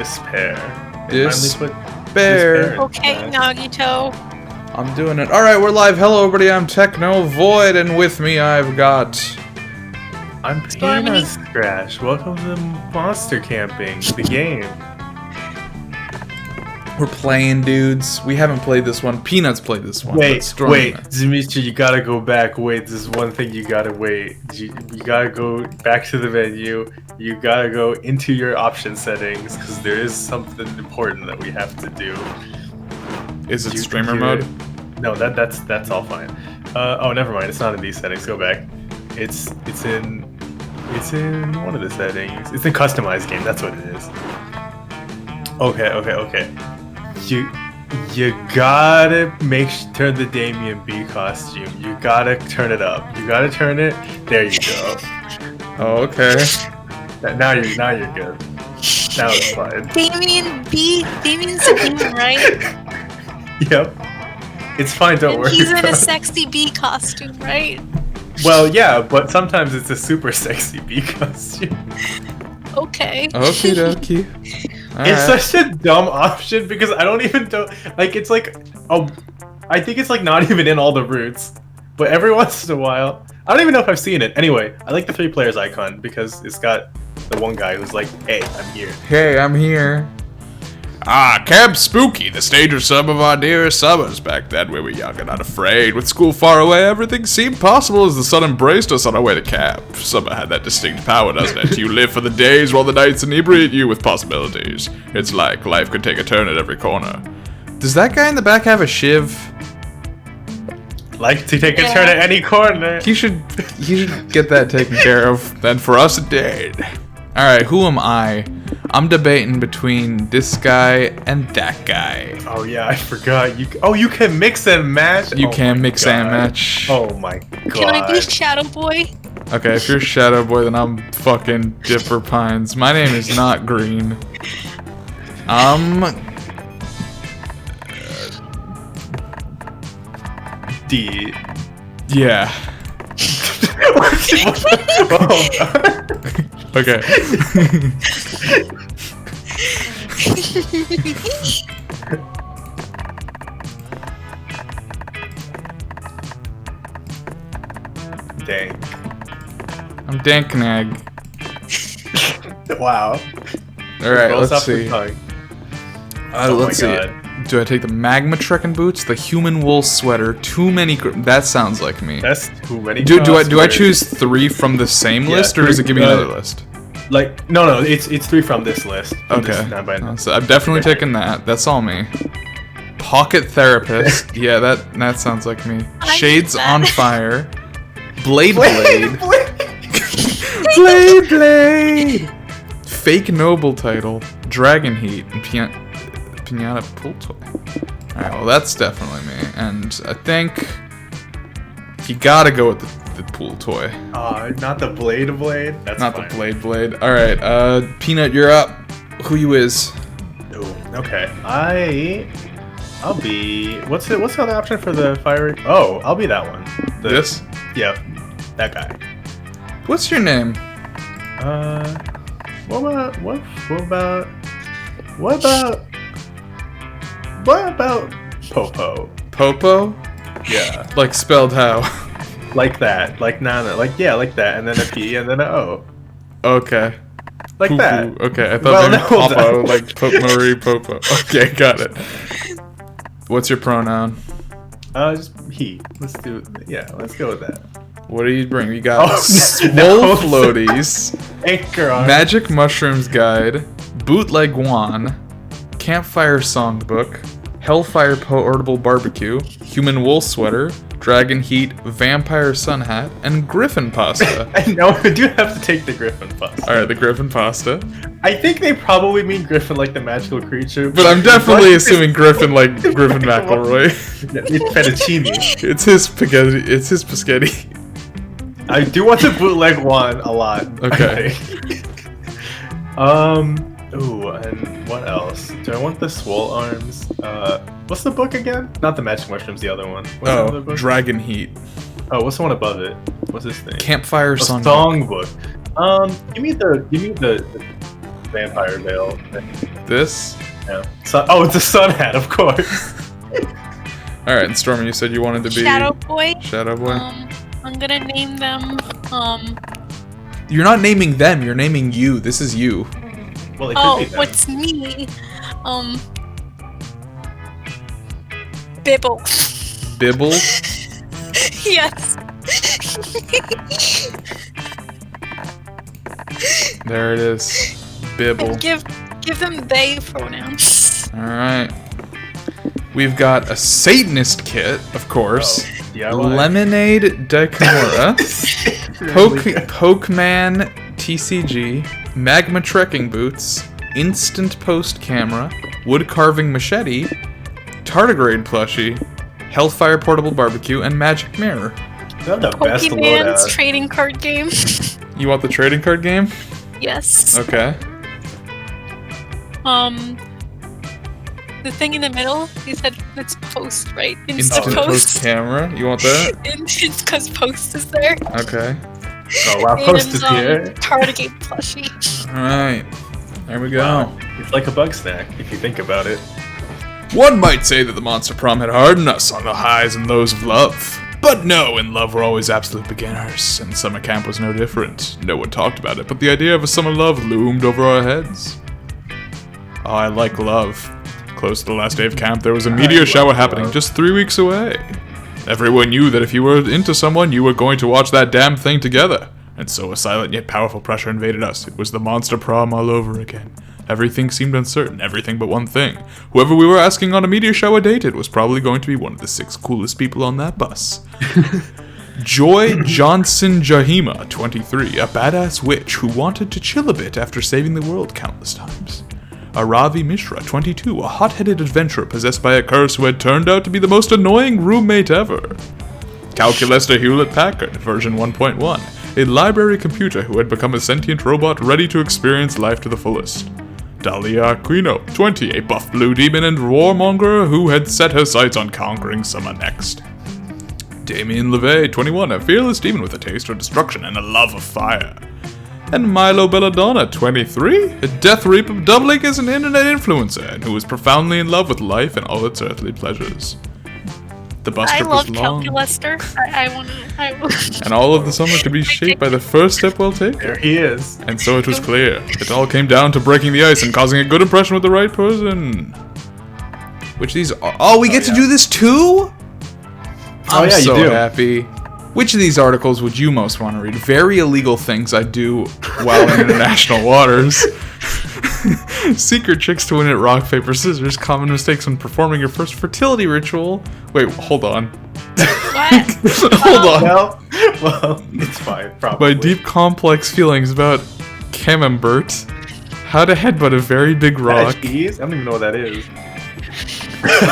Despair. Despair. Okay, Nagito. I'm doing it. Alright, we're live. Hello, everybody. I'm Techno Void, and with me I've got... I'm Peanut Scratch. Welcome to Monster Camping, the game. We're playing, dudes. We haven't played this one. Peanuts played this one. Wait, Dimitri, you gotta go back. Wait, this is one thing you gotta wait. You gotta go back to the menu. You gotta go into your option settings, because there is something important that we have to do. Is it streamer mode? No, that's all fine. Oh, never mind. It's not in these settings. Go back. It's in one of the settings. It's in customized game. That's what it is. Okay. You gotta turn the Damien B costume. You gotta turn it up. You gotta turn it. There you go. Oh, okay. Now you're good. Now it's fine. Damien's a demon, right? Yep. It's fine, don't worry. He's in a sexy bee costume, right? Well, yeah, but sometimes it's a super sexy bee costume. Okay. Okie dokie. It's such a dumb option because I don't even know. Like, it's like, I think it's like not even in all the routes. But every once in a while, I don't even know if I've seen it. Anyway, I like the 3 players icon because it's got the one guy who's like, hey, I'm here. Hey, I'm here. Ah, Camp Spooky, the stage of some of our dearest summers. Back then we were young and unafraid. With school far away, everything seemed possible as the sun embraced us on our way to camp. Summer had that distinct power, doesn't it? You live for the days while the nights inebriate you with possibilities. It's like life could take a turn at every corner. Does that guy in the back have a shiv? Like to take a turn at any corner. He should get that taken care of. Then for us it did. Alright, who am I? I'm debating between this guy and that guy. Oh yeah, I forgot. You can mix and match? You can mix and match. Oh my god. Can I be Shadow Boy? Okay, if you're Shadow Boy, then I'm fucking Dipper Pines. My name is not Green. D. Yeah. Okay. Dang. I'm Danknag. Wow. Alright, let's see. Let's see. Do I take the magma trekking boots, the human wool sweater, too many? That sounds like me. That's too many. Do I choose 3 from the same list, or does it give me another list? Like no, it's 3 from this list. Okay. So I'm definitely taking that. That's all me. Pocket therapist. Yeah, that sounds like me. Shades on fire. Blade. Blade. Fake noble title. Dragon heat and Pinata pool toy. Alright, well that's definitely me. And I think you gotta go with the pool toy. Not the blade. That's not fine. The blade. Alright, Peanut, you're up. Who you is? Ooh, okay. I'll be what's the other option for the fire? Oh, I'll be that one. This? Yep. That guy. What's your name? What about Popo? Popo? Yeah. Like spelled how? Like that. Like Nana. Like that. And then a P and then a O. Okay. Like that. Okay, I thought maybe Popo, like Marie Popo. Okay, got it. What's your pronoun? Just he. Let's do it. Yeah, let's go with that. What do you bring? You got swole floaties, anchor on magic mushrooms guide, bootleg wand, campfire songbook, hellfire portable barbecue, human wool sweater, dragon heat, vampire sun hat, and griffin pasta. I know, I do have to take the griffin pasta. Alright, the griffin pasta. I think they probably mean griffin like the magical creature. But I'm definitely assuming griffin like Griffin McElroy. It's fettuccine. It's his spaghetti. I do want the bootleg one a lot. Okay. Ooh, and what else? Do I want the swole arms? What's the book again? Not the magic mushrooms, the other one. What's the other book? Dragon Heat. Oh, what's the one above it? What's this thing? Campfire Songbook. Songbook. Give me the vampire veil. This? Yeah. Oh, it's a sun hat, of course. Alright, and Stormy, you said you wanted to be... Shadow Boy. Shadow Boy? I'm gonna name them, You're not naming them, you're naming you. This is you. Well, it could be them. what's me? Bibble. Bibble? Yes. There it is. Bibble. And give them they pronouns. Alright. We've got a Satanist kit, of course. DIY. Lemonade Daikamura. Pokeman TCG. Magma trekking boots. Instant post camera. Wood carving machete. Tardigrade plushie. Hellfire portable barbecue. And magic mirror. They're the best Pokemon's loadout. trading card game. You want the trading card game? Yes. Okay. The thing in the middle, you said it's post, right? Instant post camera. You want that? It's because post is there. Okay. Oh wow, post is here. Tardigrade plushie. Alright. There we go. Wow. It's like a bug snack, if you think about it. One might say that the Monster Prom had hardened us on the highs and lows of love. But no, in love we're always absolute beginners, and summer camp was no different. No one talked about it, but the idea of a summer love loomed over our heads. Oh, I like love. Close to the last day of camp, there was a meteor shower happening just 3 weeks away. Everyone knew that if you were into someone, you were going to watch that damn thing together. And so a silent yet powerful pressure invaded us. It was the Monster Prom all over again. Everything seemed uncertain, everything but one thing. Whoever we were asking on a meteor shower dated was probably going to be one of the 6 coolest people on that bus. Joy Johnson Jahima, 23, a badass witch who wanted to chill a bit after saving the world countless times. Aravi Mishra, 22, a hot-headed adventurer possessed by a curse who had turned out to be the most annoying roommate ever. Calculester Hewlett-Packard, version 1.1, a library computer who had become a sentient robot ready to experience life to the fullest. Dahlia Aquino, 20, a buff blue demon and warmonger who had set her sights on conquering summer next. Damien LeVay, 21, a fearless demon with a taste for destruction and a love of fire. And Milo Belladonna, 23, a death reaper doubling as an internet influencer and who was profoundly in love with life and all its earthly pleasures. The bus trip was long. Calculester. I want. And all of the summer could be shaped by the first step well taken. There he is. And so it was clear. It all came down to breaking the ice and causing a good impression with the right person. Which these are. Oh, we get to do this too? I'm yeah, so you do. happy. Which of these articles would you most want to read? Very illegal things I do while in international waters. Secret tricks to win at rock, paper, scissors. Common mistakes when performing your first fertility ritual. Wait, hold on. What? Hold on. Well, it's fine, probably. My deep complex feelings about camembert. How to headbutt a very big rock. Cheese? I don't even know what that is.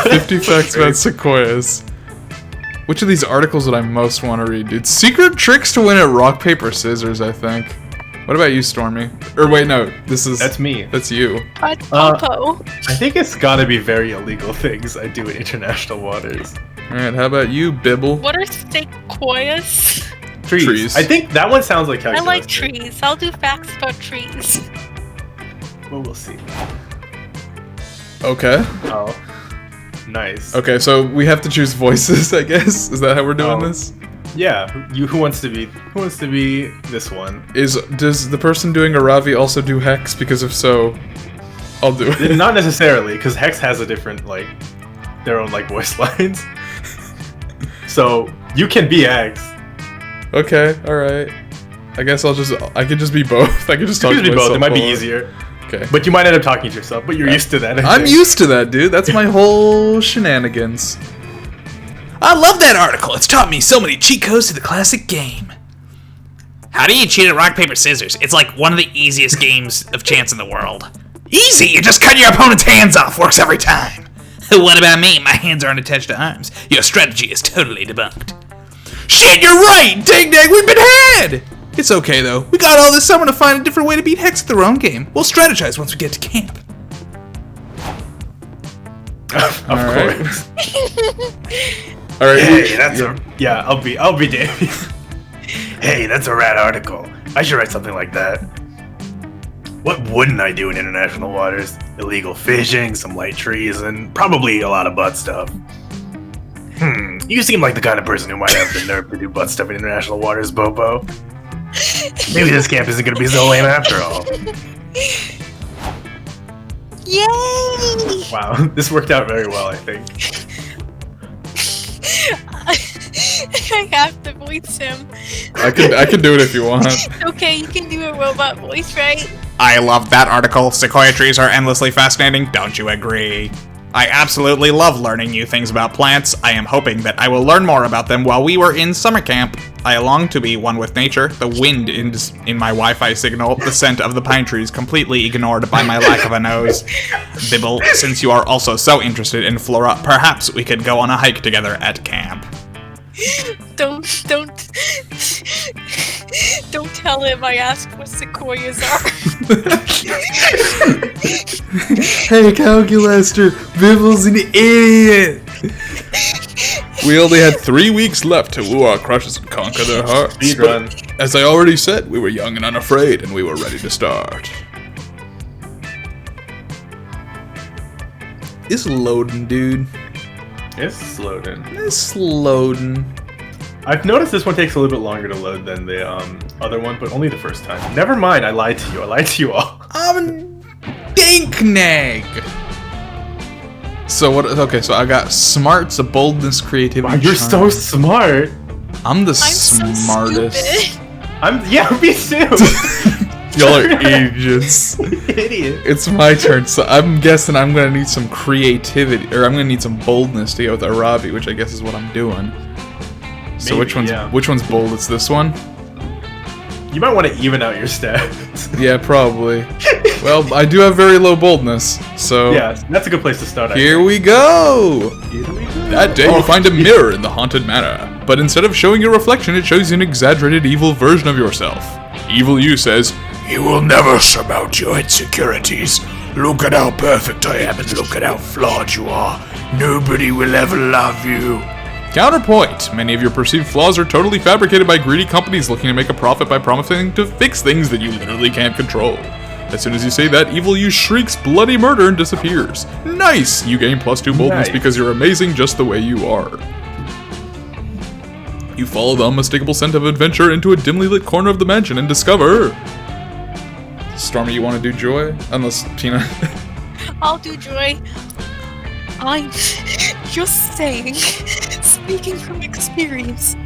50 facts about sequoias. Which of these articles would I most want to read, dude? Secret tricks to win at rock, paper, scissors, I think. What about you, Stormy? Or wait, no, this is... That's me. That's you. Popo. I think it's gotta be very illegal things I do in international waters. Alright, how about you, Bibble? What are sequoias? Trees. I think that one sounds like I calculus. like trees. I'll do facts about trees. Well, we'll see. Okay. Oh. Nice. Okay, so we have to choose voices, I guess? Is that how we're doing this? Yeah. Who wants to be this one? Does the person doing Aravi also do Hex? Because if so, I'll do it. Not necessarily, because Hex has a different, like, their own, like, voice lines. So, you can be Hex. Okay, alright. I guess I could just be both. I could just talk to be myself. both. It might be while- easier. Okay. But you might end up talking to yourself, but you're used to that. I I'm think. used to that, dude. That's my whole shenanigans. I love that article. It's taught me so many cheat codes to the classic game. How do you cheat at rock, paper, scissors? It's like one of the easiest games of chance in the world. Easy! You just cut your opponent's hands off. Works every time. What about me? My hands aren't attached to arms. Your strategy is totally debunked. Shit, you're right! Dang dang, we've been had! It's okay, though. We got all this summer to find a different way to beat Hex at their own game. We'll strategize once we get to camp. Of Alright. course. Alright. Hey, that's yeah. I'll be Davey. Hey, that's a rad article. I should write something like that. What wouldn't I do in international waters? Illegal fishing, some light treason, probably a lot of butt stuff. You seem like the kind of person who might have the nerve to do butt stuff in international waters, Bobo. Maybe this camp isn't gonna be so lame after all. Yay! Wow, this worked out very well, I think. I have to voice him. I can do it if you want. Okay, you can do a robot voice, right? I love that article. Sequoia trees are endlessly fascinating. Don't you agree? I absolutely love learning new things about plants. I am hoping that I will learn more about them while we were in summer camp. I long to be one with nature, the wind in my Wi-Fi signal, the scent of the pine trees completely ignored by my lack of a nose. Bibble, since you are also so interested in flora, perhaps we could go on a hike together at camp. Don't tell him I asked what sequoias are. Hey, Calculaster, Bibble's an idiot. We only had 3 weeks left to woo our crushes and conquer their hearts. Speedrun. But, as I already said, we were young and unafraid, and we were ready to start. It's loading, dude. It's loading. It's loading. I've noticed this one takes a little bit longer to load than the other one, but only the first time. Never mind, I lied to you. I lied to you all. I'm Dinknag. So what? Okay, so I got smarts, a boldness, creativity. Wow, you're so charm. smart. I'm the I'm so smartest. stupid. Yeah, me too. Y'all are idiots. Idiot. It's my turn, so I'm guessing I'm gonna need some creativity, or I'm gonna need some boldness to go with Arabi, which I guess is what I'm doing. So Maybe, which one's bold? It's this one? You might want to even out your stats. Yeah, probably. Well, I do have very low boldness, so Yeah, that's a good place to start. here we go! Here we go. That day you find a mirror in the haunted manor, but instead of showing your reflection, it shows you an exaggerated evil version of yourself. Evil you says, "You will never surmount your insecurities. Look at how perfect I am and look at how flawed you are. Nobody will ever love you." Counterpoint, many of your perceived flaws are totally fabricated by greedy companies looking to make a profit by promising to fix things that you literally can't control. As soon as you say that, evil you shrieks bloody murder and disappears. Nice! You gain +2 boldness Nice. because you're amazing just the way you are. You follow the unmistakable scent of adventure into a dimly lit corner of the mansion and discover... Stormy, you want to do Joy? Unless, Tina... I'll do Joy. I'm just saying, speaking from experience,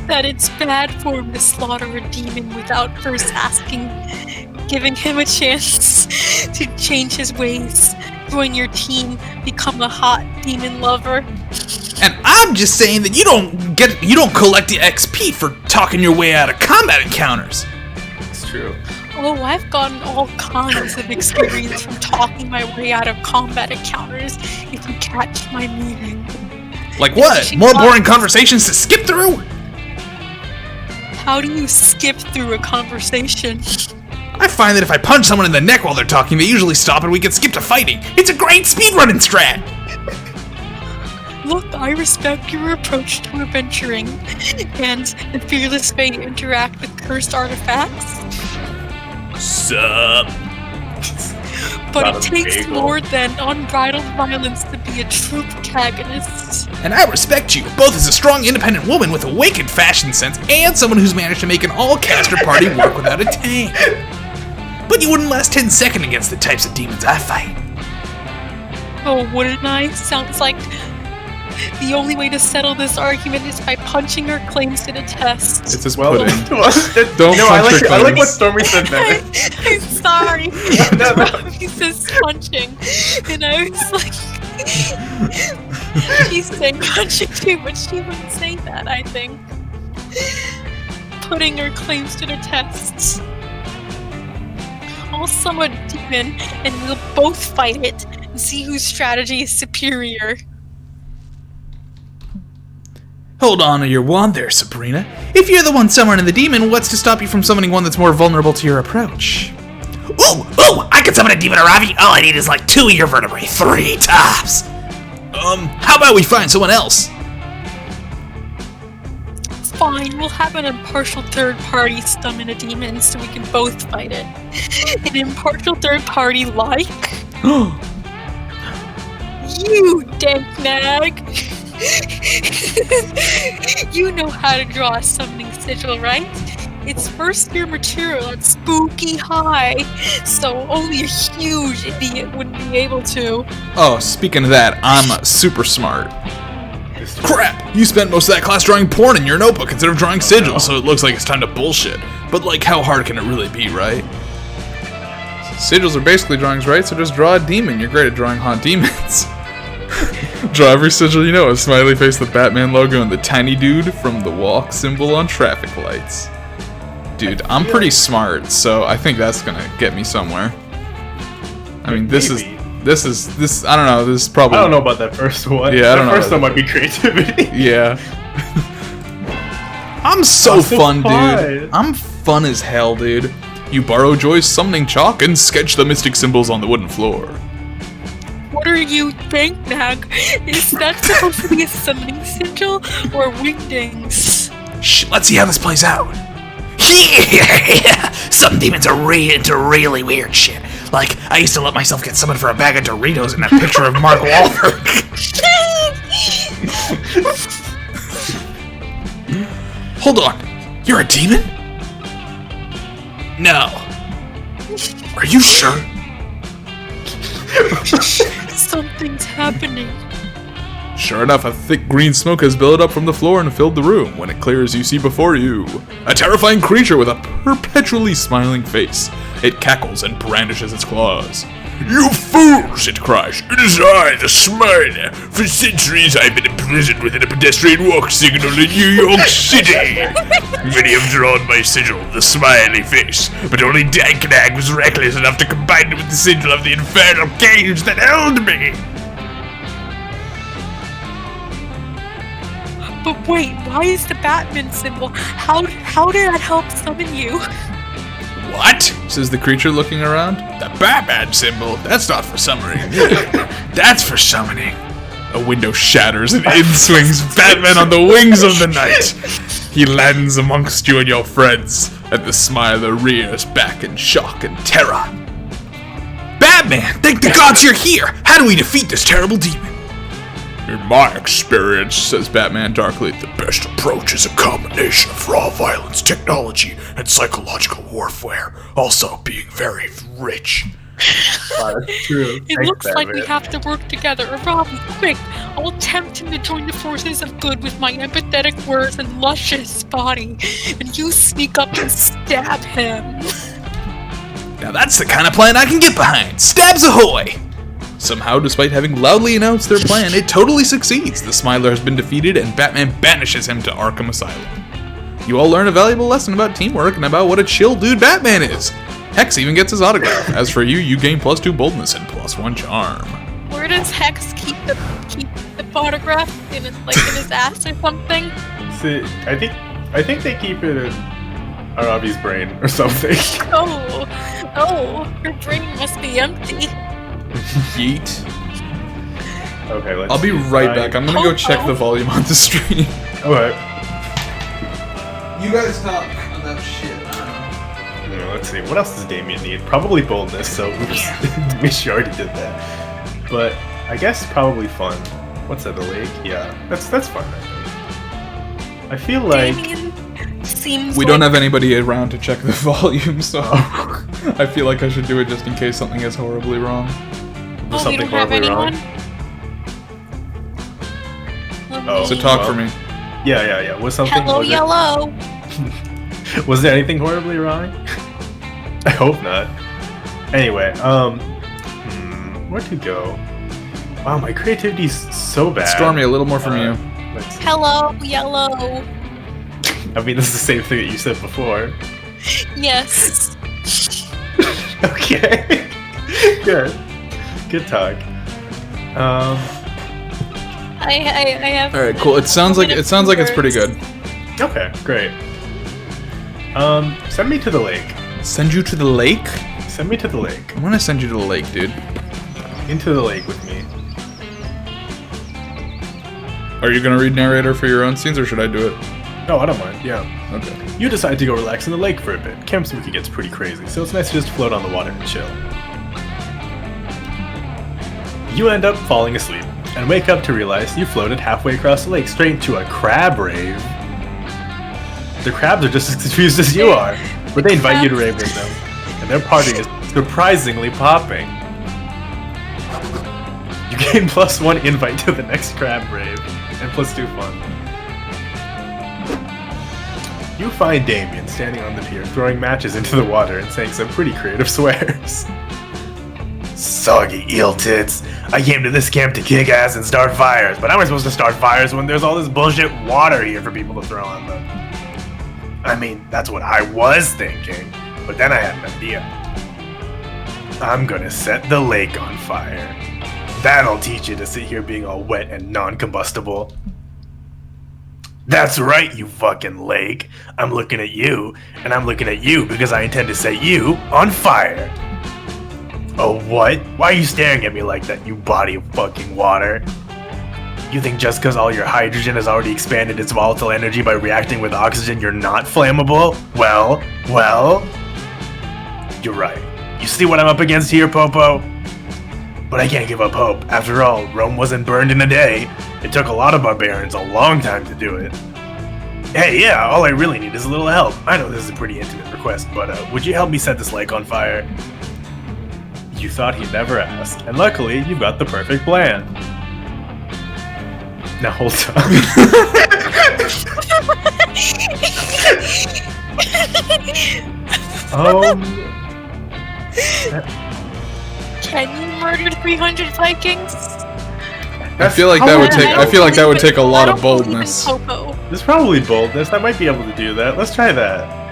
that it's bad form to slaughter a demon without first giving him a chance to change his ways, join your team, become a hot demon lover. And I'm just saying that you don't collect the XP for talking your way out of combat encounters. It's true. Oh, I've gotten all kinds of experience from talking my way out of combat encounters, if you catch my meaning. Like what? More boring conversations to skip through? How do you skip through a conversation? I find that if I punch someone in the neck while they're talking, they usually stop and we can skip to fighting. It's a great speedrunning strat! Look, I respect your approach to adventuring, and the fearless way you interact with cursed artifacts. Sup? But Not it a takes bagel. more than unbridled violence to be a true protagonist. And I respect you, both as a strong, independent woman with a wicked fashion sense and someone who's managed to make an all-caster party work without a tank. But you wouldn't last 10 seconds against the types of demons I fight. Oh, wouldn't I? Sounds like the only way to settle this argument is by punching her claims to the test. It's his Well, pudding. don't. No, I punch like. your I like what claims. Stormy said better. I'm sorry. No. He says punching, and I was like, she's saying punching too, but she wouldn't say that, I think. Putting her claims to the test. I'll summon a demon, and we'll both fight it and see whose strategy is superior. Hold on to your wand there, Sabrina. If you're the one summoning the demon, what's to stop you from summoning one that's more vulnerable to your approach? Ooh! I can summon a demon, Aravi! All I need is like 2 of your vertebrae, 3 tops! How about we find someone else? Fine, we'll have an impartial third party summon a demon so we can both fight it. An impartial third party like you, dank nag. You know how to draw a summoning sigil, right? It's first year material at spooky high, so only a huge idiot wouldn't be able to. Oh, speaking of that, I'm super smart. Crap! You spent most of that class drawing porn in your notebook instead of drawing sigils, so it looks like it's time to bullshit. But like, how hard can it really be, right? Sigils are basically drawings, right? So just draw a demon. You're great at drawing haunt demons. Draw every sigil you know, a smiley face, the Batman logo, and the tiny dude from the walk symbol on traffic lights. Dude, I'm pretty smart, so I think that's gonna get me somewhere. I mean, this, I don't know, this is probably... I don't know about that first one. Yeah, I don't know. The first one might be creativity. Yeah. I'm so fun, fun. dude. I'm fun as hell, dude. You borrow Joy's summoning chalk and sketch the mystic symbols on the wooden floor. What are you, dank nag? Is that supposed to be a summoning sigil or wingdings? Shh, let's see how this plays out. Some demons are into really weird shit. Like, I used to let myself get summoned for a bag of Doritos and a picture of Mark Wahlberg. Hold on, you're a demon? No. Are you sure? Something's happening. Sure enough, a thick green smoke has built up from the floor and filled the room. When it clears, you see before you a terrifying creature with a perpetually smiling face. It cackles and brandishes its claws. You fools, it cries. It is I, the Smiler. For centuries I've been imprisoned within a pedestrian walk signal in New York City. Many have drawn my sigil, the smiley face, but only Dankanag was reckless enough to combine it with the sigil of the infernal cage that held me. But wait, why is the Batman symbol? How did that help summon you? What? Says the creature looking around. The Batman symbol? That's not for summoning. That's for summoning. A window shatters and in swings Batman on the wings of the night. He lands amongst you and your friends, and the Smiler rears back in shock and terror. Batman, thank the gods you're here! How do we defeat this terrible demon? In my experience, says Batman darkly, the best approach is a combination of raw violence, technology, and psychological warfare. Also being very rich. That's true. It looks like we have to work together. Robbie, quick! I'll tempt him to join the forces of good with my empathetic words and luscious body, and you sneak up and stab him. Now that's the kind of plan I can get behind. Stabs ahoy! Somehow, despite having loudly announced their plan, it totally succeeds. The Smiler has been defeated, and Batman banishes him to Arkham Asylum. You all learn a valuable lesson about teamwork and about what a chill dude Batman is. Hex even gets his autograph. As for you, you gain +2 boldness and +1 charm. Where does Hex keep the photograph? In his ass or something? See, I think they keep it in Arabi's brain or something. Oh, her brain must be empty. Yeet. Okay, let's I'll be see. right back. I'm gonna go check the volume on the stream. Alright. You guys talk about shit. Let's see. What else does Damien need? Probably boldness, so oops. We sure already did that. But I guess probably fun. What's that, the lake? Yeah. That's fun, I think. I feel like... Damien seems We don't have anybody around to check the volume, so I feel like I should do it just in case something is horribly wrong. Was we something don't have horribly wrong? anyone? So talk for me. Yeah. Was something... Hello, yellow. Was there anything horribly wrong? I hope not. Anyway, where to go? Wow, my creativity's so bad. Stormy, a little more from you. Let's see. Hello, yellow. I mean, this is the same thing that you said before. Yes. Okay. Good talk. I have. All right, cool. It sounds like it's pretty good. Okay, great. Send me to the lake. Send you to the lake? Send me to the lake. I'm gonna send you to the lake, dude. Into the lake with me. Are you gonna read narrator for your own scenes, or should I do it? Oh, I don't mind, yeah. Okay. You decide to go relax in the lake for a bit. Camp Spooky gets pretty crazy, so it's nice to just float on the water and chill. You end up falling asleep, and wake up to realize you floated halfway across the lake straight into a crab rave. The crabs are just as confused as you are, but they invite you to rave with them, and their party is surprisingly popping. You gain +1 invite to the next crab rave, and +2 fun. You find Damien standing on the pier, throwing matches into the water and saying some pretty creative swears. Soggy eel tits. I came to this camp to kick ass and start fires, but how am I supposed to start fires when there's all this bullshit water here for people to throw on them? I mean, that's what I was thinking, but then I had an idea. I'm gonna set the lake on fire. That'll teach you to sit here being all wet and non-combustible. That's right, you fucking lake. I'm looking at you, and I'm looking at you because I intend to set you on fire. Oh, what? Why are you staring at me like that, you body of fucking water? You think just because all your hydrogen has already expanded its volatile energy by reacting with oxygen, you're not flammable? Well, you're right. You see what I'm up against here, Popo? But I can't give up hope. After all, Rome wasn't burned in a day. It took a lot of barbarians a long time to do it. Hey, yeah, all I really need is a little help. I know this is a pretty intimate request, but would you help me set this lake on fire? You thought he'd never ask, and luckily, you've got the perfect plan. Now hold on. Can you murder 300 Vikings? I feel like that would take. I feel like that would take a lot of boldness. There's probably boldness. I might be able to do that. Let's try that.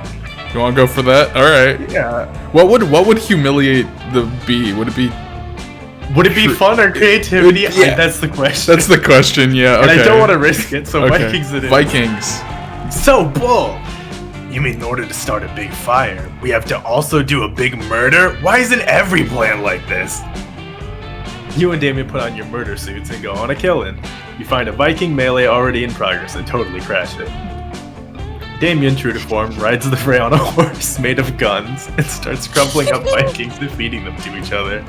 You want to go for that? All right. Yeah. What would humiliate the bee? Would it be? Would it be fun or creativity? Yeah. That's the question. That's the question. Yeah. Okay. And I don't want to risk it, so Okay. Vikings it is. Vikings. So bull. You mean in order to start a big fire, we have to also do a big murder? Why isn't every plan like this? You and Damien put on your murder suits and go on a killing. You find a Viking melee already in progress and totally crash it. Damien, true to form, rides the fray on a horse made of guns and starts crumpling up Vikings and feeding them to each other.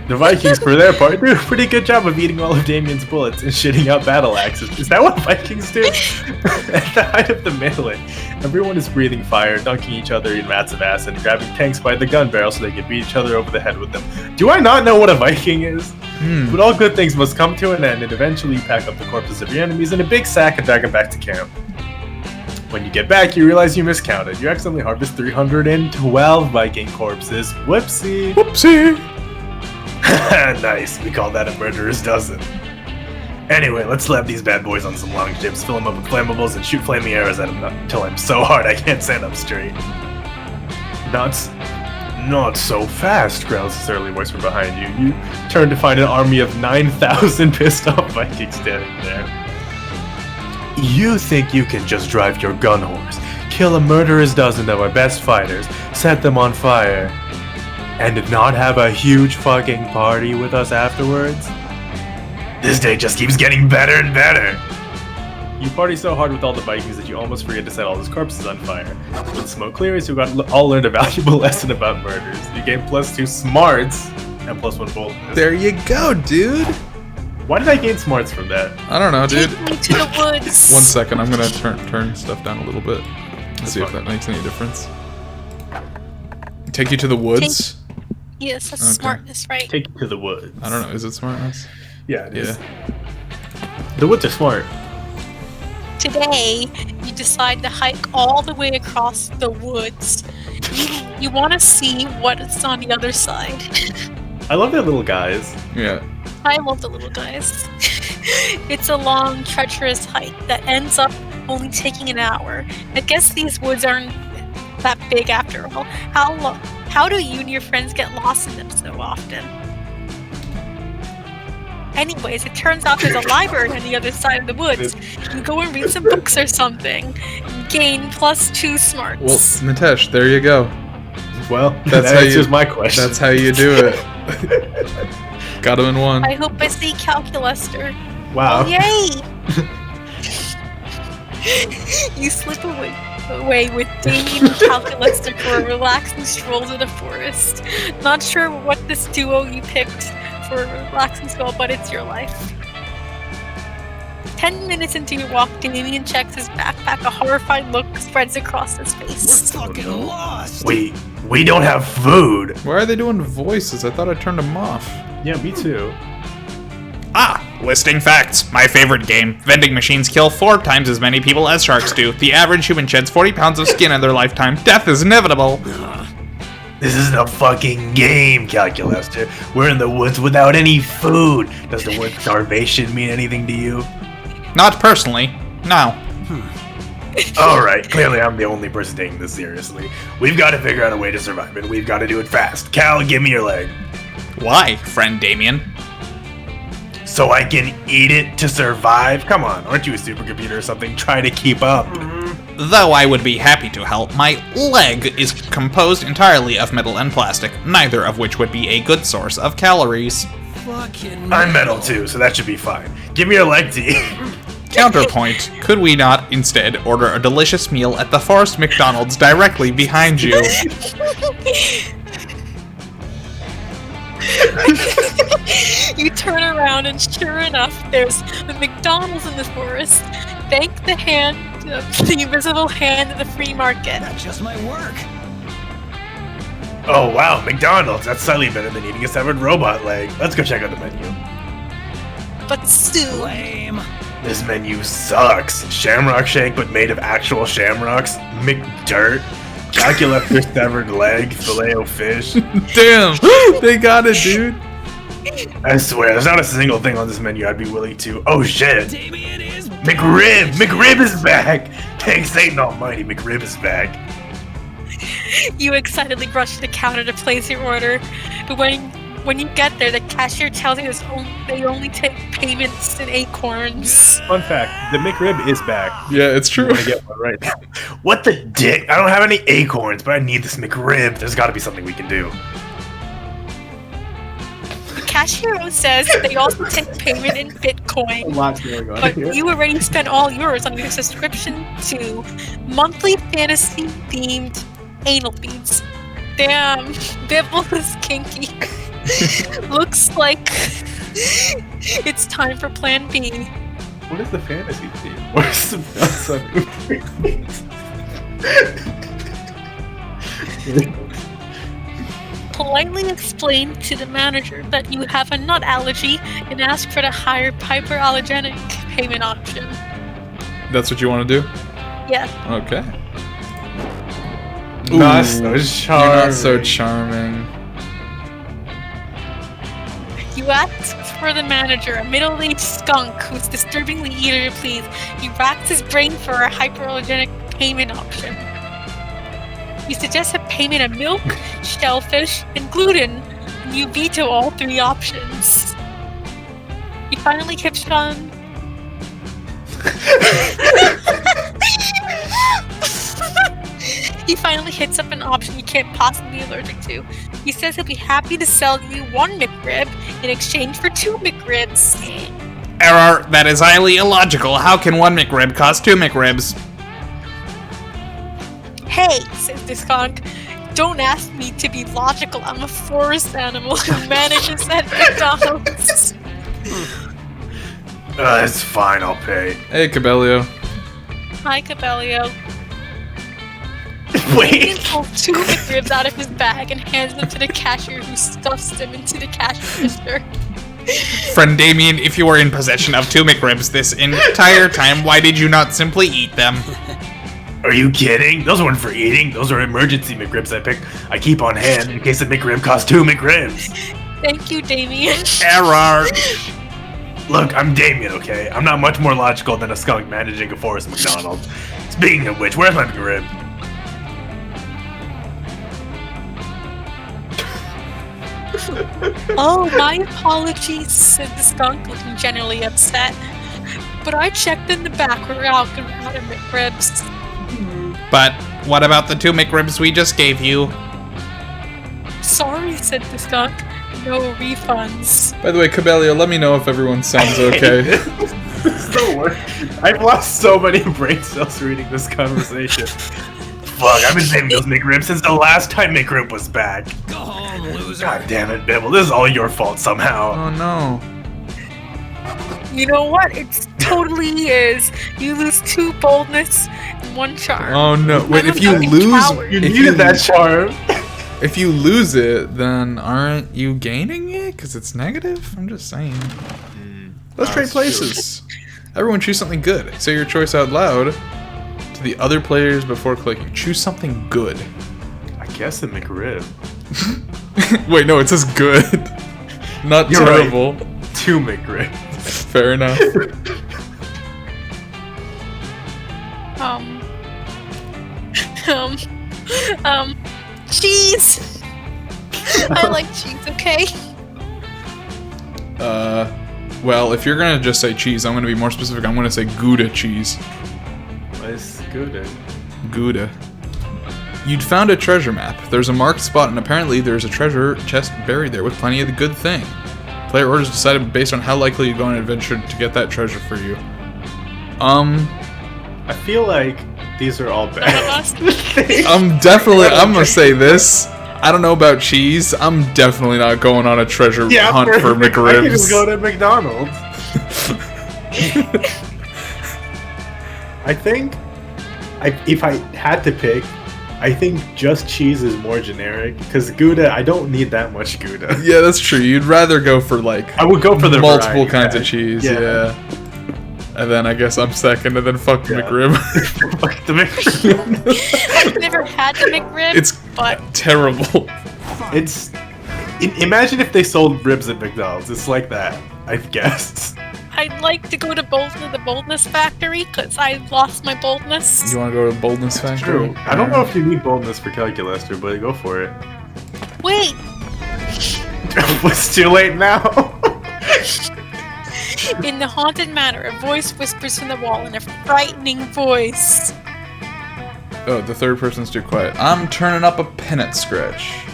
The Vikings, for their part, do a pretty good job of eating all of Damien's bullets and shitting out battle axes. Is that what Vikings do? At the height of the melee, everyone is breathing fire, dunking each other in vats of acid, and grabbing tanks by the gun barrel so they can beat each other over the head with them. Do I not know what a Viking is? But all good things must come to an end, and eventually you pack up the corpses of your enemies in a big sack and drag them back to camp. When you get back, you realize you miscounted. You accidentally harvest 312 Viking corpses. Whoopsie! Whoopsie! Nice, we call that a murderer's dozen. Anyway, let's slap these bad boys on some long chips, fill them up with flammables, and shoot flaming arrows at them until I'm so hard I can't stand up straight. Not so fast, growls a surly voice from behind you. You turn to find an army of 9,000 pissed off Vikings standing there. You think you can just drive your gun horse, kill a murderer's dozen of our best fighters, set them on fire, and not have a huge fucking party with us afterwards? This day just keeps getting better and better. You party so hard with all the Vikings that you almost forget to set all those corpses on fire. When smoke clears, you all learned a valuable lesson about murders. You gain +2 smarts and +1 boldness. There you go, dude. Why did I gain smarts from that? I don't know, dude. Take me to the woods. 1 second, I'm gonna turn stuff down a little bit. Let's see if fine. that makes any difference. Take you to the woods? Yes, that's Okay. smartness, right? Take you to the woods. I don't know, is it smartness? Yeah, it is. Yeah. The woods are smart. Today, you decide to hike all the way across the woods. You want to see what's on the other side. I love their little guys. Yeah. I love the little guys. It's a long, treacherous hike that ends up only taking an hour. I guess these woods aren't that big after all. How do you and your friends get lost in them so often? Anyways, it turns out there's a library on the other side of the woods. You can go and read some books or something. Gain +2 smarts. Well, Nitesh, there you go. Well, That's that how answers you- my question. That's how you do it. Got him in one. I hope I see Calculuster. Wow. Oh, yay! You slip away with Damien and Calculaster for a relaxing stroll to the forest. Not sure what this duo you picked for a relaxing stroll, but it's your life. 10 minutes into your walk, Damien checks his backpack. A horrified look spreads across his face. We're fucking lost. We don't have food. Why are they doing voices? I thought I turned them off. Yeah, me too. Listing facts. My favorite game. Vending machines kill 4 times as many people as sharks do. The average human sheds 40 pounds of skin in their lifetime. Death is inevitable. This isn't a fucking game, Calculaster. We're in the woods without any food. Does the word starvation mean anything to you? Not personally. No. Alright, clearly I'm the only person taking this seriously. We've got to figure out a way to survive, and we've got to do it fast. Cal, give me your leg. Why, friend Damien? So I can eat it to survive? Come on, aren't you a supercomputer or something? Try to keep up. Though I would be happy to help, my leg is composed entirely of metal and plastic, neither of which would be a good source of calories. Fucking I'm metal too, so that should be fine. Give me your leg to eat. Counterpoint, could we not instead order a delicious meal at the Forest McDonald's directly behind you? You turn around and sure enough, there's the McDonald's in the forest. Thank the invisible hand of the free market. That just might work. Oh wow, McDonald's. That's slightly better than eating a severed robot leg. Let's go check out the menu. But soon, Lame. This menu sucks. Shamrock shake, but made of actual shamrocks. McDirt. Calculator severed leg. Filet-O-Fish. Damn, they got it, dude. I swear, there's not a single thing on this menu I'd be willing to. Oh shit. Damien is McRib! McRib is back! Thanks Satan Almighty, McRib is back. you excitedly rush to the counter to place your order. But when you get there, the cashier tells you they only take payments in acorns. Fun fact, the McRib is back. Yeah, it's true. I'm gonna get one right now. What the dick? I don't have any acorns, but I need this McRib. There's gotta be something we can do. The cashier says they also take payment in Bitcoin. Lots going on But here. you already spent all yours on your subscription to monthly fantasy-themed anal beads. Damn, Bibble is kinky. Looks like it's time for Plan B. What is the fantasy theme? What is the Politely explain to the manager that you have a nut allergy and ask for the higher hyperallergenic payment option. That's what you want to do? Yeah. Okay. Not Ooh, so You're charming. not so charming. You ask for the manager, a middle-aged skunk who's disturbingly eager to please. He racks his brain for a hyperallergenic payment option. You suggest a payment of milk, shellfish, and gluten, and you veto all 3 options. You finally hitch on. He finally hits up an option you can't possibly be allergic to. He says he'll be happy to sell you 1 McRib in exchange for 2 McRibs. Error, that is highly illogical. How can 1 McRib cost 2 McRibs? Hey, says the skunk, don't ask me to be logical. I'm a forest animal who manages at McDonald's. It's fine, I'll pay. Hey, Cabello. Hi, Cabello. He Wait. pulls 2 McRibs out of his bag and hands them to the cashier, who stuffs them into the cash register. Friend Damien, if you were in possession of 2 McRibs this entire time, why did you not simply eat them? Are you kidding? Those weren't for eating. Those are emergency McRibs I keep on hand in case the McRib costs 2 McRibs. Thank you, Damien. Error. Look, I'm Damien, okay? I'm not much more logical than a skunk managing a forest McDonald's. Speaking of which, where's my McRib? Oh, my apologies, said the skunk, looking generally upset. But I checked in the back where Al could out of McRibs. But what about the 2 McRibs we just gave you? Sorry, said the skunk. No refunds. By the way, Cabello, let me know if everyone sounds okay. It's the I've lost so many brain cells reading this conversation. Fuck, I've been saving those McRibs since the last time McRib was back. Go home, loser. God damn it, Bibble. This is all your fault somehow. Oh no. You know what? It totally is. You lose 2 boldness and 1 charm. Oh no. Wait, I'm if a you fucking lose coward. You if needed that charm. if you lose it, then aren't you gaining it? Because it's negative? I'm just saying. Let's trade places. Everyone choose something good. Say your choice out loud to the other players before clicking. Choose something good. I guess a McRib. Wait, no, it says good. Not You're right. terrible. 2 McRibs. Fair enough. Cheese! I like cheese, okay? Well, if you're gonna just say cheese, I'm gonna be more specific. I'm gonna say Gouda cheese. Let's go then. Gouda. You'd found a treasure map. There's a marked spot, and apparently there's a treasure chest buried there with plenty of the good thing. Player orders decided based on how likely you go on an adventure to get that treasure for you. I feel like these are all bad. I'm gonna say this. I don't know about cheese. I'm definitely not going on a treasure hunt for I can just go McRibs. to McDonald's. I think if I had to pick, I think just cheese is more generic because Gouda, I don't need that much Gouda. Yeah, that's true. You'd rather go for like I would go for the multiple variety kinds of pack. cheese. Yeah. Yeah. And then I guess I'm second, and then fuck the Yeah. McRib. Fuck the McRib. I've never had the McRib, It's but terrible. Imagine if they sold ribs at McDonald's. It's like that, I guess. I'd like to go to the Boldness Factory because I lost my boldness. You want to go to the Boldness Factory? True. I don't know if you need boldness for Calculaster, but go for it. Wait, It's too late now. in the haunted manor, a voice whispers from the wall in a frightening voice. Oh, the third person's too quiet. I'm turning up a peanut scratch.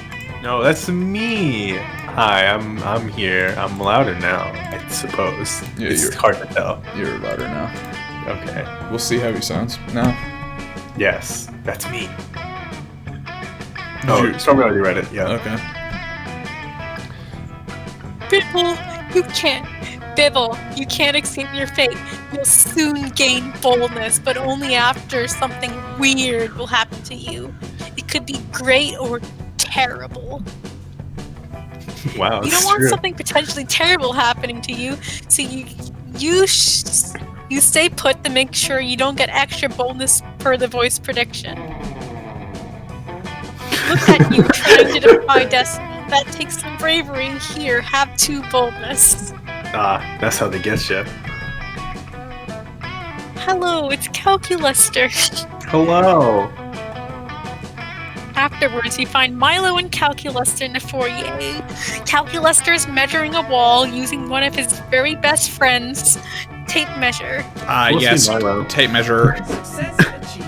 No, that's me. Hi, I'm here. I'm louder now, I suppose. Yeah, It's you're- hard to tell. You're louder now. Okay. We'll see how he sounds. Now. Yes, that's me. Did Oh, you- Stormy already read it. Yeah. Okay. Bibble, you can't. Bibble, you can't escape your fate. You'll soon gain boldness, but only after something weird will happen to you. It could be great or terrible. Wow. You that's don't want true. something potentially terrible happening to you, so you stay put to make sure you don't get extra boldness per the voice prediction. Look at you trying to defy destiny. That takes some bravery. Here, have 2 boldness. Ah, that's how they get you. Hello, it's Calculaster. Hello. Afterwards, you find Milo and Calculaster in the foyer. Calculaster is measuring a wall using one of his very best friends' tape measure. Mostly Yes. Milo. Tape measure. Success achieved.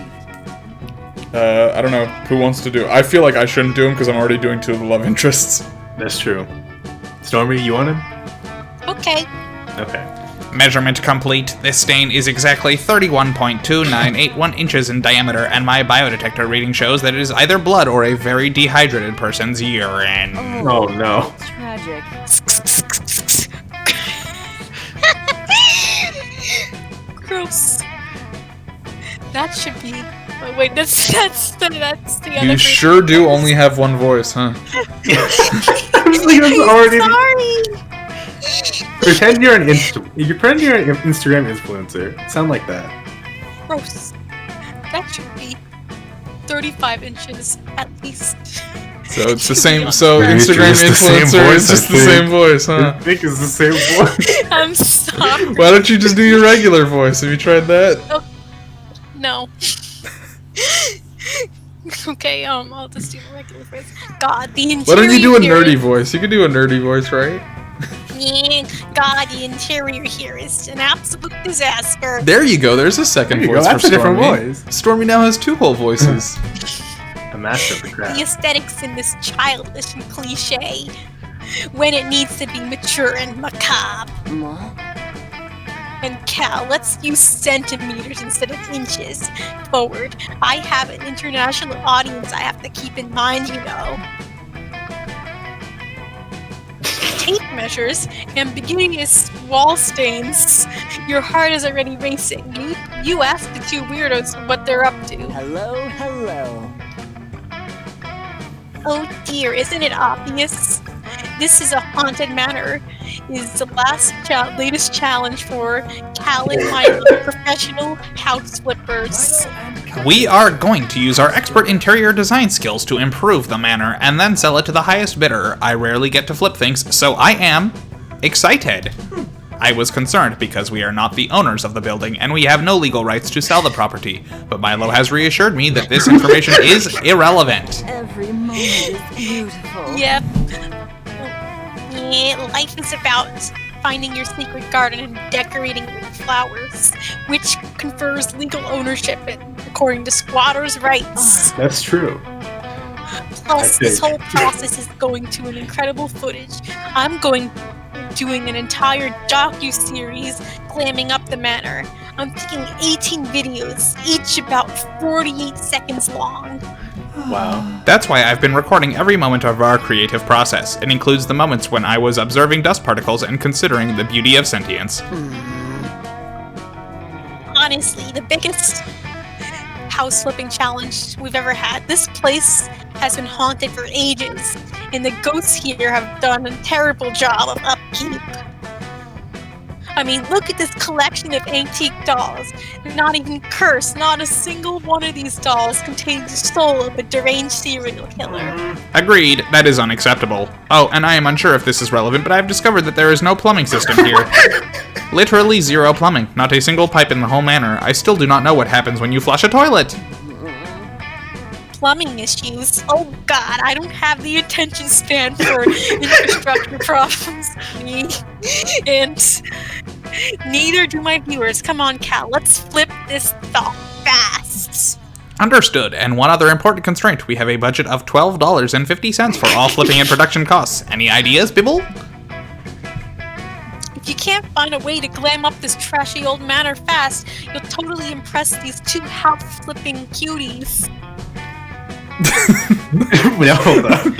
I don't know who wants to do. I feel like I shouldn't do him because I'm already doing 2 of the love interests. That's true. Stormy, you want him? Okay. Okay. Measurement complete. This stain is exactly 31.2981 inches in diameter, and my biodetector reading shows that it is either blood or a very dehydrated person's urine. Oh no. Tragic. Gross. That should be. Oh, wait, that's the other. You sure do only have one voice, huh? already. Sorry. Pretend you're an Instagram influencer. Sound like that. Gross. That should be 35 inches at least. So it's the same. So Yeah, Instagram it's the same influencer voice, is just I the think. same voice, huh? I think it's the same voice. I'm sorry. Why don't you just do your regular voice? Have you tried that? No. Okay, I'll just do the regular voice. God, the interior. Why don't you do a nerdy voice? You could do a nerdy voice, right? Yeah, God, the interior here is an absolute disaster. There you go. There's a second There you voice go, for that's a different Stormy. voice. Stormy now has 2 whole voices. A master of the The craft. aesthetics in this childish and cliche, when it needs to be mature and macabre. And Cal, let's use centimeters instead of inches. Forward. I have an international audience I have to keep in mind, you know. Tape measures, ambiguous wall stains. Your heart is already racing. You ask the two weirdos what they're up to. Hello, hello. Oh dear, isn't it obvious? This is a haunted manor. Is the latest challenge for Cal and my professional house flippers. We are going to use our expert interior design skills to improve the manor and then sell it to the highest bidder. I rarely get to flip things, so I am excited. I was concerned because we are not the owners of the building and we have no legal rights to sell the property, but Milo has reassured me that this information is irrelevant. Every moment is beautiful. Yep. Yeah, life is about finding your secret garden and decorating it with flowers, which confers legal ownership according to squatters' rights. That's true. Plus, this whole process is going to an incredible footage. I'm doing an entire docu-series glamming up the manor. I'm thinking 18 videos, each about 48 seconds long. Wow. That's why I've been recording every moment of our creative process. It includes the moments when I was observing dust particles and considering the beauty of sentience. Honestly, the biggest house flipping challenge we've ever had. This place has been haunted for ages, and the ghosts here have done a terrible job of upkeep. I mean, look at this collection of antique dolls. They're not even cursed. Not a single one of these dolls contains the soul of a deranged serial killer. Agreed, that is unacceptable. Oh, and I am unsure if this is relevant, but I have discovered that there is no plumbing system here. Literally zero plumbing, not a single pipe in the whole manor. I still do not know what happens when you flush a toilet. Plumbing issues. Oh god, I don't have the attention span for infrastructure problems. Me. And neither do my viewers. Come on, Cal, let's flip this thought fast. Understood, and one other important constraint. We have a budget of $12.50 for all flipping and production costs. Any ideas, Bibble? If you can't find a way to glam up this trashy old manor fast, you'll totally impress these two house-flipping cuties. No, hold on.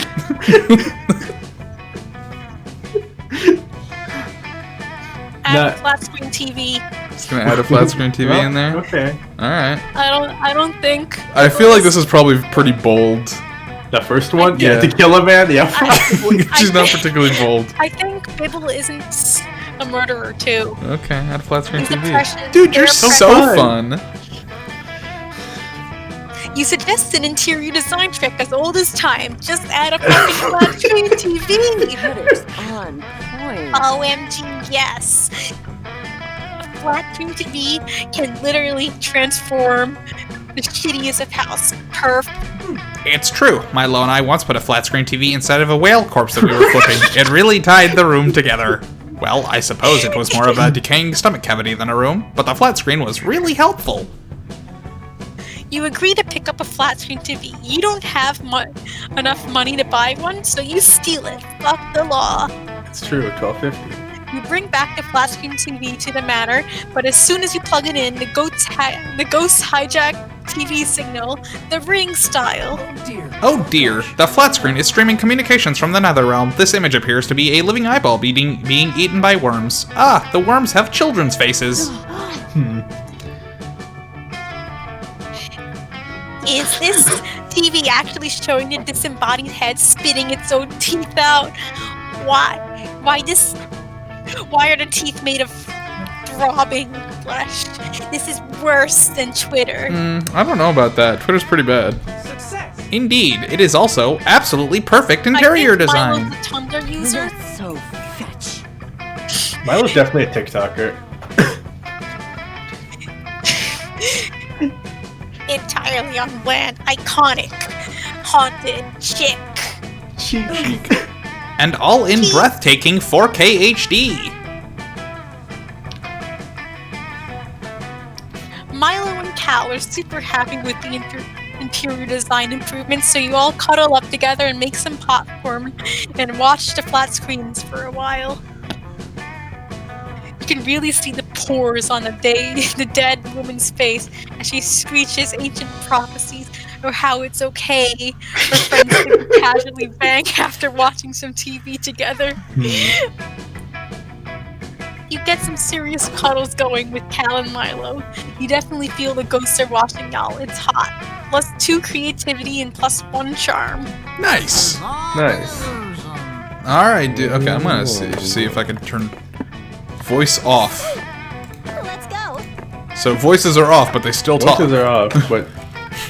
Add a flat screen TV. Just gonna add a flat screen TV in there. Okay. Alright. I don't think. I feel like this is probably pretty bold. The first one? Yeah. To kill a man? Yeah, probably. She's not particularly bold. I think Bibble isn't a murderer too. Okay, add a flat screen He's a TV. precious. Dude, you're they're so precious. fun. You suggest an interior design trick as old as time. Just add a fucking flat screen TV. Cutter's on point. OMG, yes. A flat screen TV can literally transform the shittiest of house. Perf. It's true. Milo and I once put a flat screen TV inside of a whale corpse that we were flipping. It really tied the room together. Well, I suppose it was more of a decaying stomach cavity than a room, but the flat screen was really helpful. You agree to pick up a flat screen TV. You don't have enough money to buy one, so you steal it. Fuck the law. It's true, $12.50. You bring back the flat screen TV to the manor, but as soon as you plug it in, the ghosts hijack TV signal, the Ring style. Oh dear, the flat screen is streaming communications from the Netherrealm. This image appears to be a living eyeball being eaten by worms. Ah, the worms have children's faces. Is this TV actually showing the disembodied head spitting its own teeth out? Why are the teeth made of throbbing flesh? This is worse than Twitter. I don't know about that. Twitter's pretty bad. Success. Indeed, it is also absolutely perfect interior I think design. Milo's a Tumblr user. That's so fetch. Milo's definitely a TikToker. Entirely on bland, iconic, haunted chick. Cheek. And all in breathtaking 4K HD. Milo and Cal are super happy with the interior design improvements, so you all cuddle up together and make some popcorn and watch the flat screens for a while. can really see the pores on the dead woman's face as she screeches ancient prophecies or how it's okay for friends to casually bang after watching some TV together. You get some serious cuddles going with Cal and Milo. You definitely feel the ghosts are watching y'all. It's hot. Plus 2 creativity and plus 1 charm. Nice. Nice. Alright, dude. Okay, I'm gonna see if I can turn voice off. Let's go. So voices are off, but they still talk. Voices are off, but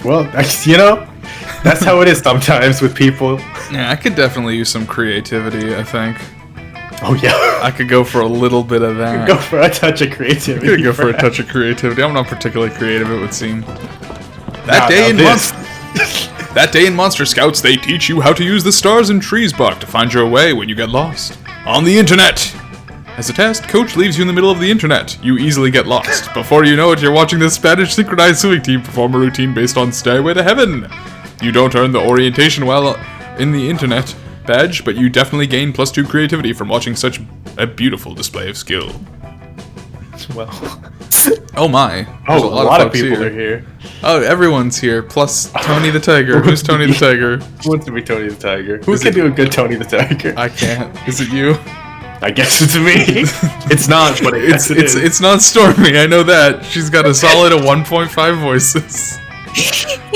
well, you know, that's how it is sometimes with people. Yeah, I could definitely use some creativity, I think. Oh yeah, I could go for a little bit of that. go for a touch of creativity. I could go for a touch of creativity. I'm not particularly creative, it would seem. That day in Monster Scouts, they teach you how to use the stars and trees book to find your way when you get lost. On the internet! As a test, Coach leaves you in the middle of the internet. You easily get lost. Before you know it, you're watching the Spanish synchronized swimming team perform a routine based on Stairway to Heaven. You don't earn the orientation while in the internet badge, but you definitely gain plus 2 creativity from watching such a beautiful display of skill. Well, oh my. a There's lot of folks people are here. Oh, everyone's here, plus Tony the Tiger. Who's Tony the Tiger? Who wants to be Tony the Tiger? Who can do a good Tony the Tiger? I can't. Is it you? I guess it's me. It's not, but It's not Stormy, I know that. She's got a solid 1.5 voices.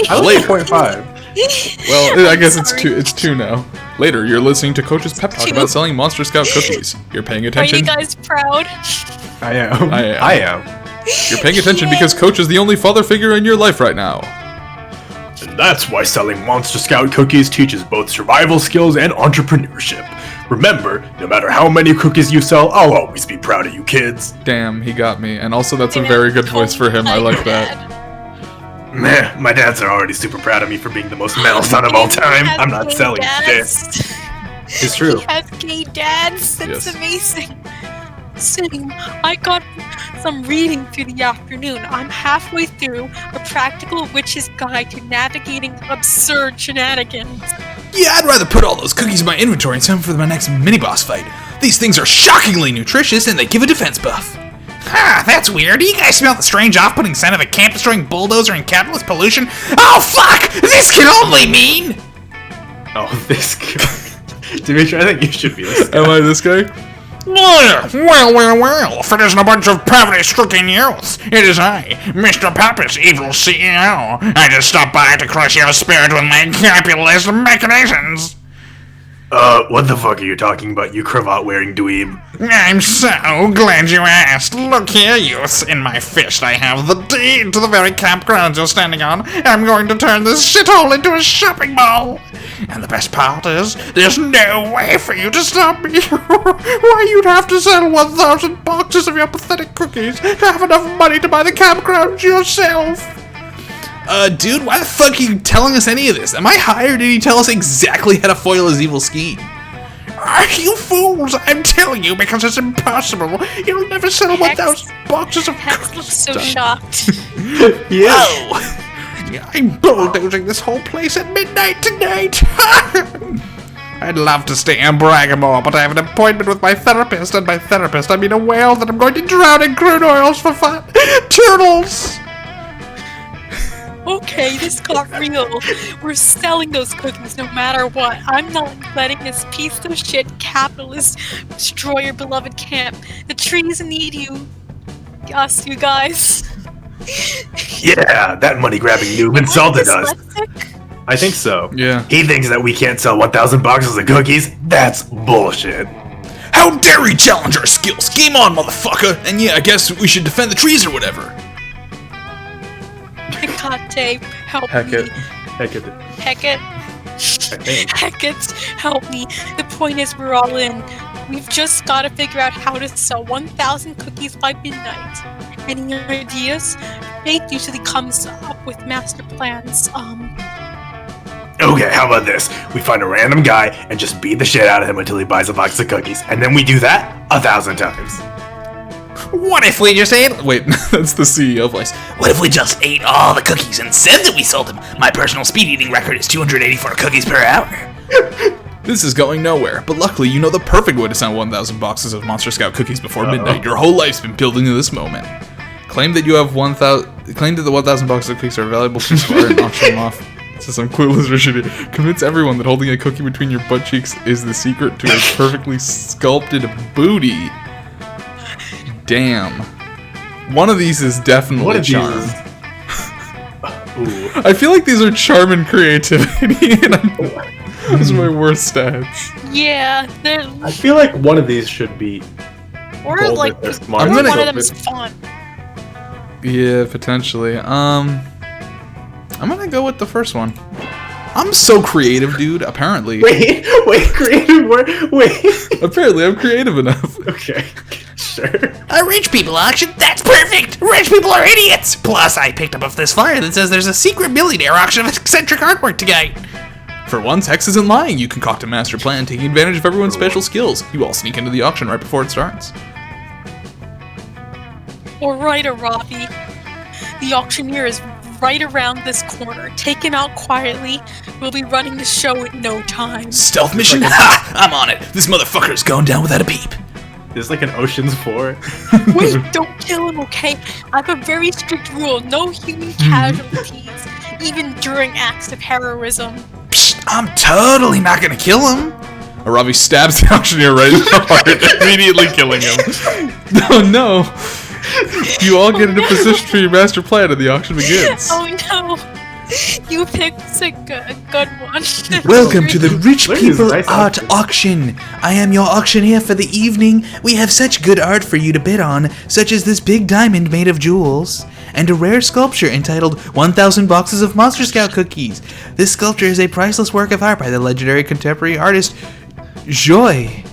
I like 0.5. Well, I guess it's two now. Later, you're listening to Coach's pep talk about selling Monster Scout cookies. You're paying Are attention. you guys proud? I am. I am. You're paying attention because Coach is the only father figure in your life right now. And that's why selling Monster Scout cookies teaches both survival skills and entrepreneurship. Remember, no matter how many cookies you sell, I'll always be proud of you kids. Damn, he got me. And also, that's a very good voice for him. I like that. Meh, my dads are already super proud of me for being the most metal son of all time. I'm not selling shit. It's true. He has gay dads. That's Yes. amazing. Same. I got some reading through the afternoon. I'm halfway through a practical witch's guide to navigating absurd shenanigans. Yeah, I'd rather put all those cookies in my inventory and save them for my next mini-boss fight. These things are shockingly nutritious and they give a defense buff. Ha, that's weird. Do you guys smell the strange off-putting scent of a camp-destroying bulldozer and capitalist pollution? Oh, fuck! This can only mean... Oh, this guy. Dimitri, I think you should be this guy. Am I this guy? Well, if it isn't a bunch of poverty-stricken youths, it is I, Mr. Pappas, evil CEO. I just stopped by to crush your spirit with my capitalist machinations. What the fuck are you talking about, you cravat-wearing dweeb? I'm so glad you asked. Look here, youths. In my fist, I have the deed to the very campground you're standing on. I'm going to turn this shithole into a shopping mall. And the best part is, there's no way for you to stop me. Why, you'd have to sell 1,000 boxes of your pathetic cookies to have enough money to buy the campground yourself. Dude, why the fuck are you telling us any of this? Am I high, or did he tell us exactly how to foil his evil scheme? You fools! I'm telling you because it's impossible. You'll never sell 1,000 boxes of Hex cookies. looks so shocked. Yeah. Oh! I'm bulldozing this whole place at midnight tonight. I'd love to stay and brag more, but I have an appointment with my therapist, and by therapist I mean a whale that I'm going to drown in crude oils for fun. Turtles! Okay, this got real. We're selling those cookies no matter what. I'm not letting this piece of shit capitalist destroy your beloved camp. The trees need you. Us, you guys. Yeah, that money-grabbing noob insulted us. Dyslexic? I think so. Yeah. He thinks that we can't sell 1,000 boxes of cookies? That's bullshit. How dare he challenge our skills? Game on, motherfucker! And yeah, I guess we should defend the trees or whatever. Hecate, help Heck-it. me. Heck-it. Heckett. I think. Heckett, help me. The point is we're all in. We've just got to figure out how to sell 1,000 cookies by midnight. Any ideas? Faith usually comes up with master plans. Okay, how about this? We find a random guy and just beat the shit out of him until he buys a box of cookies. And then we do that 1,000 times. What if we just ate... Wait, that's the CEO voice. What if we just ate all the cookies and said that we sold them? My personal speed eating record is 284 cookies per hour. This is going nowhere, but luckily you know the perfect way to sell 1,000 boxes of Monster Scout cookies before midnight. Your whole life's been building to this moment. Claim that you have 1,000. Claim that the 1,000 boxes of cookies are valuable to Square and auction them off. This is some clueless Richard. Convince everyone that holding a cookie between your butt cheeks is the secret to a perfectly sculpted booty. Damn. One of these is definitely charm. I feel like these are charm and creativity, and those are my worst stats. Yeah, I feel like one of these should be. or Gold like, if they're or smart. one of them is fun. Yeah, potentially. I'm gonna go with the first one. I'm so creative, dude. Apparently. Wait, creative word. Wait. Apparently, I'm creative enough. Okay, sure. A rich people auction? That's perfect! Rich people are idiots! Plus, I picked up this flyer that says there's a secret millionaire auction of eccentric artwork tonight. For once, Hex isn't lying. You concoct a master plan, taking advantage of everyone's special skills. You all sneak into the auction right before it starts. Alright, Aravi. The auctioneer is right around this corner. Take him out quietly. We'll be running the show in no time. Stealth mission? Ha! I'm on it. This motherfucker's going down without a peep. This is like an Ocean's 4. Wait, don't kill him, okay? I have a very strict rule. No human casualties, even during acts of heroism. Psst, I'm totally not gonna kill him. Aravi stabs the auctioneer right in the heart, immediately killing him. No. You all get into position for your master plan and the auction begins. Oh no! You picked a good one. Welcome to the Rich Where is People nice Art outfit? Auction. I am your auctioneer for the evening. We have such good art for you to bid on, such as this big diamond made of jewels, and a rare sculpture entitled 1,000 Boxes of Monster Scout Cookies. This sculpture is a priceless work of art by the legendary contemporary artist Joy.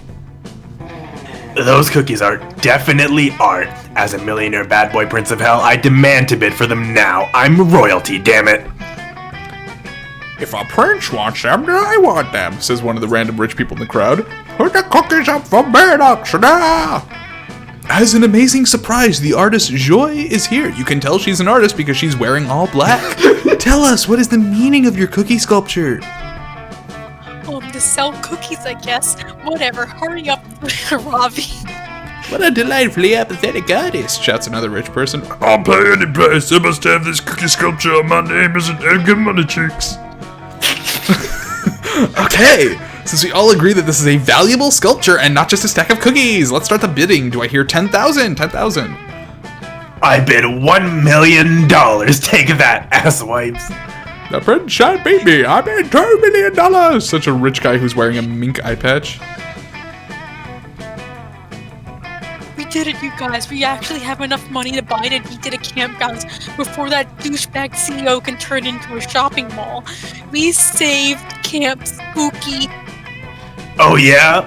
Those cookies are definitely art. As a millionaire bad boy prince of hell, I demand to bid for them now. I'm royalty, damn it. If a prince wants them, then I want them, says one of the random rich people in the crowd. Put the cookies up for bid, auctioneer! As an amazing surprise, the artist Joy is here. You can tell she's an artist because she's wearing all black. Tell us, what is the meaning of your cookie sculpture? To sell cookies, I guess. Whatever, hurry up, Ravi. What a delightfully apathetic artist, shouts another rich person. I'll pay any price. I must have this cookie sculpture. My name isn't Edgar Moneycheeks. Okay, since we all agree that this is a valuable sculpture and not just a stack of cookies, let's start the bidding. Do I hear 10,000? 10,000. I bid $1 million. Take that, asswipes. The prince shan't beat me. I made $2 million. Such a rich guy who's wearing a mink eye patch. We did it, you guys. We actually have enough money to buy it and eat at a campground before that douchebag CEO can turn it into a shopping mall. We saved Camp Spooky. Oh yeah?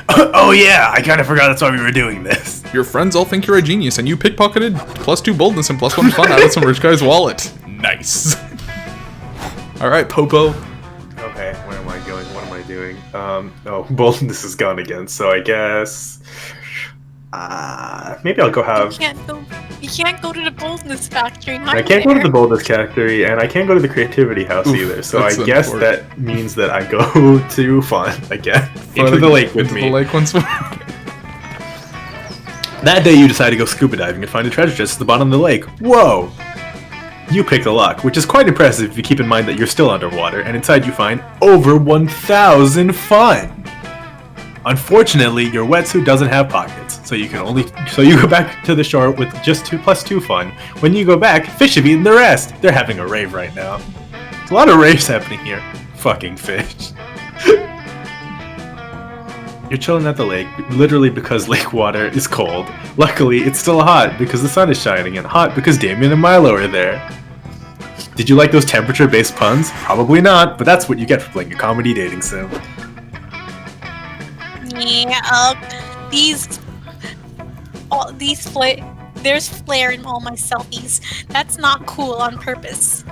Oh yeah, I kind of forgot that's why we were doing this. Your friends all think you're a genius, and you pickpocketed +2 boldness and +1 fun out of some rich guy's wallet. Nice. All right, Popo. Okay, where am I going? What am I doing? Oh, boldness is gone again, so I guess... maybe I'll go have... You can't go to the boldness factory. I can't go to the boldness factory, and I can't go to the creativity house either, so I that's guess unfortunate. that means that I go to fun again. Into the lake with into me. the lake once more. That day you decide to go scuba diving and find a treasure chest at the bottom of the lake. Whoa! You picked a lock, which is quite impressive if you keep in mind that you're still underwater, and inside you find over 1,000 fun! Unfortunately, your wetsuit doesn't have pockets, so you go back to the shore with just 2 + 2 fun. When you go back, fish have eaten the rest! They're having a rave right now. There's a lot of raves happening here. Fucking fish. You're chilling at the lake, literally because lake water is cold. Luckily, it's still hot because the sun is shining, and hot because Damien and Milo are there. Did you like those temperature-based puns? Probably not, but that's what you get for playing a comedy dating sim. Yeah, there's flare in all my selfies. That's not cool on purpose.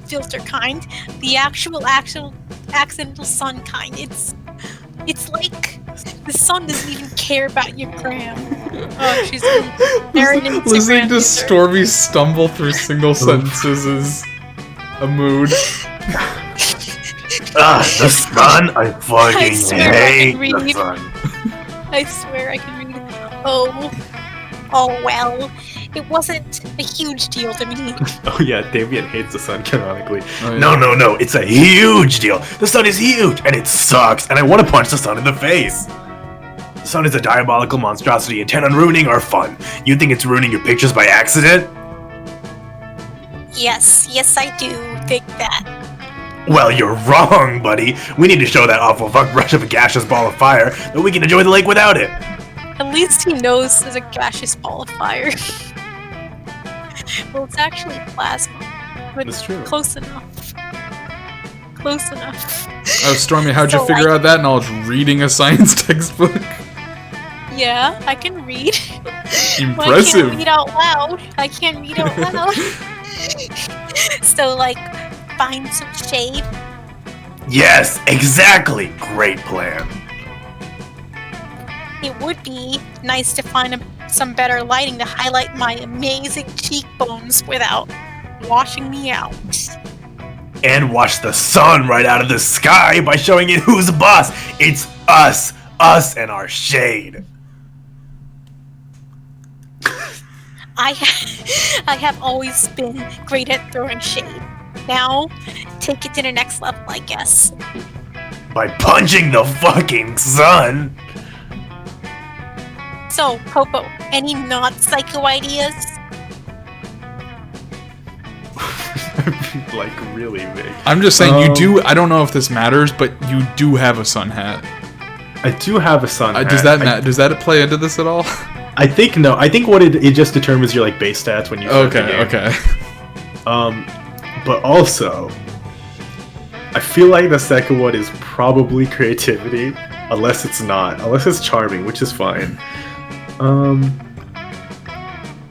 Filter kind. The actual accidental sun kind. It's like the sun doesn't even care about your gram. Oh, she's staring at Listening to Instagram. Stormy stumble through single sentences is a mood. The sun? I fucking swear I hate can read. the sun. I swear I can read. Oh. Oh well. It wasn't a huge deal to me. Oh yeah, Damien hates the sun canonically. Oh, yeah. No, it's a huge deal. The sun is huge, and it sucks, and I want to punch the sun in the face. The sun is a diabolical monstrosity intent on ruining our fun. You think it's ruining your pictures by accident? Yes, I do think that. Well, you're wrong, buddy. We need to show that awful fuck rush of a gaseous ball of fire that we can enjoy the lake without it. At least he knows there's a gaseous ball of fire. Well, it's actually plasma. But That's true. Close enough. Close enough. Oh, Stormy, how'd you So, figure out that knowledge? Reading a science textbook? Yeah, I can read. Impressive. I can't read out loud. So, like, find some shade. Yes, exactly. Great plan. It would be nice to find some better lighting to highlight my amazing cheekbones without washing me out. And wash the sun right out of the sky by showing it who's boss. It's us. Us and our shade. I have always been great at throwing shade. Now, take it to the next level, I guess. By punching the fucking sun. So, Popo, any not psycho ideas? Like, really big. I'm just saying, you do. I don't know if this matters, but you do have a sun hat. I do have a sun hat. Does that does that play into this at all? I think no. I think what it just determines your like base stats when you start the game. Okay. But also, I feel like the second one is probably creativity, unless it's not. Unless it's charming, which is fine.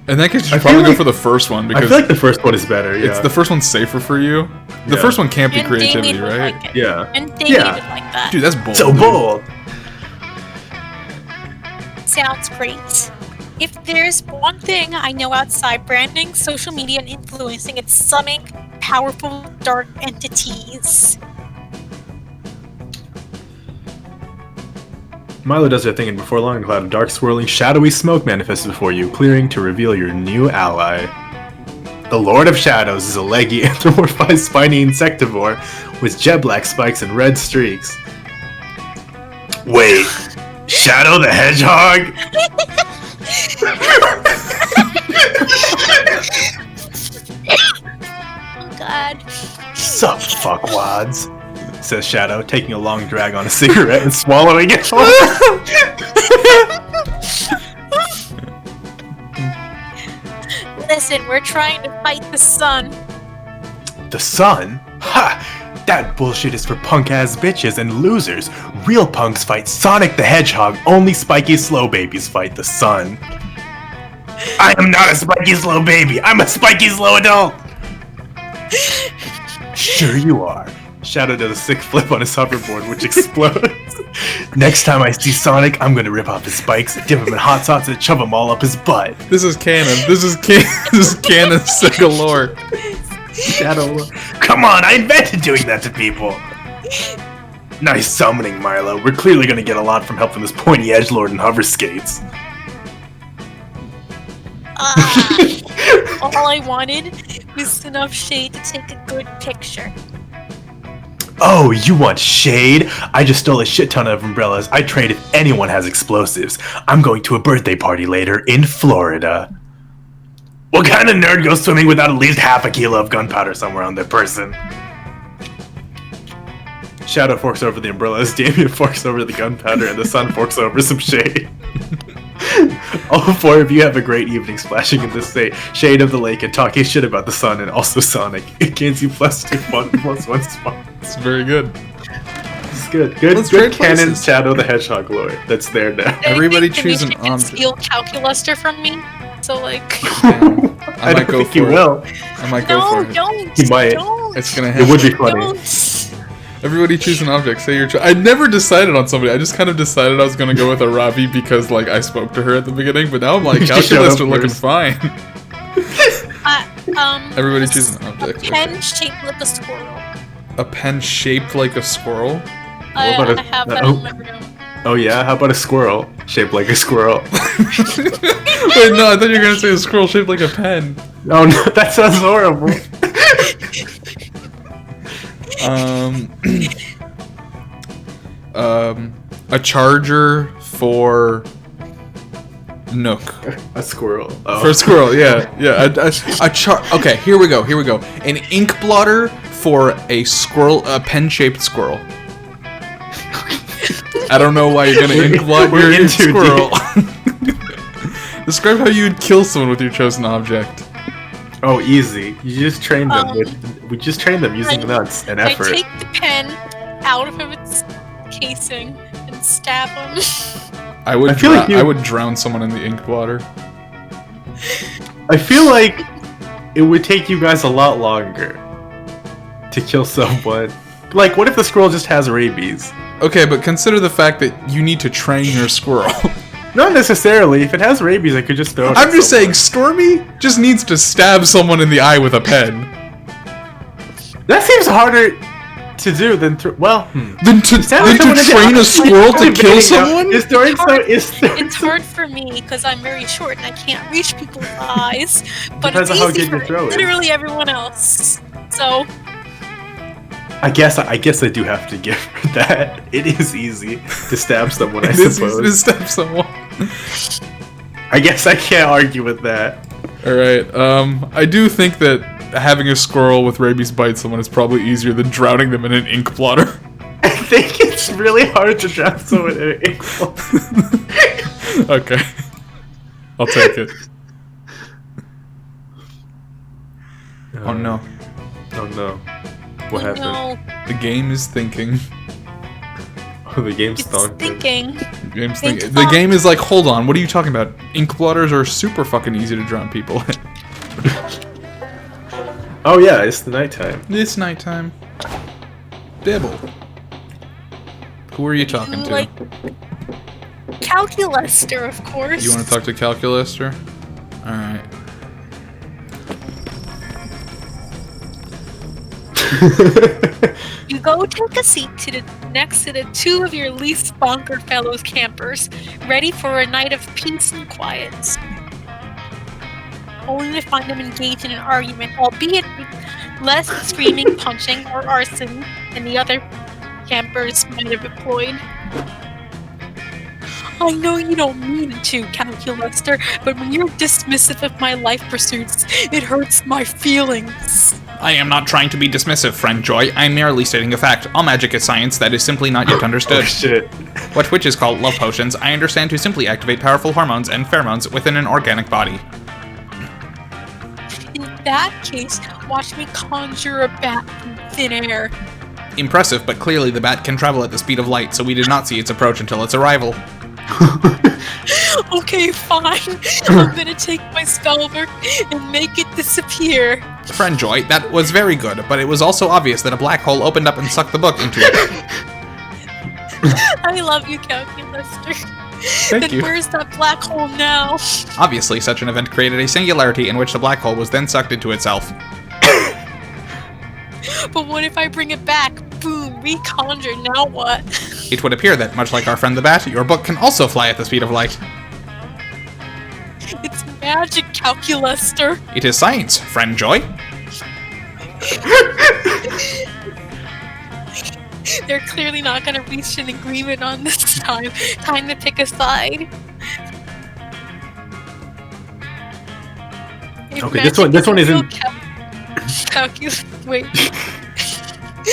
In that case, you I should probably feel go like- for the first one I because feel like the first one is better. Yeah. it's the first one's safer for you. The Yeah. first one can't be And creativity, Damien would right? like it. Yeah. And Damien Yeah. would like that. Dude, that's bold. So dude. bold. Sounds great. If there's one thing I know outside branding, social media, and influencing, it's summoning powerful dark entities. Milo does their thing, and before long, a cloud of dark, swirling, shadowy smoke manifests before you, clearing to reveal your new ally. The Lord of Shadows is a leggy, anthropomorphized, spiny insectivore with jet black spikes and red streaks. Wait, Shadow the Hedgehog? Oh god. Sup, fuckwads? Says Shadow, taking a long drag on a cigarette and swallowing it. Listen, we're trying to fight the sun. The sun? Ha! That bullshit is for punk-ass bitches and losers. Real punks fight Sonic the Hedgehog. Only spiky slow babies fight the sun. I am not a spiky slow baby. I'm a spiky slow adult. Sure you are. Shadow does a sick flip on his hoverboard, which explodes. Next time I see Sonic, I'm gonna rip off his spikes, dip him in hot sauce, and shove them all up his butt. This is canon. This is canon Sega lore. Shadow. Come on, I invented doing that to people. Nice summoning, Milo. We're clearly gonna get a lot from helping this pointy edgelord and hover skates. All I wanted was enough shade to take a good picture. Oh, you want shade? I just stole a shit ton of umbrellas. I trade if anyone has explosives. I'm going to a birthday party later in Florida. What kind of nerd goes swimming without at least half a kilo of gunpowder somewhere on their person? Shadow forks over the umbrellas, Damien forks over the gunpowder, and the sun forks over some shade. All four of you have a great evening splashing in the shade of the lake and talking shit about the sun and also Sonic. It gains you +2 fun +1 spot. It's very good. It's good. Good, Let's good trade canon places. Shadow the Hedgehog lore that's there now. Everybody Anything choose to an make you object. steal calculuster from me. So like, I might don't go think for you it. will. I might go no, for it. don't. You might. Don't. It's gonna It happen. would be funny. Don't. Everybody choose an object. Say your I never decided on somebody. I just kind of decided I was gonna go with a Ravi because like I spoke to her at the beginning, but now I'm like You showed calculus up are looking first. fine. Everybody choose an object, A pen shaped like a squirrel. A pen shaped like a squirrel? I about a- have that in my room. Oh yeah, how about a squirrel shaped like a squirrel? Wait, no, I thought you were gonna say a squirrel shaped like a pen. Oh no, that sounds horrible. A charger for Nook. A squirrel. Oh. For a squirrel, yeah. Okay, here we go. An ink blotter for a squirrel, a pen-shaped squirrel. I don't know why you're gonna ink blot your in too squirrel. Describe how you'd kill someone with your chosen object. Oh, easy. You just train them we just train them using nuts and I effort. take the pen out of its casing and stab him. I would feel like I would drown someone in the ink blotter. I feel like it would take you guys a lot longer to kill someone. Like, what if the squirrel just has rabies? Okay, but consider the fact that you need to train your squirrel. Not necessarily. If it has rabies, I could just throw it. I'm at just saying, someone. Stormy just needs to stab someone in the eye with a pen. That seems harder to do than Then to train a squirrel to kill someone? Is throwing It's hard for me because I'm very short and I can't reach people's eyes. But Depends it's on how easy good your for throw is. literally everyone else. So I guess I do have to give her that. It is easy to stab someone, I It is suppose. easy to stab someone. I guess I can't argue with that. Alright, I do think that having a squirrel with rabies bite someone is probably easier than drowning them in an ink blotter. I think it's really hard to drown someone in an ink blotter. Okay. I'll take it. Oh no. Oh no. What happened? no, The game is thinking. Oh, the game's it's stunk. thinking. The game's Think thinking. The about- game is like, hold on, what are you talking about? Ink blotters are super fucking easy to drown people in. Oh yeah, it's the nighttime. It's nighttime. Bibble. Who are you talking to? Like Calculaster, of course. You want to talk to Calculaster? Alright. You go take a seat next to the two of your least bonker fellows campers, ready for a night of peace and quiet. Only to find them engaged in an argument, albeit with less screaming, punching, or arson than the other campers might have employed. I know you don't mean to, Calculaster, but when you're dismissive of my life pursuits, it hurts my feelings. I am not trying to be dismissive, friend Joy. I'm merely stating a fact. All magic is science that is simply not yet understood. Oh shit. What witches call love potions, I understand to simply activate powerful hormones and pheromones within an organic body. In that case, watch me conjure a bat from thin air. Impressive, but clearly the bat can travel at the speed of light, so we did not see its approach until its arrival. Okay, fine. I'm gonna take my spell work and make it disappear. Friend Joy, that was very good, but it was also obvious that a black hole opened up and sucked the book into it. I love you, Calculaster. Thank Then you. where's that black hole now? Obviously, such an event created a singularity in which the black hole was then sucked into itself. But what if I bring it back? Boom, reconjure, now what? It would appear that, much like our friend the bat, your book can also fly at the speed of light. It's magic, Calculaster. It is science, friend Joy. They're clearly not gonna reach an agreement on this time. Time to pick a side. If Okay, magic this one is a real isn't- Wait.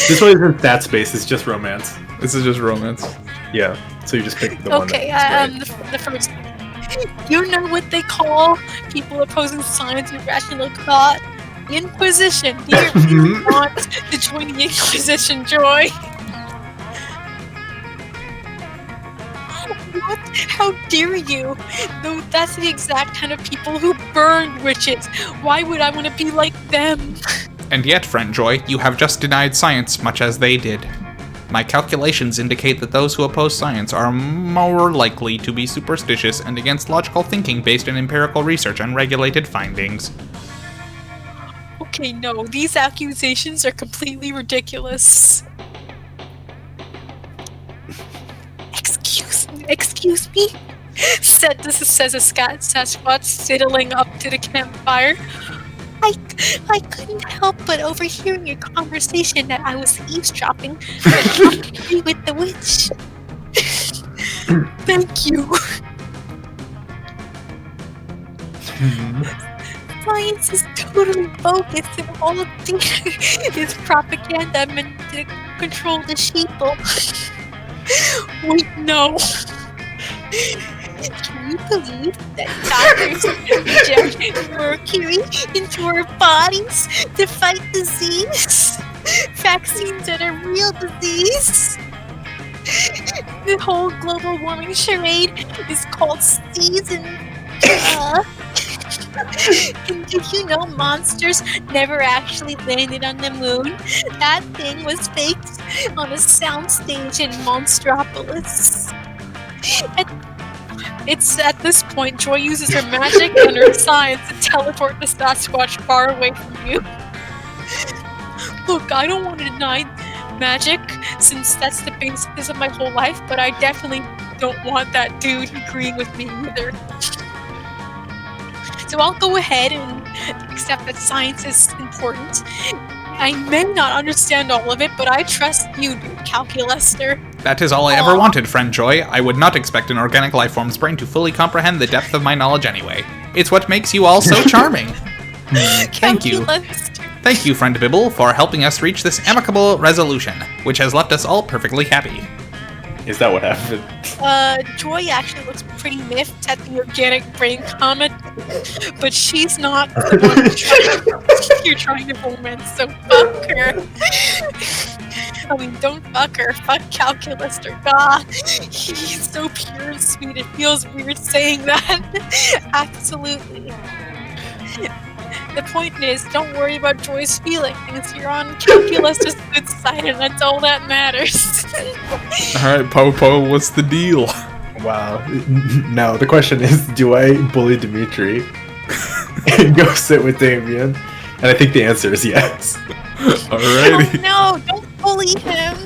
This one isn't that space, it's just romance. This is just romance. Yeah. So you just pick the one Okay, that's the first. You know what they call people opposing science and rational thought? Inquisition. Do you really want to join the Inquisition, Joy? What? How dare you? No, that's the exact kind of people who burned witches. Why would I want to be like them? And yet, friend Joy, you have just denied science much as they did. My calculations indicate that those who oppose science are more likely to be superstitious and against logical thinking based on empirical research and regulated findings. Okay, no, these accusations are completely ridiculous. Excuse me? This says a Sasquatch sidling up to the campfire. I couldn't help but overhearing your conversation that I was eavesdropping with the witch. Thank you. Science is totally bogus and all of this propaganda meant to control the sheeple. Wait, no. Can you believe that doctors inject mercury into our bodies to fight disease? Vaccines are a real disease. The whole global warming charade is called season. And did you know monsters never actually landed on the moon? That thing was faked on a soundstage in Monstropolis. It's at this point Joy uses her magic and her science to teleport the Sasquatch far away from you. Look, I don't want to deny magic since that's the basis of my whole life, but I definitely don't want that dude agreeing with me either. So I'll go ahead and accept that science is important. I may not understand all of it, but I trust you, Calculaster. That is all I ever wanted, friend Joy. I would not expect an organic life form's brain to fully comprehend the depth of my knowledge anyway. It's what makes you all so charming. Thank you. Thank you, friend Bibble, for helping us reach this amicable resolution, which has left us all perfectly happy. Is that what happened? Joy actually looks pretty miffed at the organic brain comment, but she's not the one you're trying to romance, so fuck her. I mean, don't fuck her, fuck Calculaster. God, he's so pure and sweet, it feels weird saying that. Absolutely. The point is, don't worry about Joy's feelings. You're on Calculaster's good side, and that's all that matters. Alright, Popo, what's the deal? Wow. No, the question is, do I bully Dimitri and go sit with Damien? And I think the answer is yes. Alrighty. Oh, no, don't bully him.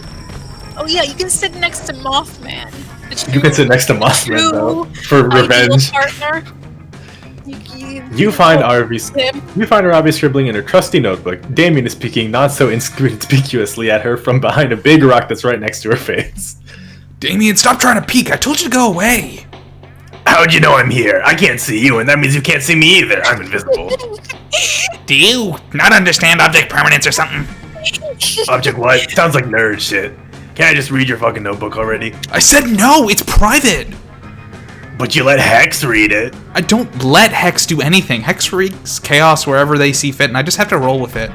Oh yeah, you can sit next to Mothman. You can sit next to Mothman, though, for revenge. Partner. You find Arabi scribbling in her trusty notebook. Damien is peeking not so inconspicuously at her from behind a big rock that's right next to her face. Damien, stop trying to peek. I told you to go away. How'd you know I'm here? I can't see you, and that means you can't see me either. I'm invisible. Do you not understand object permanence or something? Object what? Sounds like nerd shit. Can't I just read your fucking notebook already? I said no, it's private. But you let Hex read it. I don't let Hex do anything. Hex wreaks chaos wherever they see fit, and I just have to roll with it.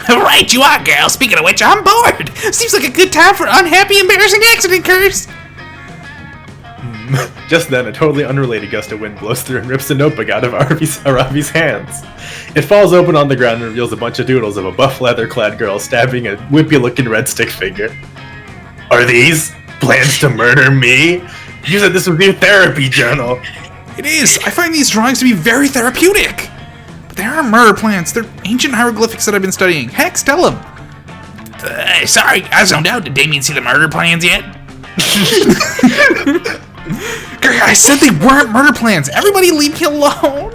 Right you are, girl. Speaking of which, I'm bored. Seems like a good time for unhappy, embarrassing accident curse. Just then, a totally unrelated gust of wind blows through and rips the notebook out of Arabi's hands. It falls open on the ground and reveals a bunch of doodles of a buff leather-clad girl stabbing a wimpy-looking red stick figure. Are these plans to murder me? You said this was your therapy journal. It is. I find these drawings to be very therapeutic. But they aren't murder plans. They're ancient hieroglyphics that I've been studying. Hex, tell him. Sorry, I zoned out. Did Damien see the murder plans yet? I said they weren't murder plans. Everybody leave me alone.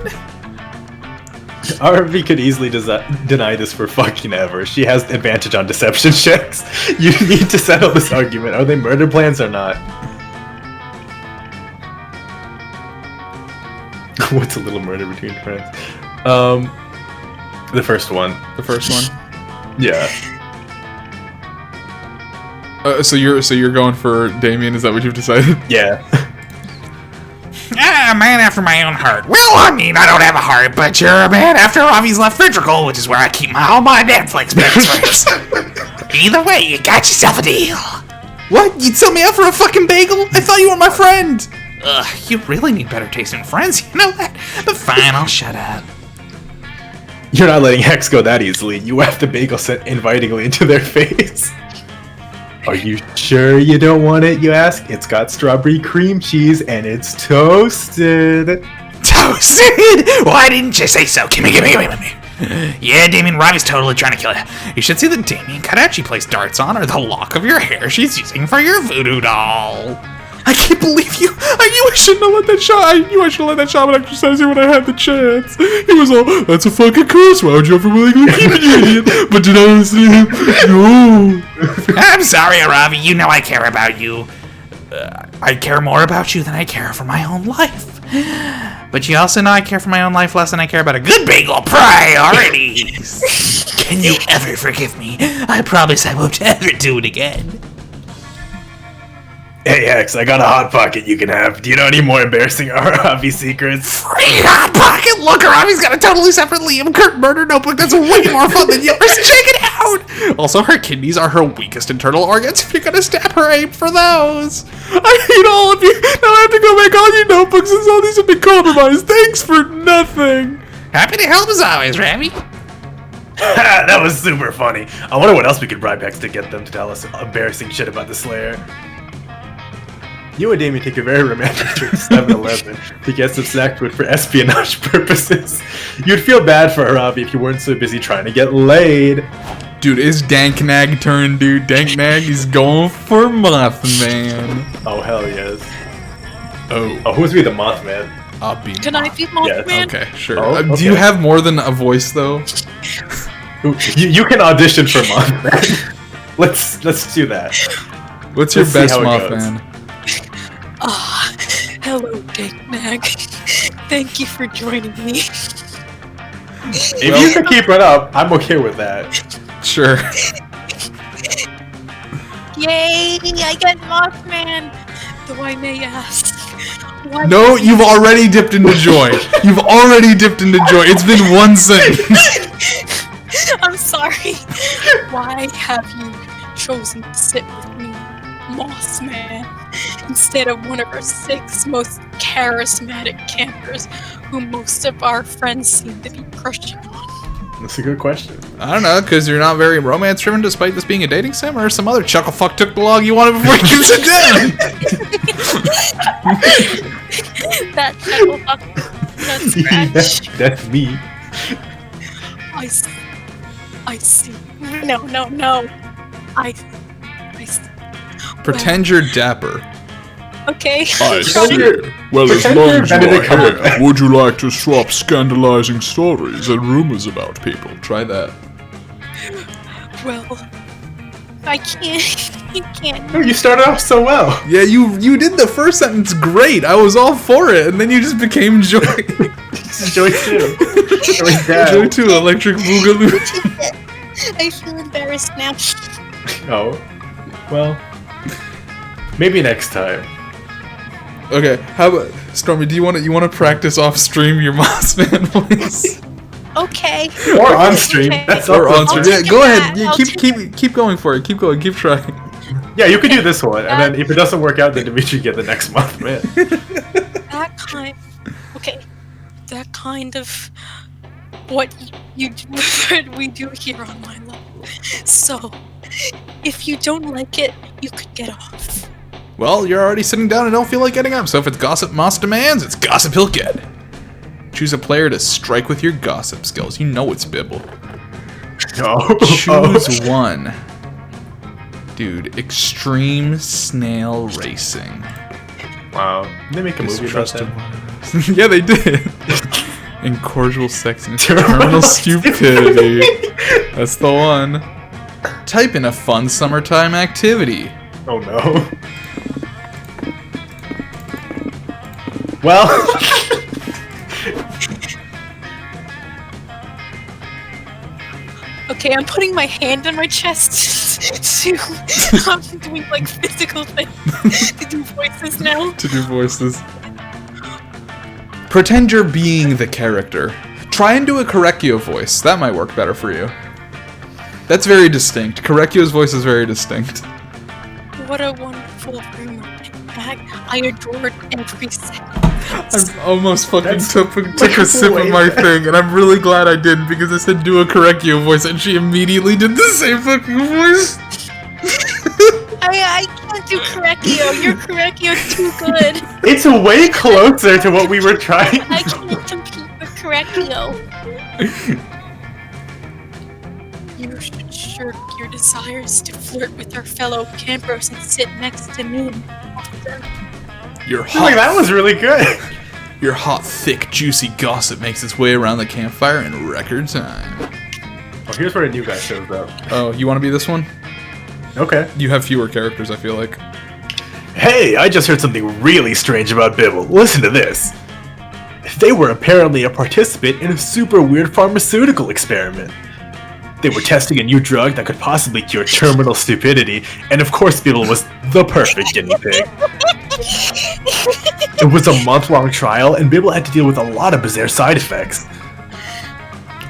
RV could easily deny this for fucking ever. She has advantage on deception checks. You need to settle this argument. Are they murder plans or not? What's a little murder between friends? The first one. The first one? Yeah. So you're going for Damien, is that what you've decided? Yeah. A man after my own heart. Well, I mean, I don't have a heart, but you're a man after Ravi's left ventricle, which is where I keep all my Netflix friends. Either way, you got yourself a deal. What? You'd sell me out for a fucking bagel? I thought you were my friend. Ugh, you really need better taste in friends, you know that? But fine, I'll shut up. You're not letting Hex go that easily. You whack the bagel sent invitingly into their face. Are you sure you don't want it, you ask? It's got strawberry cream cheese and it's toasted. Toasted? Why didn't you say so? Gimme. Yeah, Damien, Ravi's totally trying to kill you. You should see the Damien Kadachi plays darts on, or the lock of your hair she's using for your voodoo doll. I can't believe you. I knew I shouldn't have let that shot. I knew I should have let that shaman exercise you when I had the chance. He was all, that's a fucking curse. Why would you ever willingly keep it, you idiot? But did I listen to him? No. I'm sorry, Ravi. You know I care about you. I care more about you than I care for my own life. But you also know I care for my own life less than I care about a good bagel priorities. Can you ever forgive me? I promise I won't ever do it again. Hey X, I got a hot pocket you can have. Do you know any more embarrassing Ravi secrets? Free hot pocket! Look, Ravi's got a totally separate Liam Kirk murder notebook that's way more fun than yours. Check it out! Also, her kidneys are her weakest internal organs. If you're gonna stab her, aim for those. I hate all of you. Now I have to go make all your notebooks since all these have been compromised. Thanks for nothing. Happy to help as always, Ravi. That was super funny. I wonder what else we could bribe X to get them to tell us embarrassing shit about the Slayer. You and Damien take a very romantic trip to 7-Eleven to get some snack food for espionage purposes. You'd feel bad for Ravi if you weren't so busy trying to get laid. Dude, it's Danknag turn, dude. Danknag is going for Mothman. Oh, hell yes. Oh, Who's be the Mothman? I'll be. Can I be Mothman? Yes. Okay, sure. Oh, Do you okay. have more than a voice though? You can audition for Mothman. Let's do that. What's your Let's see best how it goes. Mothman? Hello, Danknag. Thank you for joining me. If you can keep it up, I'm okay with that. Sure. Yay! I get Mothman! Though I may ask, why No, you've already dipped into joy. You've already dipped into joy. It's been one sentence. I'm sorry. Why have you chosen to sit with me, Mossman, instead of one of our 6 most charismatic campers who most of our friends seem to be crushing on? That's a good question. I don't know, because you're not very romance driven despite this being a dating sim, or some other chuckle fuck took the log you wanted before you can sit down. That chuckle fuck, that scratch. That's me. I see. No. I see. Pretend you're dapper. Okay. I see. Well, as Pretend long you're as you Benedict are here, Cumberbatch. would you like to swap scandalizing stories and rumors about people? Try that. Well, I can't. You can't. Oh, you started off so well. Yeah, you did the first sentence great. I was all for it, and then you just became Joy. Joy 2. Joy's dad. Joy 2, Electric Boogaloo. I feel embarrassed now. Oh. Well. Maybe next time. Okay, how about Stormy? Do you want to practice off stream your Mossman voice? Okay. Or on stream. Okay. That's Or up on to stream? you. Yeah, take go that. ahead. Yeah, I'll keep going for it. Keep going. Keep trying. Yeah, you could do this one, and then if it doesn't work out, then Dimitri get the next month, man. That kind. Okay. That kind of what what we do here on my level. So, if you don't like it, you could get off. Well, you're already sitting down and don't feel like getting up, so if it's Gossip Moss demands, it's Gossip he'll get. Choose a player to strike with your gossip skills. You know it's Bibble. No. Choose one. Dude, Extreme Snail Racing. Wow. Did they make a movie about that? Yeah, they did. Incorrigible sexiness. Terminal stupidity. That's the one. Type in a fun summertime activity. Oh no. Well. Okay, I'm putting my hand on my chest to. I'm doing like physical things to do voices now. To do voices. Pretend you're being the character. Try and do a Correcchio voice. That might work better for you. That's very distinct. Correcchio's voice is very distinct. What a wonderful rumor. I adored every second. I almost fucking That's took a sip of my thing, and I'm really glad I didn't, because I said do a Correcchio voice, and she immediately did the same fucking voice. I can't do Correcchio. Your Correcchio's too good. It's way closer to what we were trying. I can't compete with Correcchio. jerk your desires to flirt with our fellow campers and sit next to me. Your I feel like that hot, was really good. your hot, thick, juicy gossip makes its way around the campfire in record time. Oh, here's where a new guy shows up. Oh, you want to be this one? Okay. You have fewer characters, I feel like. Hey, I just heard something really strange about Bibble. Listen to this. They were apparently a participant in a super weird pharmaceutical experiment. They were testing a new drug that could possibly cure terminal stupidity, and of course Bibble was the perfect guinea pig. It was a month-long trial, and Bibble had to deal with a lot of bizarre side effects.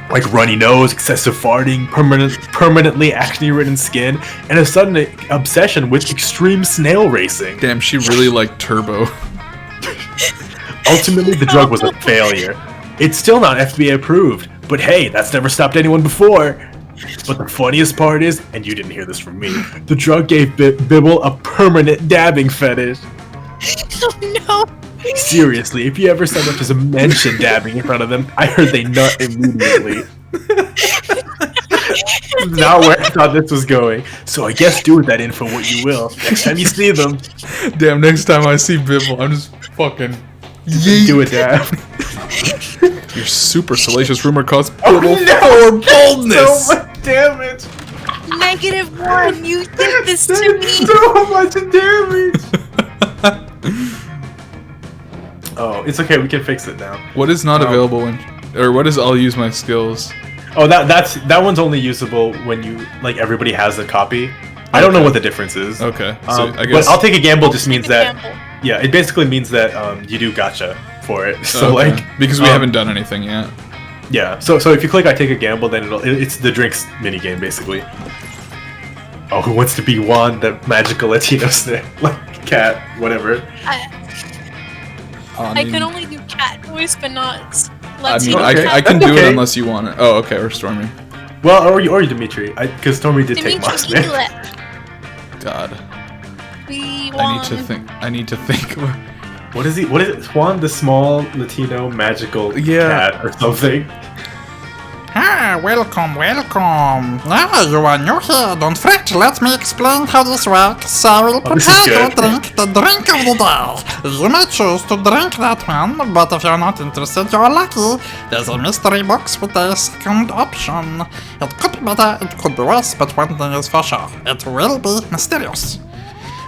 Like runny nose, excessive farting, permanently acne-ridden skin, and a sudden obsession with extreme snail racing. Damn, she really liked Turbo. Ultimately, the drug was a failure. It's still not FDA approved, but hey, that's never stopped anyone before. But the funniest part is, and you didn't hear this from me, the drug gave Bibble a permanent dabbing fetish. Oh no! Seriously, if you ever so much as a mention dabbing in front of them, I heard they nut immediately. Not where I thought this was going, so I guess do with that info what you will. Next time you see them, Damn, next time I see Bibble, I'm just fucking do a dab. Your super salacious rumor caused Oh, Bibble no! for boldness. So much damage! -1, you did this to me! So much damage! Oh, it's okay, we can fix it now. What is not available when, or what is I'll use my skills? Oh, that one's only usable when you, like, everybody has a copy. I don't know what the difference is. Okay, so I guess. But I'll take a gamble just means Take a that, gamble. yeah, it basically means that you do gotcha for it. So Okay. like, because we haven't done anything yet. yeah. So if you click I take a gamble, then it's the drinks minigame basically. Oh, who wants to be Juan, the magical Latino like cat, whatever. I can only do cat voice, but not I mean, Latino. I can That's do it okay. unless you want it. Oh, okay, or Stormy. Well, or Dimitri, because Stormy did take Dimitri, Mossman. he left. God, We I won. need to think. I need to think. What is he? What is it? Juan, the small Latino magical cat or something. Ah, welcome, welcome. Ah, you are new here. Don't fret. Let me explain how this works. So I will this is prepare you good. drink the drink of the day. You may choose to drink that one, but if you're not interested, you're lucky. There's a mystery box with a second option. It could be better, it could be worse, but one thing is for sure. It will be mysterious.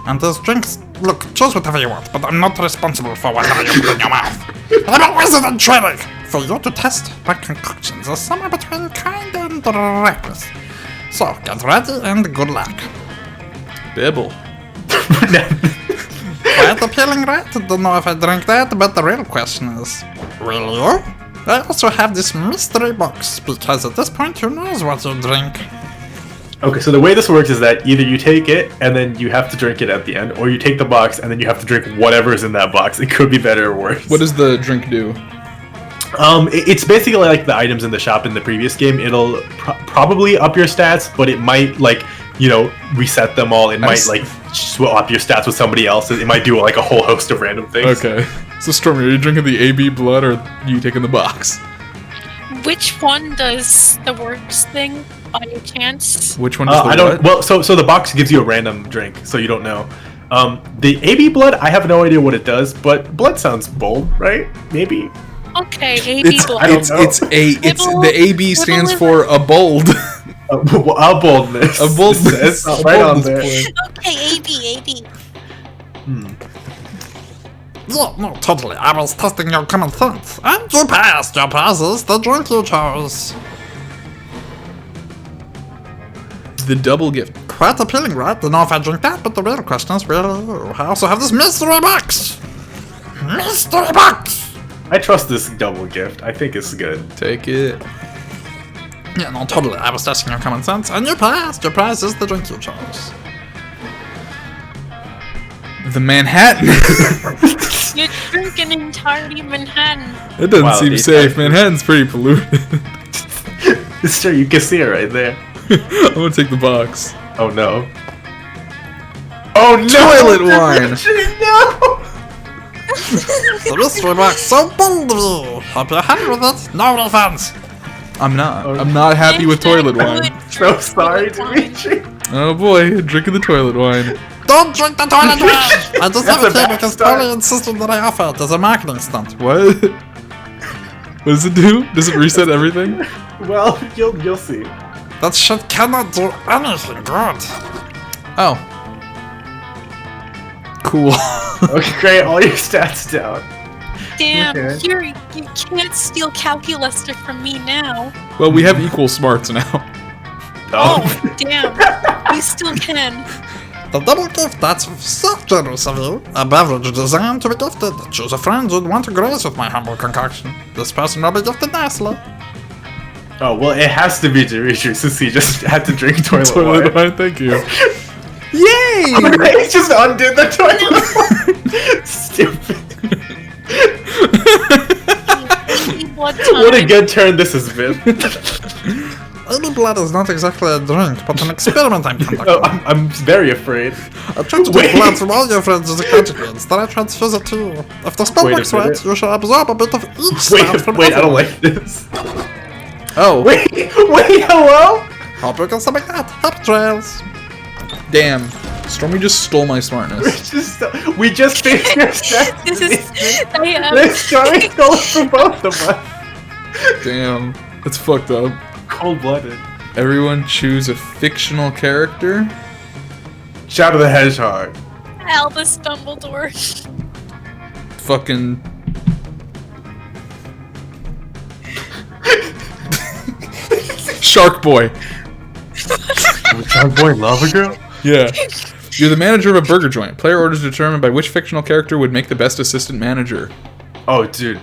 And these drinks, look, choose whatever you want, but I'm not responsible for whatever you put in your mouth. I'm a resident training for you to test my concoctions are somewhere between kind and reckless. So get ready and good luck. Bibble. Quite appealing, right? Don't know if I drink that, but the real question is, will you? I also have this mystery box, because at this point who knows what you drink. Okay, so the way this works is that either you take it and then you have to drink it at the end, or you take the box and then you have to drink whatever's in that box. It could be better or worse. What does the drink do? It's basically like the items in the shop in the previous game. It'll probably up your stats, but it might, like, you know, reset them all. It might, like, swap your stats with somebody else. It might do, like, a whole host of random things. Okay. So Stormy, are you drinking the AB blood or you taking the box? Which one does the works thing by any chance? Which one does the I don't. what? Well, so the box gives you a random drink, so you don't know. The AB blood, I have no idea what it does, but blood sounds bold, right? Maybe. Okay, AB blood. It's the AB stands for a bold. A boldness. A boldness. It's A right on boldness there. point. Okay, AB. Yeah, no, totally. I was testing your common sense. And you passed. Your prize is the drink you chose. The double gift. Quite appealing, right? Don't know if I drink that, but the real question is, will I also have this mystery box? Mystery box! I trust this double gift. I think it's good. Take it. Yeah, no, totally. I was testing your common sense, and you passed. Your prize is the drink you chose. The Manhattan. You drink an entirety Manhattan. It doesn't Wow, seem these safe. guys- Manhattan's pretty polluted. Sure, you can see it right there. I'm gonna take the box. Oh no. Oh no! Toilet wine. No! The mystery box, so bold of you. Hope you're happy with it. No refunds. I'm not. I'm not happy with toilet wine. So sorry, Dimitri. Oh boy, drinking the toilet wine. Don't drink the toilet wine! I just have That's a it here bad because start. Polly insisted that I offer it as a marketing stunt. What? What does it do? Does it reset everything? Well, you'll see. That shit cannot do anything good. Oh. Cool. Okay, great. All your stats down. Damn, Okay. you can't steal calculus from me now. Well, we have equal smarts now. Oh, damn. You still can. The double gift, that's so generous of you. A beverage designed to be gifted. Choose a friend who'd want to grace with my humble concoction. This person will be gifted nicely. Oh well, it has to be Dimitri since he just had to drink toilet wine. wine, thank you. Yay! He just undid the toilet wine. Stupid. What time? What a good turn this has been. Any blood is not exactly a drink, but an experiment I'm conducting. Oh, I'm very afraid. I'm trying to Wait. take blood from all your friends as a consequence, then I transfuse it to you. If the spell Wait a works right, minute. you shall absorb a bit of each stat from Wait, I don't everyone. like this. Oh, Wait, hello? Hope you can something like that. Happy trails. damn. Stormy just stole my smartness. We just finished our stats. This is. This story stole it from both of us. Damn. That's fucked up. Cold-blooded. Everyone choose a fictional character. Shadow the Hedgehog. Albus Dumbledore. Fucking. Shark Boy. Shark Boy Lava Girl? Yeah. You're the manager of a burger joint. Player orders determined by which fictional character would make the best assistant manager. Oh, dude.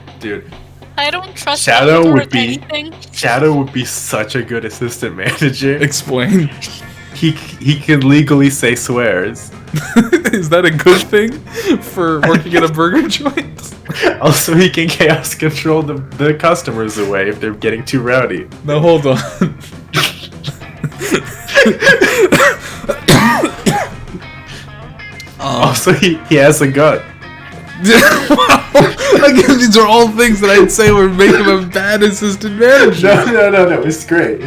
I don't trust Shadow Dumbledore would with be- anything. Shadow would be such a good assistant manager. Explain. He can legally say swears. Is that a good thing for working at a burger joint? Also, he can chaos control the customers away if they're getting too rowdy. No, hold on. Also, he has a gun. Again, these are all things that I'd say would make him a bad assistant manager. No. It's great.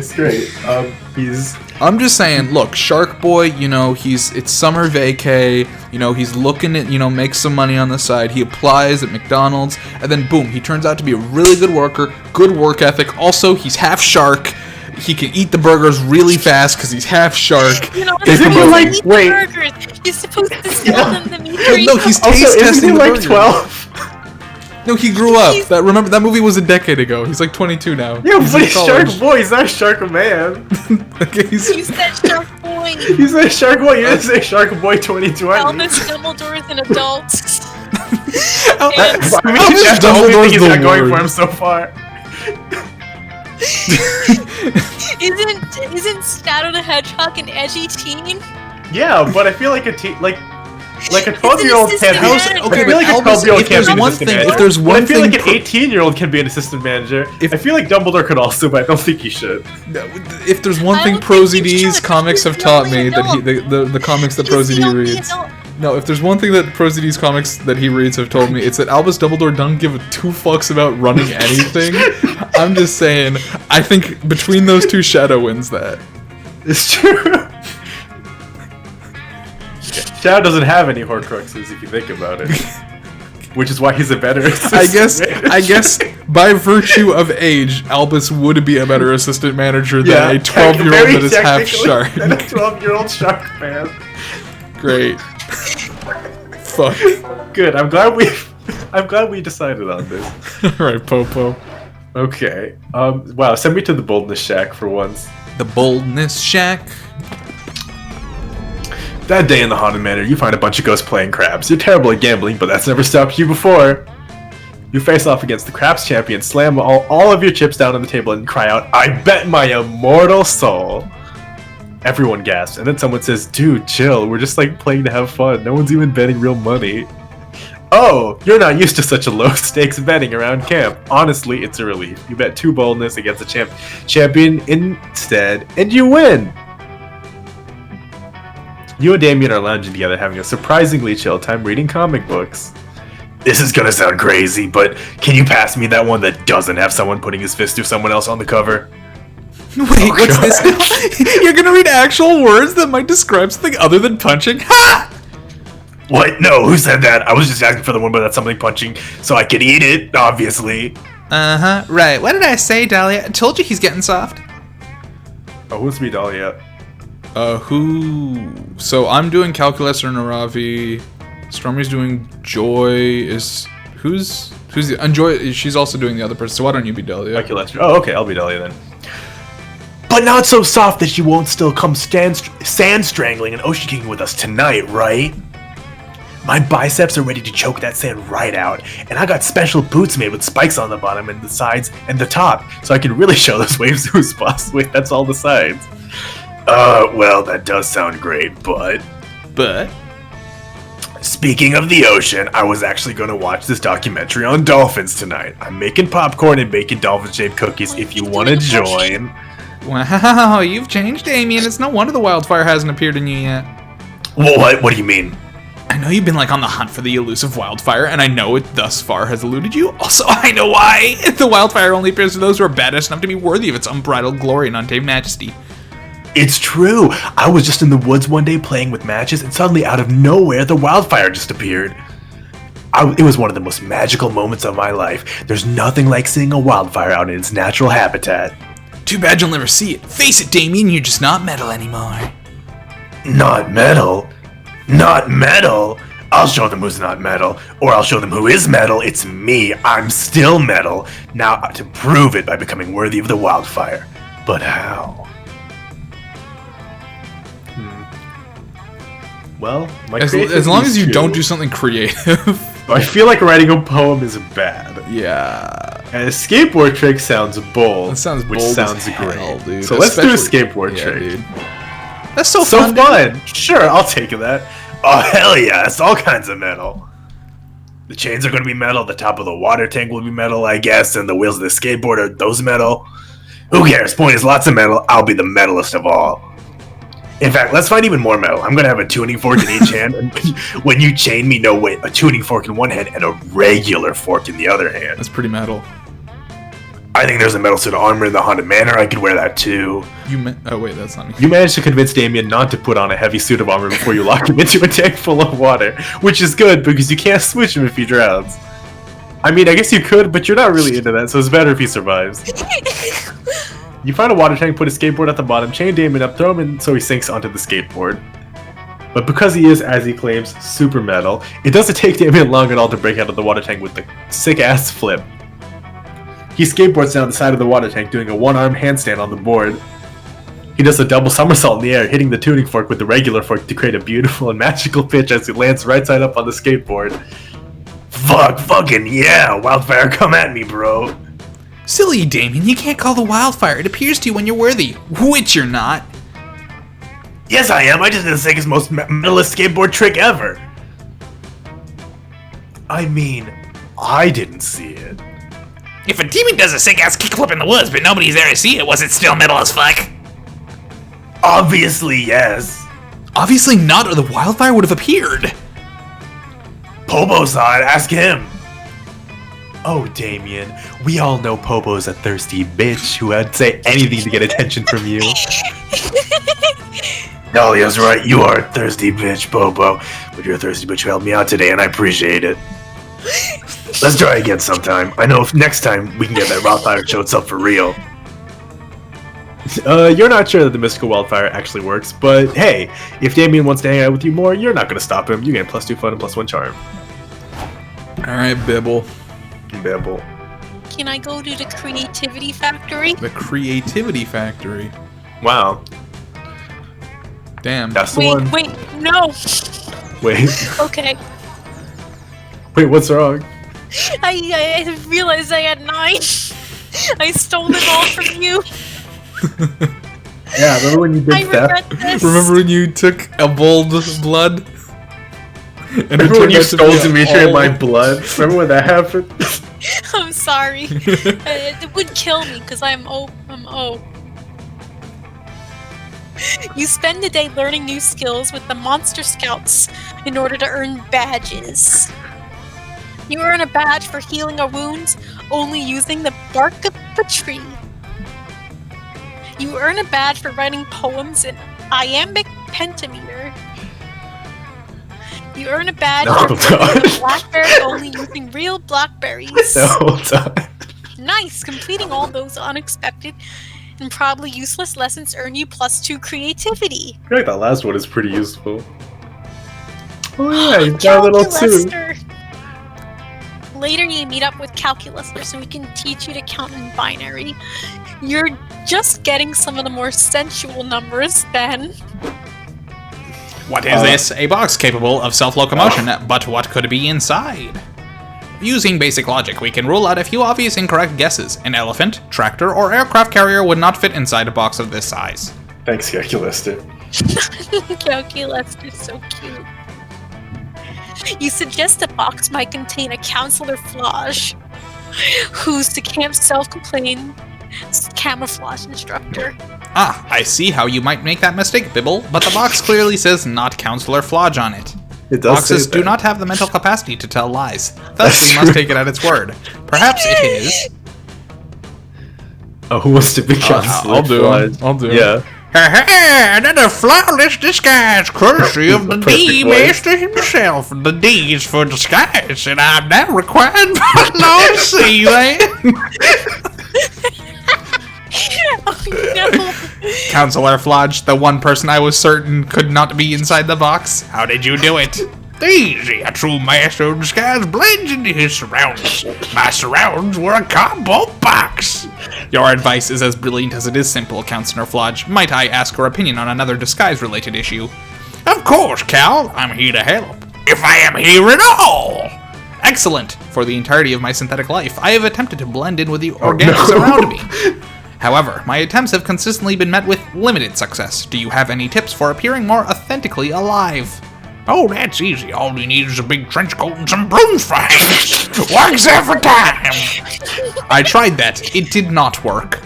He's I'm just saying, look, Shark Boy, you know, it's summer vacay, you know, he's looking at, you know, make some money on the side. He applies at McDonald's, and then boom, he turns out to be a really good worker, good work ethic. Also, he's half shark. He can eat the burgers really fast because he's half shark. You know, Is you're he supposed like- to eat wait. the burgers. You're supposed to sell them the meat. No, he's also taste isn't testing he the like burgers. 12? No, he grew up. Remember that movie was a decade ago. He's like 22 now. Yeah, He's but in he's Shark college. Boy. He's not Shark Man. Okay, You said Shark Boy. He's a Shark Boy. You didn't say Shark Boy 2020. Albus Dumbledore is an adult. That's, And I mean, Albus that's the only thing Dumbledore's he's the got going word. for him so far. isn't Shadow the Hedgehog an edgy teen? Yeah, but I feel like a 12-year-old It's can an be. assistant okay, I feel like a Albus, 12-year-old if can there's be an one assistant thing- manager. if there's But one I feel thing like pro- an 18-year-old can be an assistant manager. If- I feel like Dumbledore could also, but I don't think he should. If there's one I thing don't think he ProZD's should. comics have He's the taught only me that the comics that He's the ProZD only reads. adult. No, if there's one thing that ProZD's comics that he reads have told me, it's that Albus Dumbledore don't give two fucks about running anything. I'm just saying, I think between those two, Shadow wins that. It's true. Shadow doesn't have any Horcruxes if you think about it. Which is why he's a better assistant I guess by virtue of age, Albus would be a better assistant manager than a 12-year-old very that is half technically shark. than a 12-year-old shark fan. Great. Fuck. Good. I'm glad we decided on this. Alright, Popo. Okay. Wow. Send me to the Boldness Shack for once. The Boldness Shack. That day in the Haunted Manor, you find a bunch of ghosts playing craps. You're terrible at gambling, but that's never stopped you before. You face off against the craps champion, slam all of your chips down on the table, and cry out, "I bet my immortal soul!" Everyone gasps, and then someone says, "Dude, chill. We're just like playing to have fun. No one's even betting real money." Oh, you're not used to such a low-stakes betting around camp. Honestly, it's a relief. You bet 2 boldness against the champion instead, and you win! You and Damien are lounging together, having a surprisingly chill time reading comic books. This is gonna sound crazy, but can you pass me that one that doesn't have someone putting his fist through someone else on the cover? Wait, what's this now? You're gonna read actual words that might describe something other than punching? Ha! What? No, who said that? I was just asking for the one without something punching so I could eat it, obviously. Uh-huh, right. What did I say, Dahlia? I told you he's getting soft. Oh, who's me, Dahlia? Who? So I'm doing calculus or Naravi. Stormy's doing joy. Who's the Joy? She's also doing the other person. So why don't you be Dahlia? Calculus. Oh, okay, I'll be Dahlia then. But not so soft that she won't still come sand strangling and ocean kicking with us tonight, right? My biceps are ready to choke that sand right out, and I got special boots made with spikes on the bottom and the sides and the top, so I can really show those waves who's boss. Wait, that's all the sides. Well, that does sound great, but... Speaking of the ocean, I was actually going to watch this documentary on dolphins tonight. I'm making popcorn and baking dolphin-shaped cookies if you want to join. Wow, you've changed, Damien. It's no wonder the wildfire hasn't appeared in you yet. What? What do you mean? I know you've been like on the hunt for the elusive wildfire, and I know it thus far has eluded you. Also, I know why. The wildfire only appears to those who are badass enough to be worthy of its unbridled glory and untamed majesty. It's true. I was just in the woods one day playing with matches, and suddenly out of nowhere, the wildfire just appeared. It was one of the most magical moments of my life. There's nothing like seeing a wildfire out in its natural habitat. Too bad you'll never see it. Face it, Damien, you're just not metal anymore. Not metal? Not metal? I'll show them who's not metal, or I'll show them who is metal. It's me. I'm still metal. Now to prove it by becoming worthy of the wildfire. But how? Well, as long as you don't do something creative. I feel like writing a poem is bad. Yeah. And a skateboard trick sounds bold. That sounds which bold sounds as hell, great. dude. So let's do a skateboard trick. Dude. That's so fun. dude. Sure, I'll take that. Oh hell yeah, it's all kinds of metal. The chains are gonna be metal, the top of the water tank will be metal, I guess, and the wheels of the skateboard are those metal. Who cares? Point is lots of metal, I'll be the metalist of all. In fact, let's find even more metal. I'm gonna have a tuning fork in each hand, and when you chain me, no wait, a tuning fork in one hand and a regular fork in the other hand. That's pretty metal. I think there's a metal suit of armor in the Haunted Manor. I could wear that too. Oh wait, that's not me. You managed to convince Damien not to put on a heavy suit of armor before you lock him into a tank full of water, which is good because you can't switch him if he drowns. I mean, I guess you could, but you're not really into that, so it's better if he survives. You find a water tank, put a skateboard at the bottom, chain Damien up, throw him in so he sinks onto the skateboard. But because he is, as he claims, super metal, it doesn't take Damien long at all to break out of the water tank with the sick-ass flip. He skateboards down the side of the water tank, doing a one-arm handstand on the board. He does a double somersault in the air, hitting the tuning fork with the regular fork to create a beautiful and magical pitch as he lands right side up on the skateboard. Fucking yeah! Wildfire, come at me, bro! Silly Damien, you can't call the wildfire. It appears to you when you're worthy, which you're not. Yes, I am. I just did the sickest, most metalist skateboard trick ever. I mean, I didn't see it. If a demon does a sick-ass kickflip in the woods, but nobody's there to see it, was it still metal as fuck? Obviously, yes. Obviously not, or the wildfire would have appeared. Popo saw it. Ask him. Oh, Damien, we all know Popo's a thirsty bitch who would say anything to get attention from you. Dahlia's right. You are a thirsty bitch, Popo. But you're a thirsty bitch who helped me out today, and I appreciate it. Let's try again sometime. I know if next time we can get that wildfire show itself for real. You're not sure that the mystical wildfire actually works, but hey, if Damien wants to hang out with you more, you're not going to stop him. You get +2 fun and +1 charm. Alright, Bibble. Bibble. Can I go to the creativity factory? The creativity factory. Wow. Damn. That's the one. Wait, no! Wait. Okay. Wait, what's wrong? I realized I had 9. I stole them all from you. Yeah, remember when you did I regret this. Remember when you took a bold blood? And remember when you stole Dimitri and my all- blood? Remember when that happened? I'm sorry. It would kill me because I'm O. You spend the day learning new skills with the Monster Scouts in order to earn badges. You earn a badge for healing a wound only using the bark of a tree. You earn a badge for writing poems in iambic pentameter. You earn a badge for printing a blackberry only using real blackberries. The whole time. Nice! Completing all those unexpected and probably useless lessons earn you +2 creativity. I feel like that last one is pretty useful. Oh yeah, you got a little too. Calculaster. Later you meet up with Calculaster so we can teach you to count in binary. You're just getting some of the more sensual numbers then. What is this? A box capable of self-locomotion, but what could be inside? Using basic logic, we can rule out a few obvious incorrect guesses. An elephant, tractor, or aircraft carrier would not fit inside a box of this size. Thanks, Calculaster. Calculaster's so cute. You suggest the box might contain a counselor Flage, who's the camp's self-proclaimed camouflage instructor. Ah, I see how you might make that mistake, Bibble, but the box clearly says not Counselor Flage on it. It does Boxes say do that. not have the mental capacity to tell lies. Thus, we must take it at its word. Perhaps it is. Oh, who wants to be Counselor? I'll do it. I'll do it. Yeah. Ha another flawless disguise courtesy of the Perfect D voice. Master himself. The D is for disguise, and I'm now required by law to see that. Oh no! Counselor Flage, the one person I was certain could not be inside the box. How did you do it? Easy, a true master of disguise blends into his surroundings. My surroundings were a combo box. Your advice is as brilliant as it is simple, Counselor Flage. Might I ask your opinion on another disguise-related issue? Of course, Cal, I'm here to help. If I am here at all. Excellent! For the entirety of my synthetic life, I have attempted to blend in with the organics around me. However, my attempts have consistently been met with limited success. Do you have any tips for appearing more authentically alive? Oh, that's easy. All you need is a big trench coat and some brooms for hands. Works every time. I tried that. It did not work.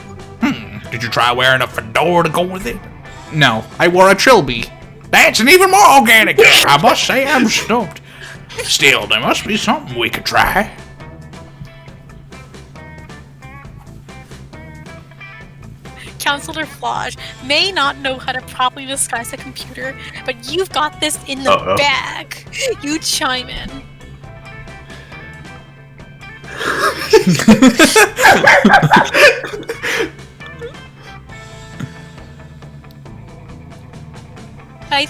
Did you try wearing a fedora to go with it? No, I wore a trilby. That's an even more organic. I must say I'm stumped. Still, there must be something we could try. Counselor Flage may not know how to properly disguise a computer, but you've got this in the Uh-oh. bag. You chime in. I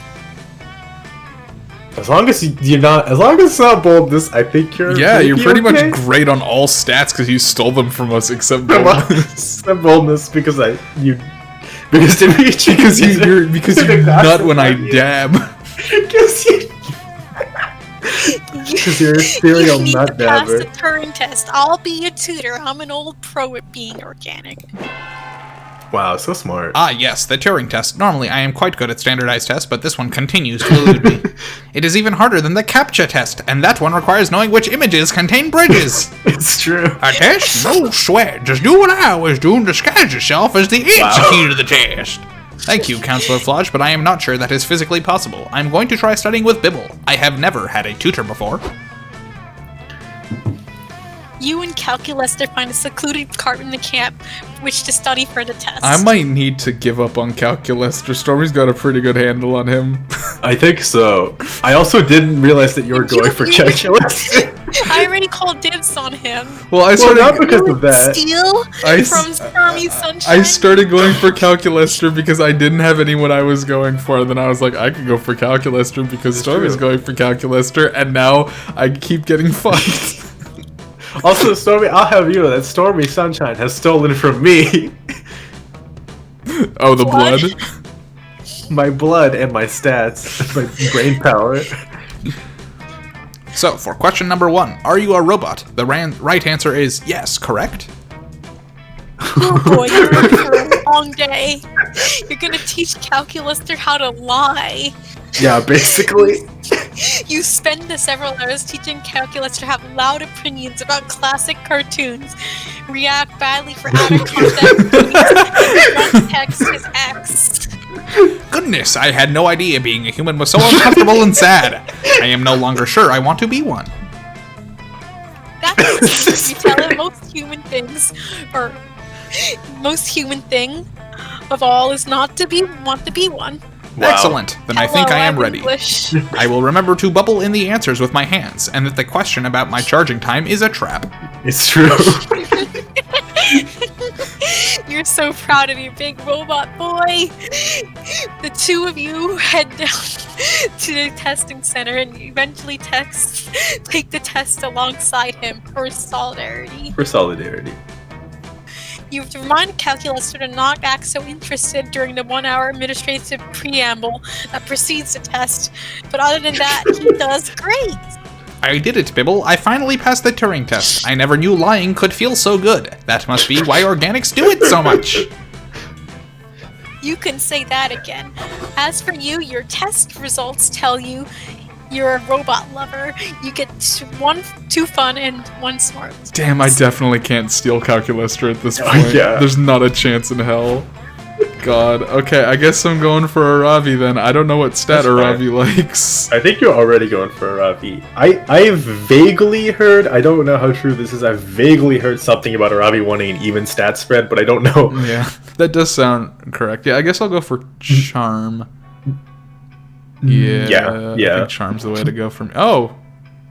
As long as you're not, as long as it's not boldness, I think you're. Yeah, you're maybe pretty okay. much great on all stats because you stole them from us, except Come on. boldness. Except boldness because because Dimitri because you nut when I Because dab. you're a serial you need nut to pass dabber. the Turing test. I'll be your tutor. I'm an old pro at being organic. Wow, so smart. Ah, yes, the Turing test. Normally, I am quite good at standardized tests, but this one continues to elude me. It is even harder than the CAPTCHA test, and that one requires knowing which images contain bridges. It's true. A test? No sweat. Just do what I was doing. Disguise yourself as the answer key to the test. Thank you, Counselor Flage, but I am not sure that is physically possible. I'm going to try studying with Bibble. I have never had a tutor before. You and Calculaster find a secluded cart in the camp, which to study for the test. I might need to give up on Calculaster. Stormy's got a pretty good handle on him. I think so. I also didn't realize that you were going for calculus. I already called dibs on him. Well, I Well, started. not because of that. Steal I from s- Stormy Sunshine. I started going for Calculaster because I didn't have anyone I was going for. Then I was like, I could go for Calculaster because Stormy's true. going for Calculaster, and now I keep getting fucked. Also, Stormy, I'll have you know that Stormy Sunshine has stolen from me Oh, the What? blood. my blood and my stats, my brain power. So, for question number 1, are you a robot? The right answer is yes, correct? Oh boy, you're in for a long day. You're gonna teach Calculaster how to lie. Yeah, basically. You spend the several hours teaching Calculator to have loud opinions about classic cartoons, react badly for out of context meanings, text his ex. Goodness, I had no idea being a human was so uncomfortable and sad. I am no longer sure I want to be one. That's you tell him most human thing of all is not to want to be one. Wow. Excellent. Then I think Hello, I am I'm ready. English. I will remember to bubble in the answers with my hands, and that the question about my charging time is a trap. It's true. You're so proud of your big robot boy. The two of you head down to the testing center and eventually take the test alongside him for solidarity. For solidarity. You have to remind Calculus to not act so interested during the 1-hour administrative preamble that precedes the test, but other than that, he does great. I did it, Bibble. I finally passed the Turing test. I never knew lying could feel so good. That must be why organics do it so much. You can say that again. As for you, your test results tell you you're a robot lover. You get 2 fun and 1 smart. Damn, I definitely can't steal Calculister at this point. Yeah. There's not a chance in hell. God. Okay, I guess I'm going for Aravi then. I don't know what stat That's fine. Aravi likes. I think you're already going for Aravi. I've vaguely heard, I don't know how true this is, I've vaguely heard something about Aravi wanting an even stat spread, but I don't know. Yeah, that does sound correct. Yeah, I guess I'll go for Charm. Yeah, I think Charm's the way to go for me. Oh,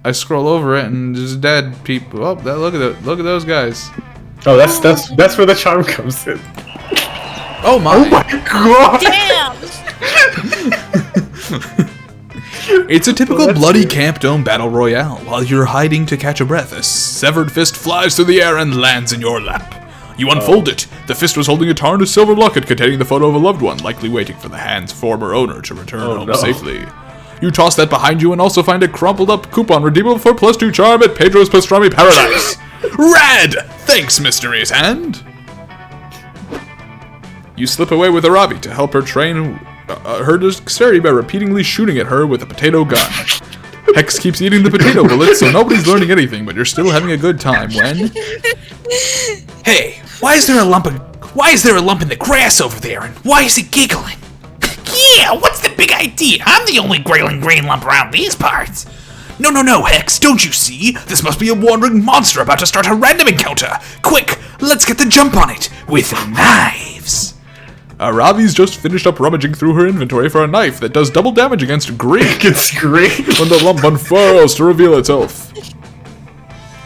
I scroll over it and just dead people. Oh, look at those guys. Oh, that's where the charm comes in. Oh my! Oh my god! Damn! It's a typical Well, bloody that's Camp Dome battle royale. While you're hiding to catch a breath, a severed fist flies through the air and lands in your lap. You unfold it. The fist was holding a tarnished silver locket containing the photo of a loved one, likely waiting for the hand's former owner to return home no. safely. You toss that behind you and also find a crumpled up coupon redeemable for +2 charm at Pedro's Pastrami Paradise. Rad! Thanks, Mystery's Hand! You slip away with Arabi to help her train her dexterity by repeatedly shooting at her with a potato gun. Hex keeps eating the potato bullets, so nobody's learning anything, but you're still having a good time when... Hey, why is there a lump in the grass over there, and why is he giggling? Yeah, what's the big idea? I'm the only grayling green lump around these parts. No, Hex, don't you see? This must be a wandering monster about to start a random encounter. Quick, let's get the jump on it with knives. Ravi's just finished up rummaging through her inventory for a knife that does double damage against green It's great. when the lump unfurls to reveal itself.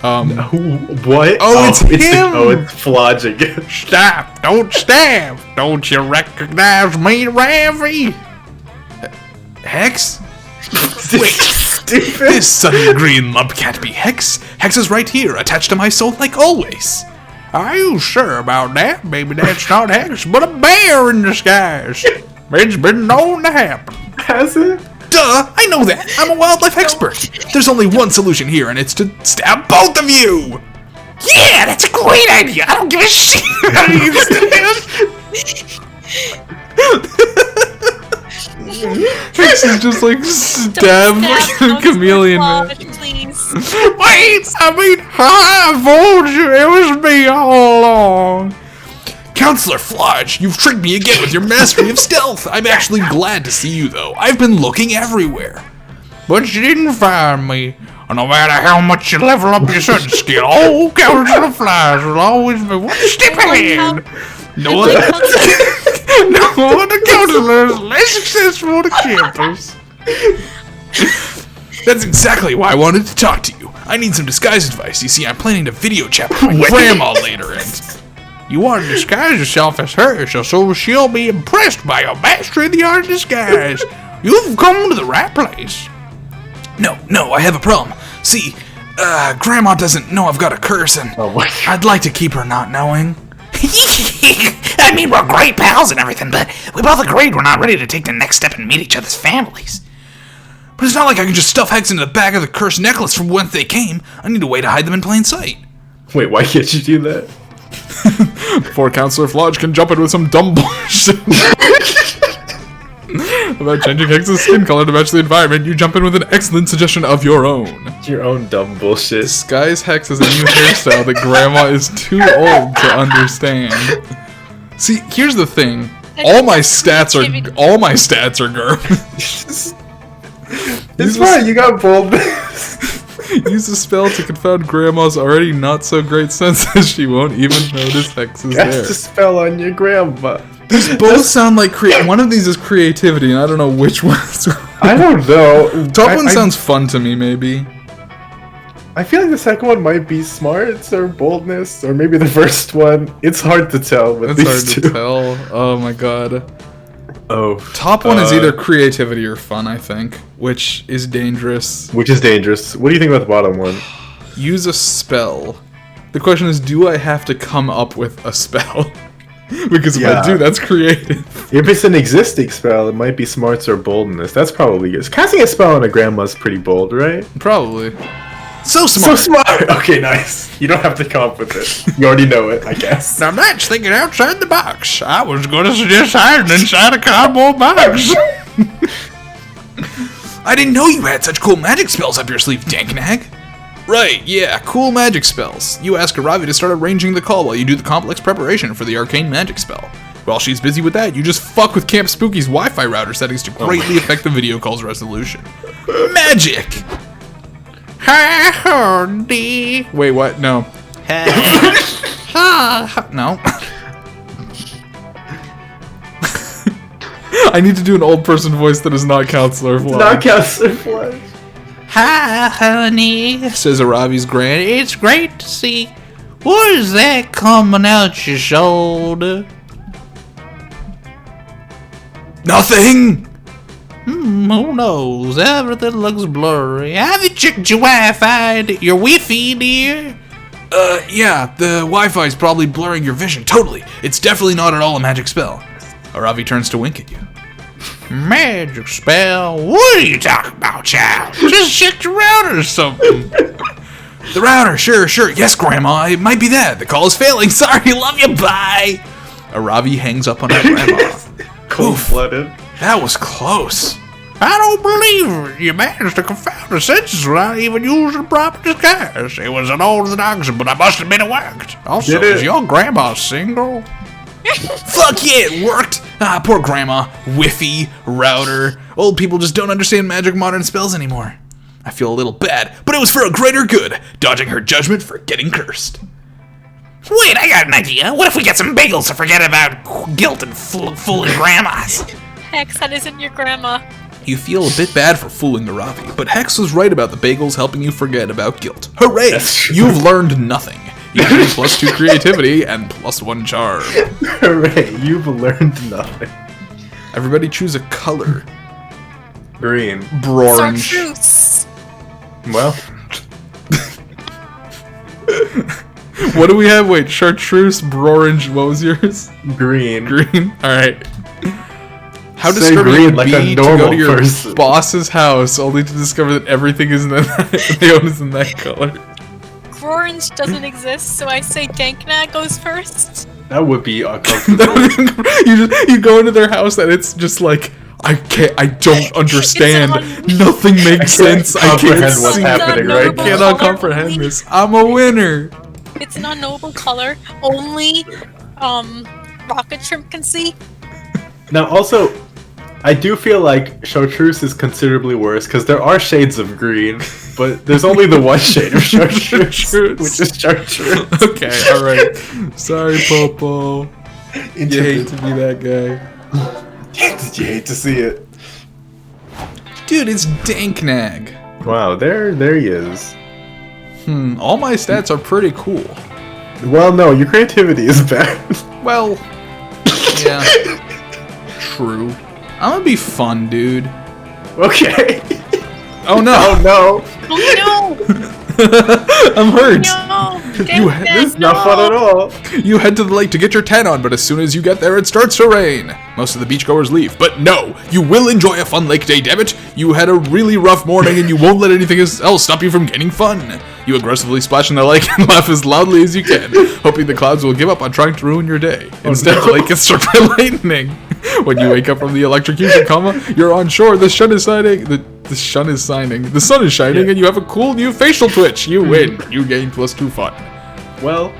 What? Oh, it's him! It's Flodge again. Stop! Don't stab! Don't you recognize me, Ravi? Hex? Wait, stupid. This sudden green lump can't be Hex. Hex is right here, attached to my soul like always. Are you sure about that? Maybe that's not Hex, but a bear in disguise. It's been known to happen. Has it? Duh, I know that. I'm a wildlife expert. There's only one solution here, and it's to stab both of you. Yeah, that's a great idea. I don't give a shit. Hex is just like stab like a chameleon man. Please. Wait, I fooled you. It was me all along. Counselor Flodge, you've tricked me again with your mastery of stealth. I'm actually glad to see you, though. I've been looking everywhere. But you didn't find me. No matter how much you level up your certain skill, old Counselor Flies will always be one step ahead. No other, No other counselor is less successful on the campus. That's exactly why I wanted to talk to you. I need some disguise advice. You see, I'm planning to video chat with my grandma later, and... You want to disguise yourself as her, so she'll be impressed by your mastery of the art of disguise. You've come to the right place. No, I have a problem. See, Grandma doesn't know I've got a curse, and I'd like to keep her not knowing. I mean, we're great pals and everything, but we both agreed we're not ready to take the next step and meet each other's families. But it's not like I can just stuff Hex into the back of the cursed necklace from whence they came. I need a way to hide them in plain sight. Wait, why can't you do that? Before Counselor Flodge can jump in with some dumb bullshit about changing Hex's skin color to match the environment, you jump in with an excellent suggestion of your own. Your own dumb bullshit. Disguise Hex as a new hairstyle that Grandma is too old to understand. See, here's the thing. All my stats are garbage. It's fine, you got boldness. Use a spell to confound Grandma's already not so great senses. She won't even notice Hex is Cast there. a spell on your grandma. These both sound like one of these is creativity, and I don't know which one. I don't know. Top one sounds fun to me, maybe. I feel like the second one might be smarts or boldness, or maybe the first one. It's hard to tell with It's these hard two. to tell. Oh my god. Oh. Top one is either creativity or fun, I think, which is dangerous. Which is dangerous. What do you think about the bottom one? Use a spell. The question is, do I have to come up with a spell? Because if I do, that's creative. If it's an existing spell, it might be smarts or boldness. That's probably good. Casting a spell on a grandma's pretty bold, right? Probably. So So smart. smart! Okay, nice. You don't have to come up with it. You already know it, I guess. Now that's thinking outside the box. I was gonna suggest hiding inside a cardboard box. I didn't know you had such cool magic spells up your sleeve, Danknag. Right, yeah, cool magic spells. You ask Aravi to start arranging the call while you do the complex preparation for the arcane magic spell. While she's busy with that, you just fuck with Camp Spooky's Wi-Fi router settings to greatly affect the video call's resolution. Magic! Howdy. Wait, what? No. No. I need to do an old person voice that is not Counselor Fly. Not Counselor Flash. Hi, honey. Says Aravi's granny. It's great to see. What is that coming out your shoulder? Nothing! Who knows? Everything looks blurry. Have you checked your Wi-Fi? Your Wi-Fi, dear? Yeah, the Wi-Fi's probably blurring your vision. Totally. It's definitely not at all a magic spell. Aravi turns to wink at you. Magic spell? What are you talking about, child? Just check your router or something. The router, sure. Yes, Grandma, it might be that. The call is failing. Sorry, love you, bye. Aravi hangs up on her grandma. Cold-blooded. That was close. I don't believe it. You managed to confound the senses without even using proper disguise. It was an old seduction, but I must admit it worked. Also, Did it? is your grandma single? Fuck yeah, it worked. Ah, poor Grandma. Whiffy, router. Old people just don't understand magic modern spells anymore. I feel a little bad, but it was for a greater good, dodging her judgment for getting cursed. Wait, I got an idea. What if we get some bagels to forget about guilt and fooling grandmas? Hex, that isn't your grandma. You feel a bit bad for fooling Aravi, but Hex was right about the bagels helping you forget about guilt. Hooray! That's true. You've learned nothing. You get +2 creativity and +1 charm. Hooray, you've learned nothing. Everybody choose a color. Green. Brorange. Chartreuse. Well, What do we have? Wait, chartreuse, brorange, what was yours? green. Green? Alright. How Say disturbing green it would like a be to go normal to your person. boss's house only to discover that everything is in that, they own is in that color. Orange doesn't exist, so I say Dankna goes first. That would be uncomfortable. you go into their house and it's just like, I don't understand. Nothing makes sense. I can't comprehend what's see. happening, I right? cannot comprehend this. I'm a winner. It's an unknowable color. Only rocket shrimp can see. Now, also, I do feel like chartreuse is considerably worse because there are shades of green, but there's only the one shade of chartreuse, which is chartreuse. Okay, alright. Sorry, Popo. You hate to be that guy. Did you hate to see it? Dude, it's Danknag. Wow, there he is. All my stats are pretty cool. Well, no, your creativity is bad. Well, yeah. True. I'm gonna be fun, dude. Okay. Oh no! Oh no! Oh I'm hurt! no! No! This is not fun at all. You head to the lake to get your tan on, but as soon as you get there, it starts to rain. Most of the beachgoers leave, but no! You will enjoy a fun lake day, dammit! You had a really rough morning and you won't let anything else stop you from getting fun. You aggressively splash in the lake and laugh as loudly as you can, hoping the clouds will give up on trying to ruin your day. Instead, no. the lake gets struck by lightning. When you wake up from the electrocution coma, you're on shore, the sun is shining, the sun is shining, and you have a cool new facial twitch. You win. You gain +2 fun. Well,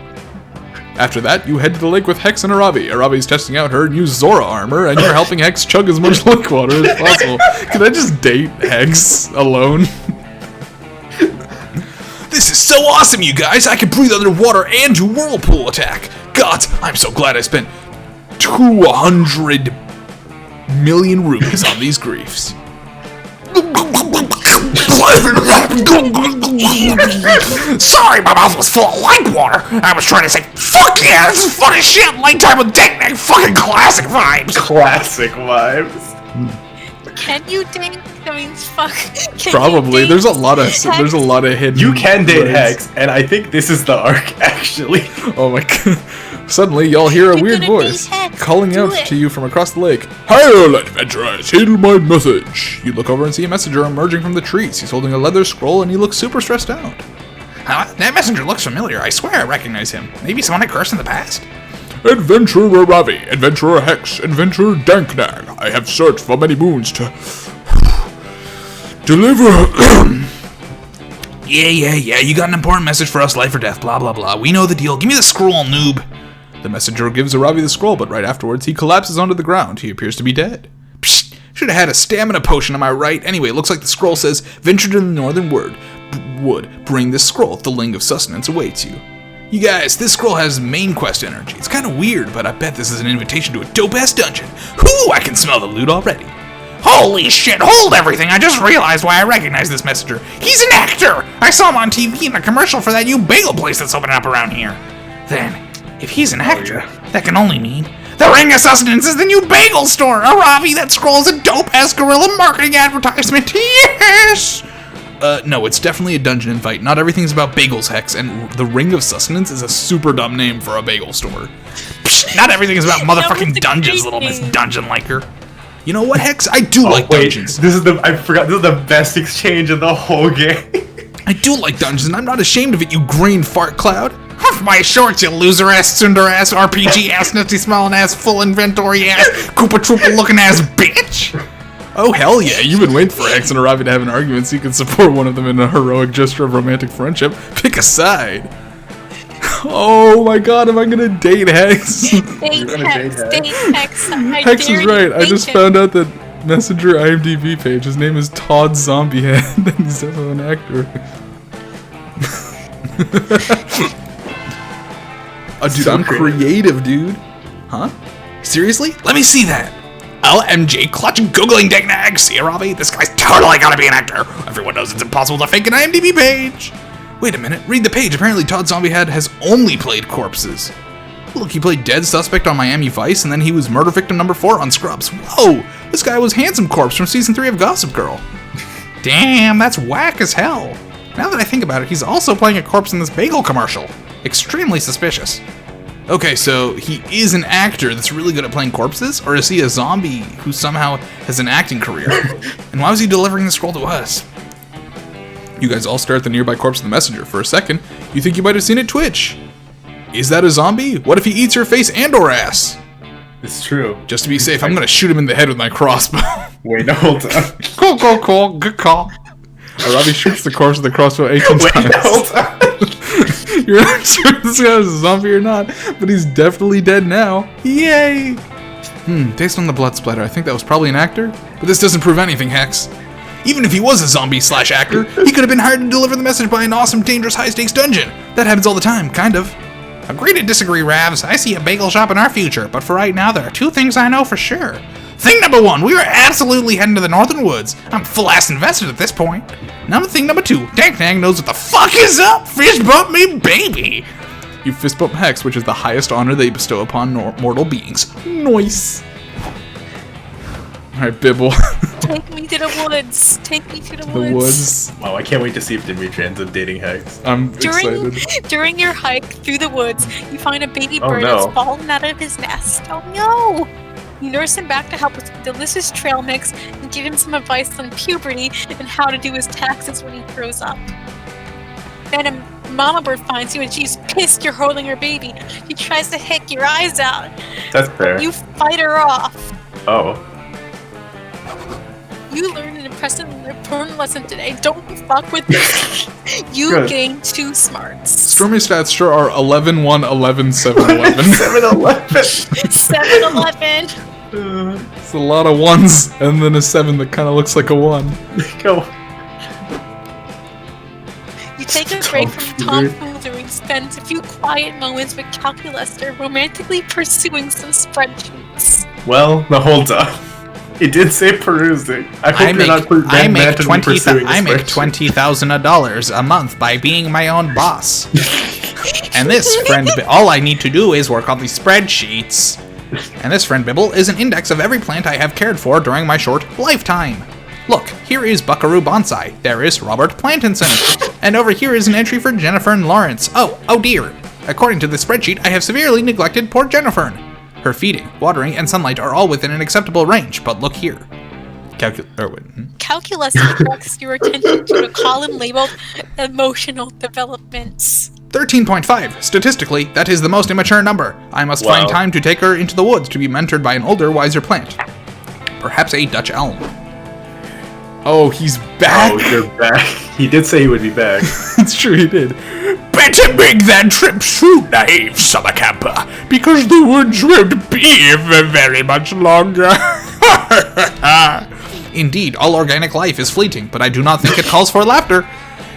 After that, you head to the lake with Hex and Aravi. Aravi's testing out her new Zora armor, and you're helping Hex chug as much lake water as possible. Can I just date Hex alone? This is so awesome, you guys! I can breathe underwater and do whirlpool attack! God, I'm so glad I spent 200 million rupees on these griefs. Sorry, my mouth was full of light water. I was trying to say, fuck yeah, this is fucking shit. Light time with Dick Nick, fucking classic vibes. Classic vibes. Can you date? I mean, fuck. Can Probably. you There's a date lot of Hex? hidden. You can date words. Hex, and I think this is the arc, actually. Oh my god. Suddenly, y'all hear a You're weird gonna date voice Hex. calling Do out it. to you from across the lake. Hail, adventurers! Hail my message! You look over and see a messenger emerging from the trees. He's holding a leather scroll and he looks super stressed out. That messenger looks familiar. I swear I recognize him. Maybe someone I cursed in the past. Adventurer Ravi, Adventurer Hex, Adventurer Danknag. I have searched for many moons to deliver. Yeah. You got an important message for us, life or death, blah, blah, blah. We know the deal. Give me the scroll, noob. The messenger gives Aravi the scroll, but right afterwards he collapses onto the ground. He appears to be dead. Psst. Should have had a stamina potion, am I right? Anyway, it looks like the scroll says, venture to the northern wood. Bring this scroll. The ling of sustenance awaits you. You guys, this scroll has main quest energy. It's kind of weird, but I bet this is an invitation to a dope-ass dungeon. Whoo, I can smell the loot already. Holy shit, hold everything! I just realized why I recognize this messenger. He's an actor! I saw him on TV in a commercial for that new bagel place that's opening up around here. Then, if he's an actor, that can only mean the Ring of Sustenance is the new bagel store! Aravi, that scroll is a dope-ass guerrilla marketing advertisement! Yes! No, it's definitely a dungeon invite. Not everything's about bagels, Hex, and the Ring of Sustenance is a super dumb name for a bagel store. Psh, not everything is about motherfucking a dungeons, great little Miss name. Dungeon liker. You know what, Hex? I do like Wait, dungeons. I forgot. This is the best exchange in the whole game. I do like dungeons, and I'm not ashamed of it, you green fart cloud. Off my shorts, you loser ass, sunder ass, RPG ass, nutty smelling ass, full inventory ass, Koopa Troopa looking ass bitch! Oh, hell yeah, you've been waiting for Hex and Aravi to have an argument so you can support one of them in a heroic gesture of romantic friendship. Pick a side. Oh my god, am I gonna date Hex? Date gonna Hex. date Date Hex. I Hex dare is you right, to I date just him. found out that Messenger IMDb page, his name is Todd Zombiehead, and he's definitely an actor. Oh, dude, So I'm creative. creative, dude. Huh? Seriously? Let me see that. LMJ clutching googling Dignag. See, Robbie? This guy's totally gotta be an actor. Everyone knows it's impossible to fake an IMDb page. Wait a minute, read the page. Apparently Todd Zombiehead has only played corpses. Look, he played Dead Suspect on Miami Vice, and then he was Murder Victim number 4 on Scrubs. Whoa! This guy was Handsome Corpse from Season 3 of Gossip Girl. Damn, that's whack as hell. Now that I think about it, he's also playing a corpse in this bagel commercial. Extremely suspicious. Okay, so he is an actor that's really good at playing corpses, or is he a zombie who somehow has an acting career? And why was he delivering the scroll to us? You guys all stare at the nearby corpse of the messenger. For a second, you think you might have seen it twitch. Is that a zombie? What if he eats your face and or ass? It's true. Just to be safe, I'm gonna shoot him in the head with my crossbow. Wait, no, hold on. Cool, good call. Arabi shoots the corpse with the crossbow 18 Wait, times. no, hold on. You're not sure if this guy is a zombie or not, but he's definitely dead now. Yay! Based on the blood splatter, I think that was probably an actor. But this doesn't prove anything, Hex. Even if he was a zombie/actor, he could have been hired to deliver the message by an awesome, dangerous, high-stakes dungeon. That happens all the time, kind of. Agree to disagree, Ravs. I see a bagel shop in our future, but for right now, there are two things I know for sure. Thing number one, we are absolutely heading to the Northern Woods. I'm full-ass invested at this point. Thing number two, Dank knows what the fuck is up. Fist bump me, baby. You fist bump Hex, which is the highest honor they bestow upon mortal beings. Nice. Alright, Bibble. Take me to the woods. Take me to the The woods. Wow, I can't wait to see if Dimitri ends up dating Hex. I'm excited. During your hike through the woods, you find a baby Oh, bird no. that's fallen out of his nest. Oh no! You nurse him back to help with some delicious trail mix and give him some advice on puberty and how to do his taxes when he grows up. Then a mama bird finds you and she's pissed you're holding her baby. She tries to hick your eyes out. That's fair. You fight her off. Oh. You learned an impressive and important lesson today. Don't fuck with me. You Good. gained 2 smarts. Stormy stats sure are 11, 1, 11, 7, 11. 7-Eleven. 7-Eleven. It's a lot of 1s, and then a 7 that kind of looks like a 1. Go. You take a break from Tomfoolery. tomfoolery children spends a few quiet moments with Calculester romantically pursuing some spreadsheets. Well, now hold up. It did say perusing. I hope you're not romantically pursuing I make spreadsheet. $20,000 a month by being my own boss. And this friend, all I need to do is work on these spreadsheets. And this friend Bibble is an index of every plant I have cared for during my short lifetime. Look, here is Buckaroo Bonsai. There is Robert Plantinson. And over here is an entry for Jennifer and Lawrence. Oh dear. According to the spreadsheet, I have severely neglected poor Jennifer. Her feeding, watering, and sunlight are all within an acceptable range, but look here. Calculester directs your attention to a column labeled Emotional Developments. 13.5. Statistically, that is the most immature number. I must Wow. find time to take her into the woods to be mentored by an older, wiser plant. Perhaps a Dutch elm. Oh, he's back. Oh, you're back. He did say he would be back. It's true, he did. Better make that trip soon, naive summer camper, because the woods won't be for very much longer. Indeed, all organic life is fleeting, but I do not think it calls for laughter.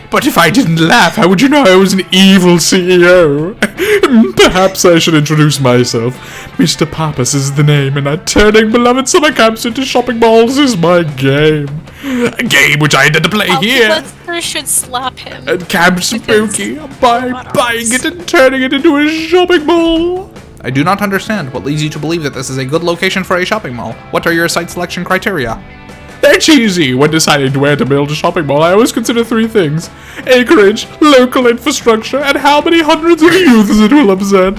But if I didn't laugh, how would you know I was an evil CEO? Perhaps I should introduce myself. Mr. Pappas is the name, and turning beloved summer camps into shopping malls is my game. A game which I intend to play here. Calculester should slap him. And Camp Spooky by buying it and turning it into a shopping mall. I do not understand what leads you to believe that this is a good location for a shopping mall. What are your site selection criteria? That's easy. When deciding where to build a shopping mall, I always consider three things: acreage, local infrastructure, and how many hundreds of youths it will upset.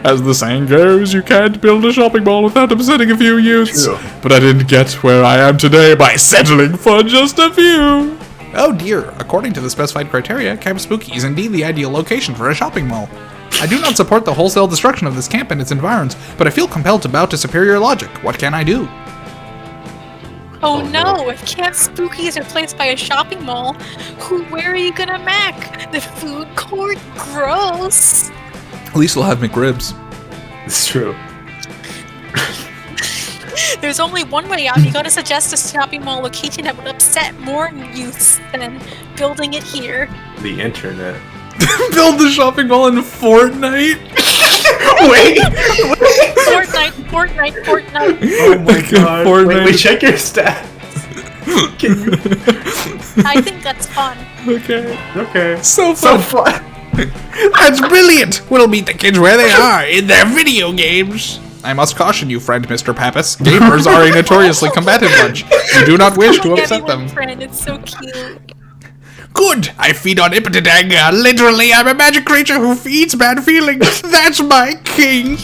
As the saying goes, you can't build a shopping mall without upsetting a few youths. True. But I didn't get where I am today by settling for just a few. Oh dear, according to the specified criteria, Camp Spooky is indeed the ideal location for a shopping mall. I do not support the wholesale destruction of this camp and its environs, but I feel compelled to bow to superior logic. What can I do? Oh no, if Camp Spooky is replaced by a shopping mall, where are you gonna mac? The food court? Gross. At least we'll have McRibs. It's true. There's only one way out. You gotta suggest a shopping mall location that would upset more youths than building it here. The internet. Build the shopping mall in Fortnite? Wait! Fortnite. Oh my god. Fortnite. Wait, check your stats. Can you... I think that's fun. Okay. So So fun. fun. That's brilliant! We'll meet the kids where they are, in their video games! I must caution you, friend Mr. Pappas. Gamers are a notoriously combative bunch. You do not wish to Like upset everyone, them. friend, it's so cute. Good! I feed on impotent anger. Literally, I'm a magic creature who feeds bad feelings. That's my kink!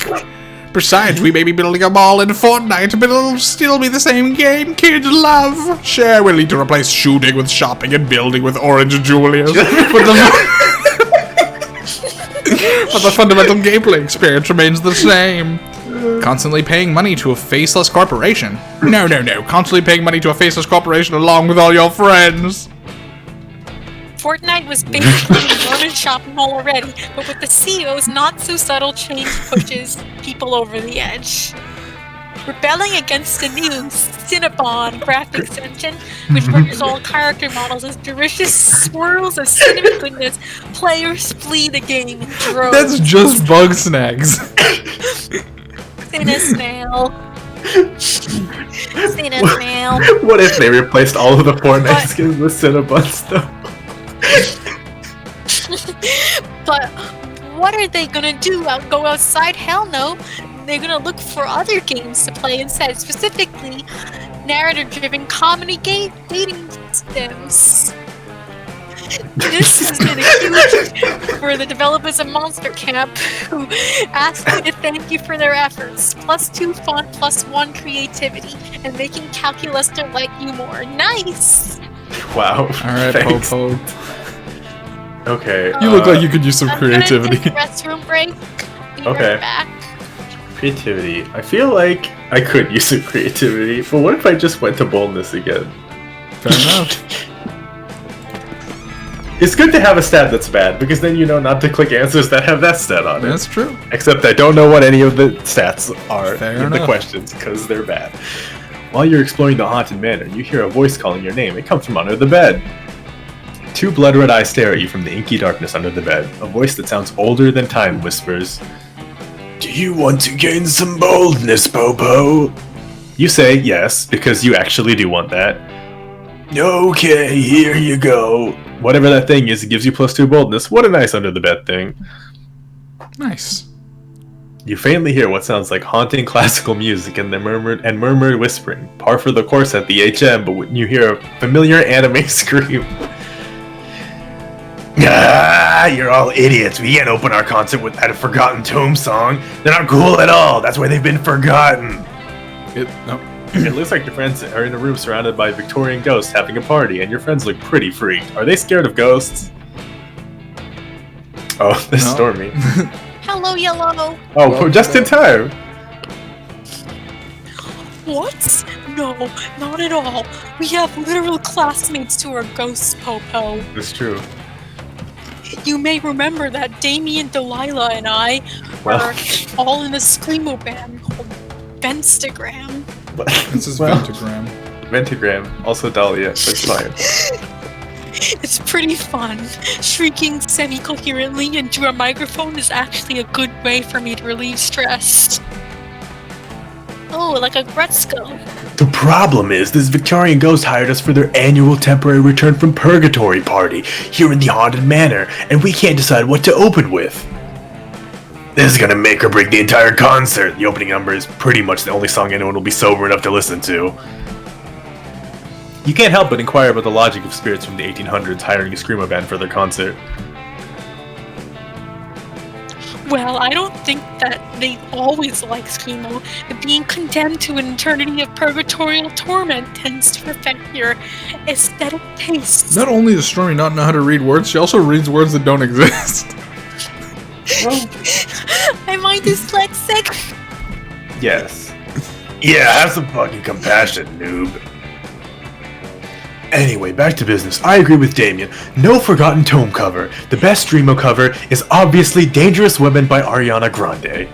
Besides, we may be building a mall in Fortnite, but it'll still be the same game kids love. Sure, we'll need to replace shooting with shopping and building with Orange Julius. But the fundamental gameplay experience remains the same. Constantly paying money to a faceless corporation. No. Constantly paying money to a faceless corporation along with all your friends. Fortnite was basically a Norman shopping mall already, but with the CEO's not-so-subtle change pushes people over the edge. Rebelling against the new Cinnabon graphics engine, which renders all character models as delicious swirls of cinnamon goodness, players flee the game in droves. That's just bug snacks. Cinna snail. Cinna snail. What if they replaced all of the Fortnite But- skins with Cinnabon stuff? But what are they gonna do? Go outside? Hell no. They're gonna look for other games to play instead, specifically narrative-driven comedy dating sims. This has been a huge for the developers of Monster Camp, who asked me to thank you for their efforts. +2 fun, +1 creativity, and making Calculester like you more. Nice! Wow. Alright, Thanks. Popo. Okay. You look like you could use some I'm creativity. gonna take a restroom break. Be Okay. right back. Creativity. I feel like I could use some creativity, but what if I just went to boldness again? Fair enough. It's good to have a stat that's bad, because then you know not to click answers that have that stat on it. That's true. Except I don't know what any of the stats are Fair in the enough. questions, because they're bad. While you're exploring the haunted manor, you hear a voice calling your name. It comes from under the bed. Two blood-red eyes stare at you from the inky darkness under the bed. A voice that sounds older than time whispers, "Do you want to gain some boldness, Popo?" You say yes, because you actually do want that. Okay, here you go. Whatever that thing is, it gives you +2 boldness. What a nice under-the-bed thing. Nice. You faintly hear what sounds like haunting classical music and the murmured whispering, par for the course at the HM, but when you hear a familiar anime scream. Ah, you're all idiots. We can't open our concert with that forgotten Tomb song. They're not cool at all. That's why they've been forgotten. It looks like your friends are in a room surrounded by Victorian ghosts having a party, and your friends look pretty freaked. Are they scared of ghosts? Oh, this is Stormy. Hello, Yellow. Oh, just in time. What? No, not at all. We have literal classmates who are ghosts, Popo. It's true. You may remember that Damien, Delilah, and I were all in a screamo band called Benstagram. This is Ventagram. Ventagram. Also Dahlia. That's fine. It's pretty fun. Shrieking semi-coherently into a microphone is actually a good way for me to relieve stress. Oh, like a Gretzko. The problem is, this Victorian ghost hired us for their annual temporary return from purgatory party here in the Haunted Manor, and we can't decide what to open with. This is gonna make or break the entire concert. The opening number is pretty much the only song anyone will be sober enough to listen to. You can't help but inquire about the logic of spirits from the 1800s hiring a screamo band for their concert. Well, I don't think that they always like screamo. Being condemned to an eternity of purgatorial torment tends to affect your aesthetic tastes. Not only does Stormy not know how to read words, she also reads words that don't exist. Am I dyslexic? Yes. Yeah, have some fucking compassion, noob. Anyway, back to business. I agree with Damien. No forgotten tome cover. The best Dreamo cover is obviously Dangerous Women by Ariana Grande.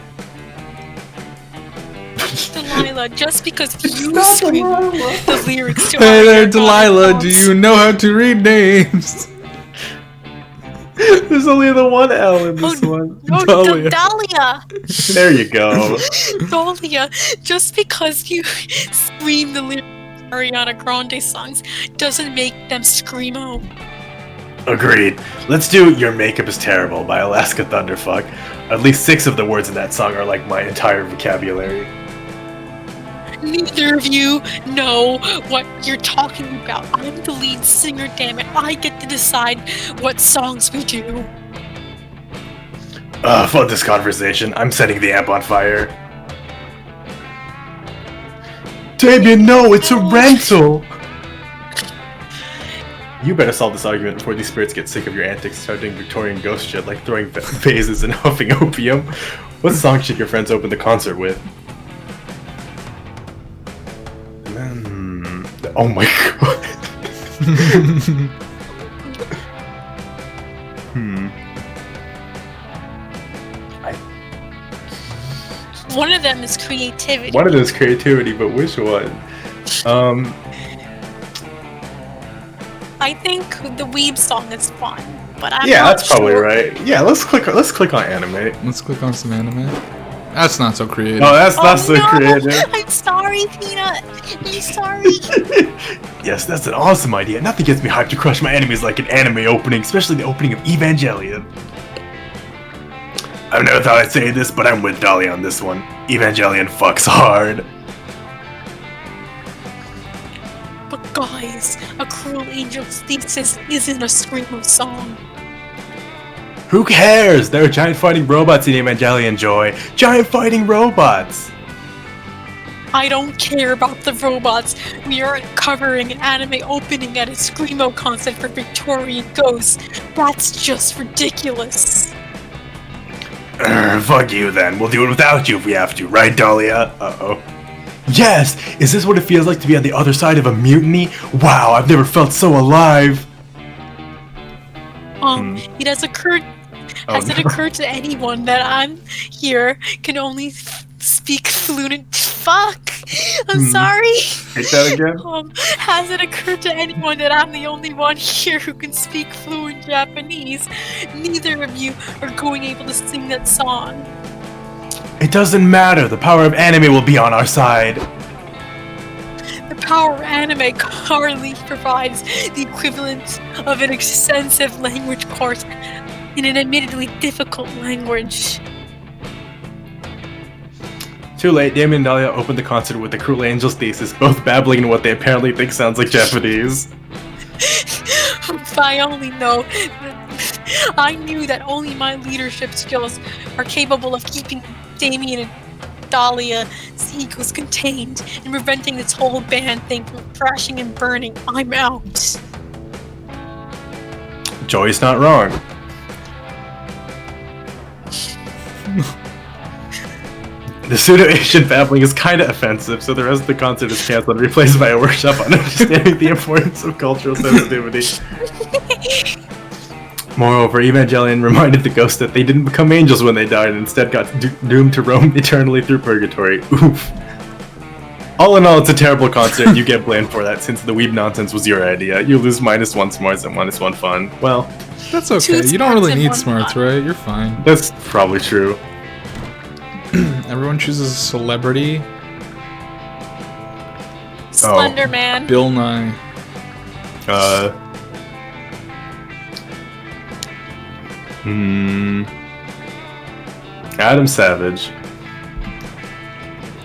Delilah, just because you scream the lyrics to Hey there, Ariana Delilah, Grande do songs. you know how to read names? There's only the one L in this one. No, Dahlia. Dahlia! There you go. Dahlia, just because you scream the lyrics to Ariana Grande songs doesn't make them screamo. Agreed. Let's do Your Makeup is Terrible by Alaska Thunderfuck. At least 6 of the words in that song are like my entire vocabulary. Neither of you know what you're talking about. I'm the lead singer, damn it. I get to decide what songs we do. Fuck this conversation. I'm setting the amp on fire. Damien, no, it's a rental! You better solve this argument before these spirits get sick of your antics and start doing Victorian ghost shit like throwing vases and huffing opium. What song should your friends open the concert with? Oh my god. One of them is creativity. One of those creativity, but which one? I think the Weeb song is fun, but I'm Yeah, not that's probably sure. right. Yeah, let's click on anime. Let's click on some anime. That's not so creative. Oh, that's not so no! creative. I'm sorry, Peanut. I'm sorry. Yes, that's an awesome idea. Nothing gets me hyped to crush my enemies like an anime opening, especially the opening of Evangelion. I've never thought I'd say this, but I'm with Dolly on this one. Evangelion fucks hard. But guys, A Cruel Angel's Thesis isn't a screamo song. Who cares? There are giant fighting robots in Evangelion, Joy. Giant fighting robots! I don't care about the robots. We are covering an anime opening at a screamo concert for Victorian ghosts. That's just ridiculous. Fuck you then. We'll do it without you if we have to, right, Dahlia? Uh-oh. Yes! Is this what it feels like to be on the other side of a mutiny? Wow, I've never felt so alive! It has occurred. Has it occurred to anyone that I'm here can only speak fluent fuck? I'm sorry. Hate that again? Has it occurred to anyone that I'm the only one here who can speak fluent Japanese? Neither of you are going able to sing that song. It doesn't matter. The power of anime will be on our side. The power of anime hardly provides the equivalent of an extensive language course in an admittedly difficult language. Too late, Damien and Dahlia opened the concert with the Cruel Angel's thesis, both babbling in what they apparently think sounds like Japanese. If I only know. I knew that only my leadership skills are capable of keeping Damien and Dahlia's egos contained and preventing this whole band thing from crashing and burning. I'm out. Joey's not wrong. The pseudo-Asian babbling is kinda offensive, so the rest of the concert is cancelled and replaced by a workshop on understanding the importance of cultural sensitivity. Moreover, Evangelion reminded the ghost that they didn't become angels when they died and instead got doomed to roam eternally through purgatory. Oof. All in all, it's a terrible concert and you get blamed for that since the weeb nonsense was your idea. You lose -1 smarts and -1 fun. Well, That's okay. You don't really need smarts, right? You're fine. that's probably true. Everyone chooses a celebrity. Slender Man. Bill Nye. Adam Savage.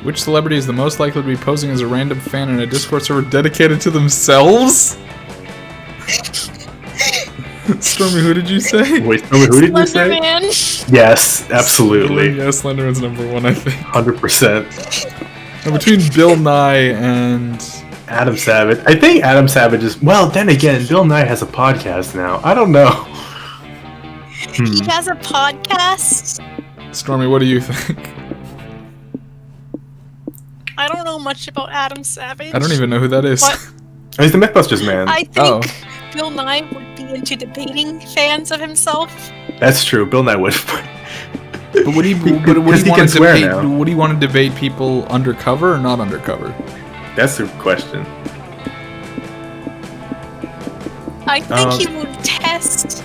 Which celebrity is the most likely to be posing as a random fan in a Discord server dedicated to themselves? Stormy, who did you say? Wait, who did you say? Man. Yes, absolutely. Yeah, Slenderman's number one, I think. 100%. Now, between Bill Nye and... Adam Savage. I think Adam Savage is... Well, then again, Bill Nye has a podcast now. I don't know. He has a podcast? Stormy, what do you think? I don't know much about Adam Savage. I don't even know who that is. What? He's the Mythbusters man. I think Bill Nye would be into debating fans of himself. That's true. Bill Nye would. But would he want to debate? Would he want to debate people undercover or not undercover? That's the question. I think he would test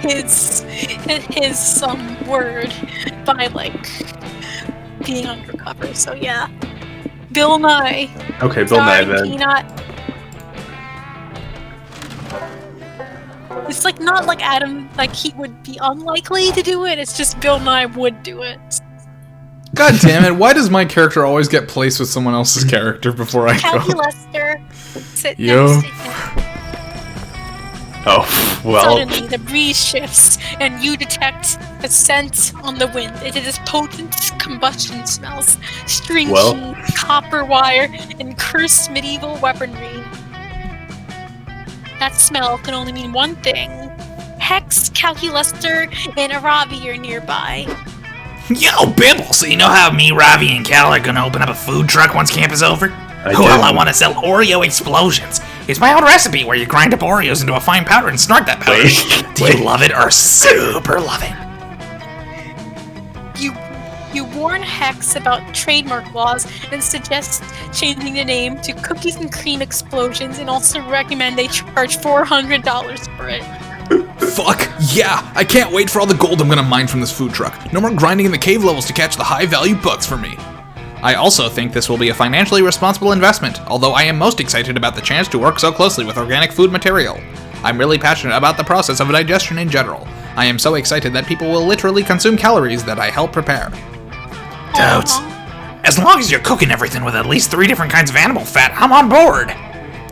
his word by like being undercover. So yeah, Bill Nye. Okay, Bill Nye then. Peanut. It's like not like Adam, like he would be unlikely to do it. It's just Bill Nye would do it. God damn it! Why does my character always get placed with someone else's character before I Callie go? Lester, sit Yo. next to him. Oh, well. Suddenly, the breeze shifts, and you detect a scent on the wind. It is potent combustion smells, string heat, copper wire, and cursed medieval weaponry. That smell can only mean one thing. Hex, Callie Lester, and Aravi are nearby. Yo, Bibble, so you know how me, Ravi, and Cal are gonna open up a food truck once camp is over? I want to sell Oreo explosions. It's my old recipe where you grind up Oreos into a fine powder and snort that powder. Do you love it or super love it? You warn Hex about trademark laws and suggest changing the name to Cookies and Cream Explosions, and also recommend they charge $400 for it. Fuck yeah! I can't wait for all the gold I'm gonna mine from this food truck. No more grinding in the cave levels to catch the high-value bugs for me. I also think this will be a financially responsible investment, although I am most excited about the chance to work so closely with organic food material. I'm really passionate about the process of digestion in general. I am so excited that people will literally consume calories that I help prepare. Totes. As long as you're cooking everything with at least 3 different kinds of animal fat, I'm on board.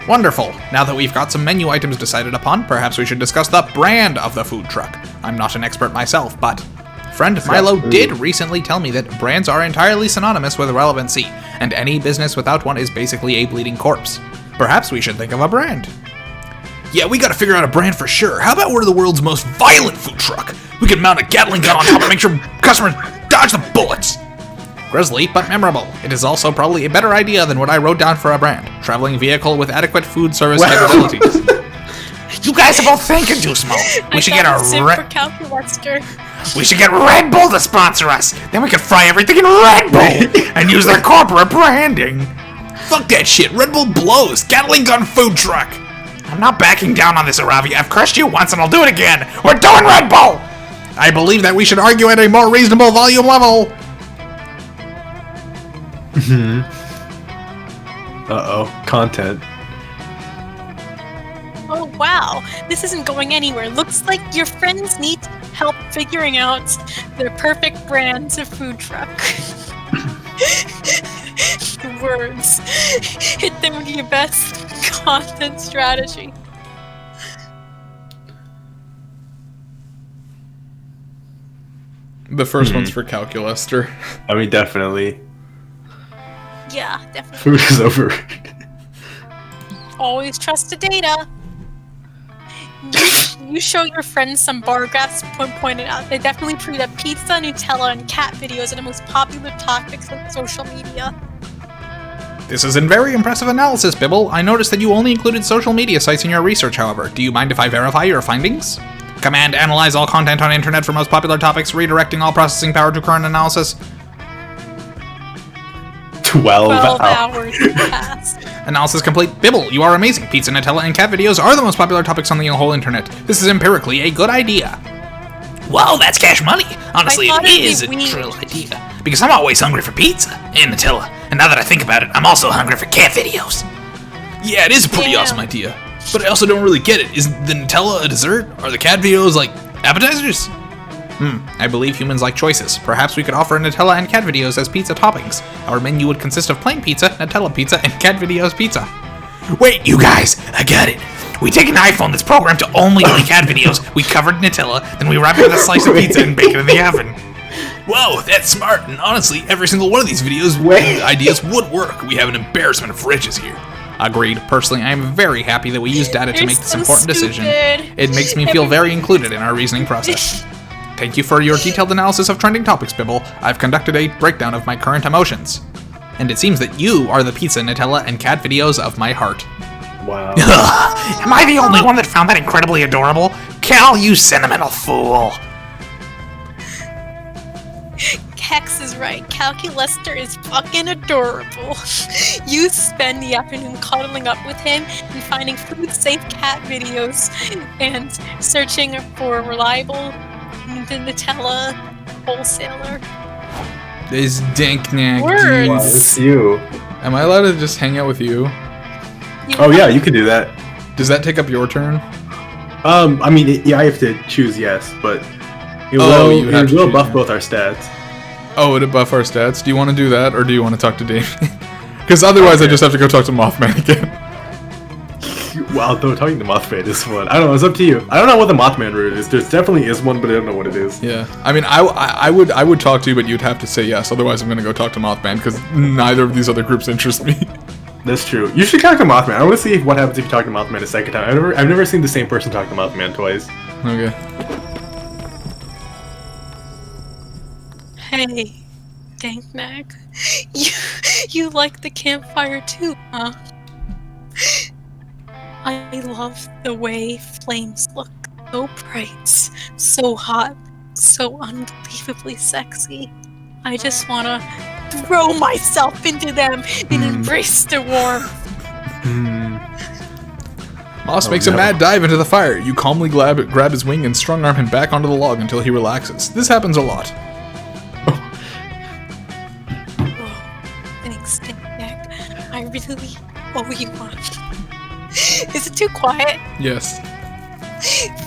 Wonderful. Now that we've got some menu items decided upon, perhaps we should discuss the brand of the food truck. I'm not an expert myself, but friend Milo did recently tell me that brands are entirely synonymous with relevancy, and any business without one is basically a bleeding corpse. Perhaps we should think of a brand. Yeah, we gotta figure out a brand for sure. How about we're the world's most violent food truck? We could mount a Gatling gun on top and make sure customers dodge the bullets. Grisly, but memorable. It is also probably a better idea than what I wrote down for a brand. Traveling vehicle with adequate food service capabilities. You guys are both thinking too small. We should get a for Calculester. We should get Red Bull to sponsor us. Then we could fry everything in Red Bull and use their corporate branding. Fuck that shit. Red Bull blows. Gatling gun food truck. I'm not backing down on this, Aravi. I've crushed you once and I'll do it again. We're doing Red Bull. I believe that we should argue at a more reasonable volume level. Uh-oh. Content. Oh wow, this isn't going anywhere. Looks like your friends need help figuring out their perfect brands of food truck. Words. Hit them with your best content strategy. The first one's for Calculester. I mean, definitely. Yeah, definitely. Food is overrated. Always trust the data. You show your friends some bar graphs pointed out. They definitely prove that pizza, Nutella, and cat videos are the most popular topics on social media. This is a very impressive analysis, Bibble. I noticed that you only included social media sites in your research, however. Do you mind if I verify your findings? Command analyze all content on internet for most popular topics, redirecting all processing power to current analysis. 12 hours passed. Analysis complete. Bibble, you are amazing. Pizza, Nutella, and cat videos are the most popular topics on the whole internet. This is empirically a good idea. Whoa, that's cash money. Honestly, it is a trill idea. Because I'm always hungry for pizza and Nutella. And now that I think about it, I'm also hungry for cat videos. Yeah, it is a pretty awesome idea. But I also don't really get it. Is the Nutella a dessert? Are the cat videos like appetizers? I believe humans like choices. Perhaps we could offer Nutella and cat videos as pizza toppings. Our menu would consist of plain pizza, Nutella pizza, and cat videos pizza. Wait, you guys, I got it. We take an iPhone that's programmed to only play cat videos, we cover Nutella, then we wrap it with a slice of pizza and bake it in the oven. Whoa, that's smart, and honestly, every single one of these videos ideas would work. We have an embarrassment of riches here. Agreed. Personally, I am very happy that we use data to make this important decision. It makes me feel very included in our reasoning process. Thank you for your detailed analysis of trending topics, Bibble. I've conducted a breakdown of my current emotions. And it seems that you are the pizza, Nutella, and cat videos of my heart. Wow. Am I the only one that found that incredibly adorable? Cal, you sentimental fool. Kex is right. Calculester is fucking adorable. You spend the afternoon cuddling up with him and finding food-safe cat videos and searching for reliable Nutella wholesaler. This danknack Words. Wow, it's you. Am I allowed to just hang out with you? Oh yeah, you can do that. Does that take up your turn? I mean, yeah, I have to choose yes, but it Oh, will, you have it to will choose, buff yeah. both our stats. Oh, would it buff our stats? Do you want to do that, or do you want to talk to Damien? Because otherwise I just have to go talk to Mothman again. Wow, though, talking to Mothman is fun. I don't know, it's up to you. I don't know what the Mothman route is. There definitely is one, but I don't know what it is. Yeah, I mean, I would talk to you, but you'd have to say yes. Otherwise, I'm gonna go talk to Mothman because neither of these other groups interest me. That's true. You should talk to Mothman. I want to see what happens if you talk to Mothman a second time. I've never seen the same person talk to Mothman twice. Okay. Hey, Danknack. You like the campfire too, huh? I love the way flames look. So bright, so hot, so unbelievably sexy. I just wanna throw myself into them and embrace the warmth. Moss makes a mad dive into the fire. You calmly grab his wing and strong arm him back onto the log until he relaxes. This happens a lot. Thanks, Danknack. I really owe you one. Is it too quiet? Yes.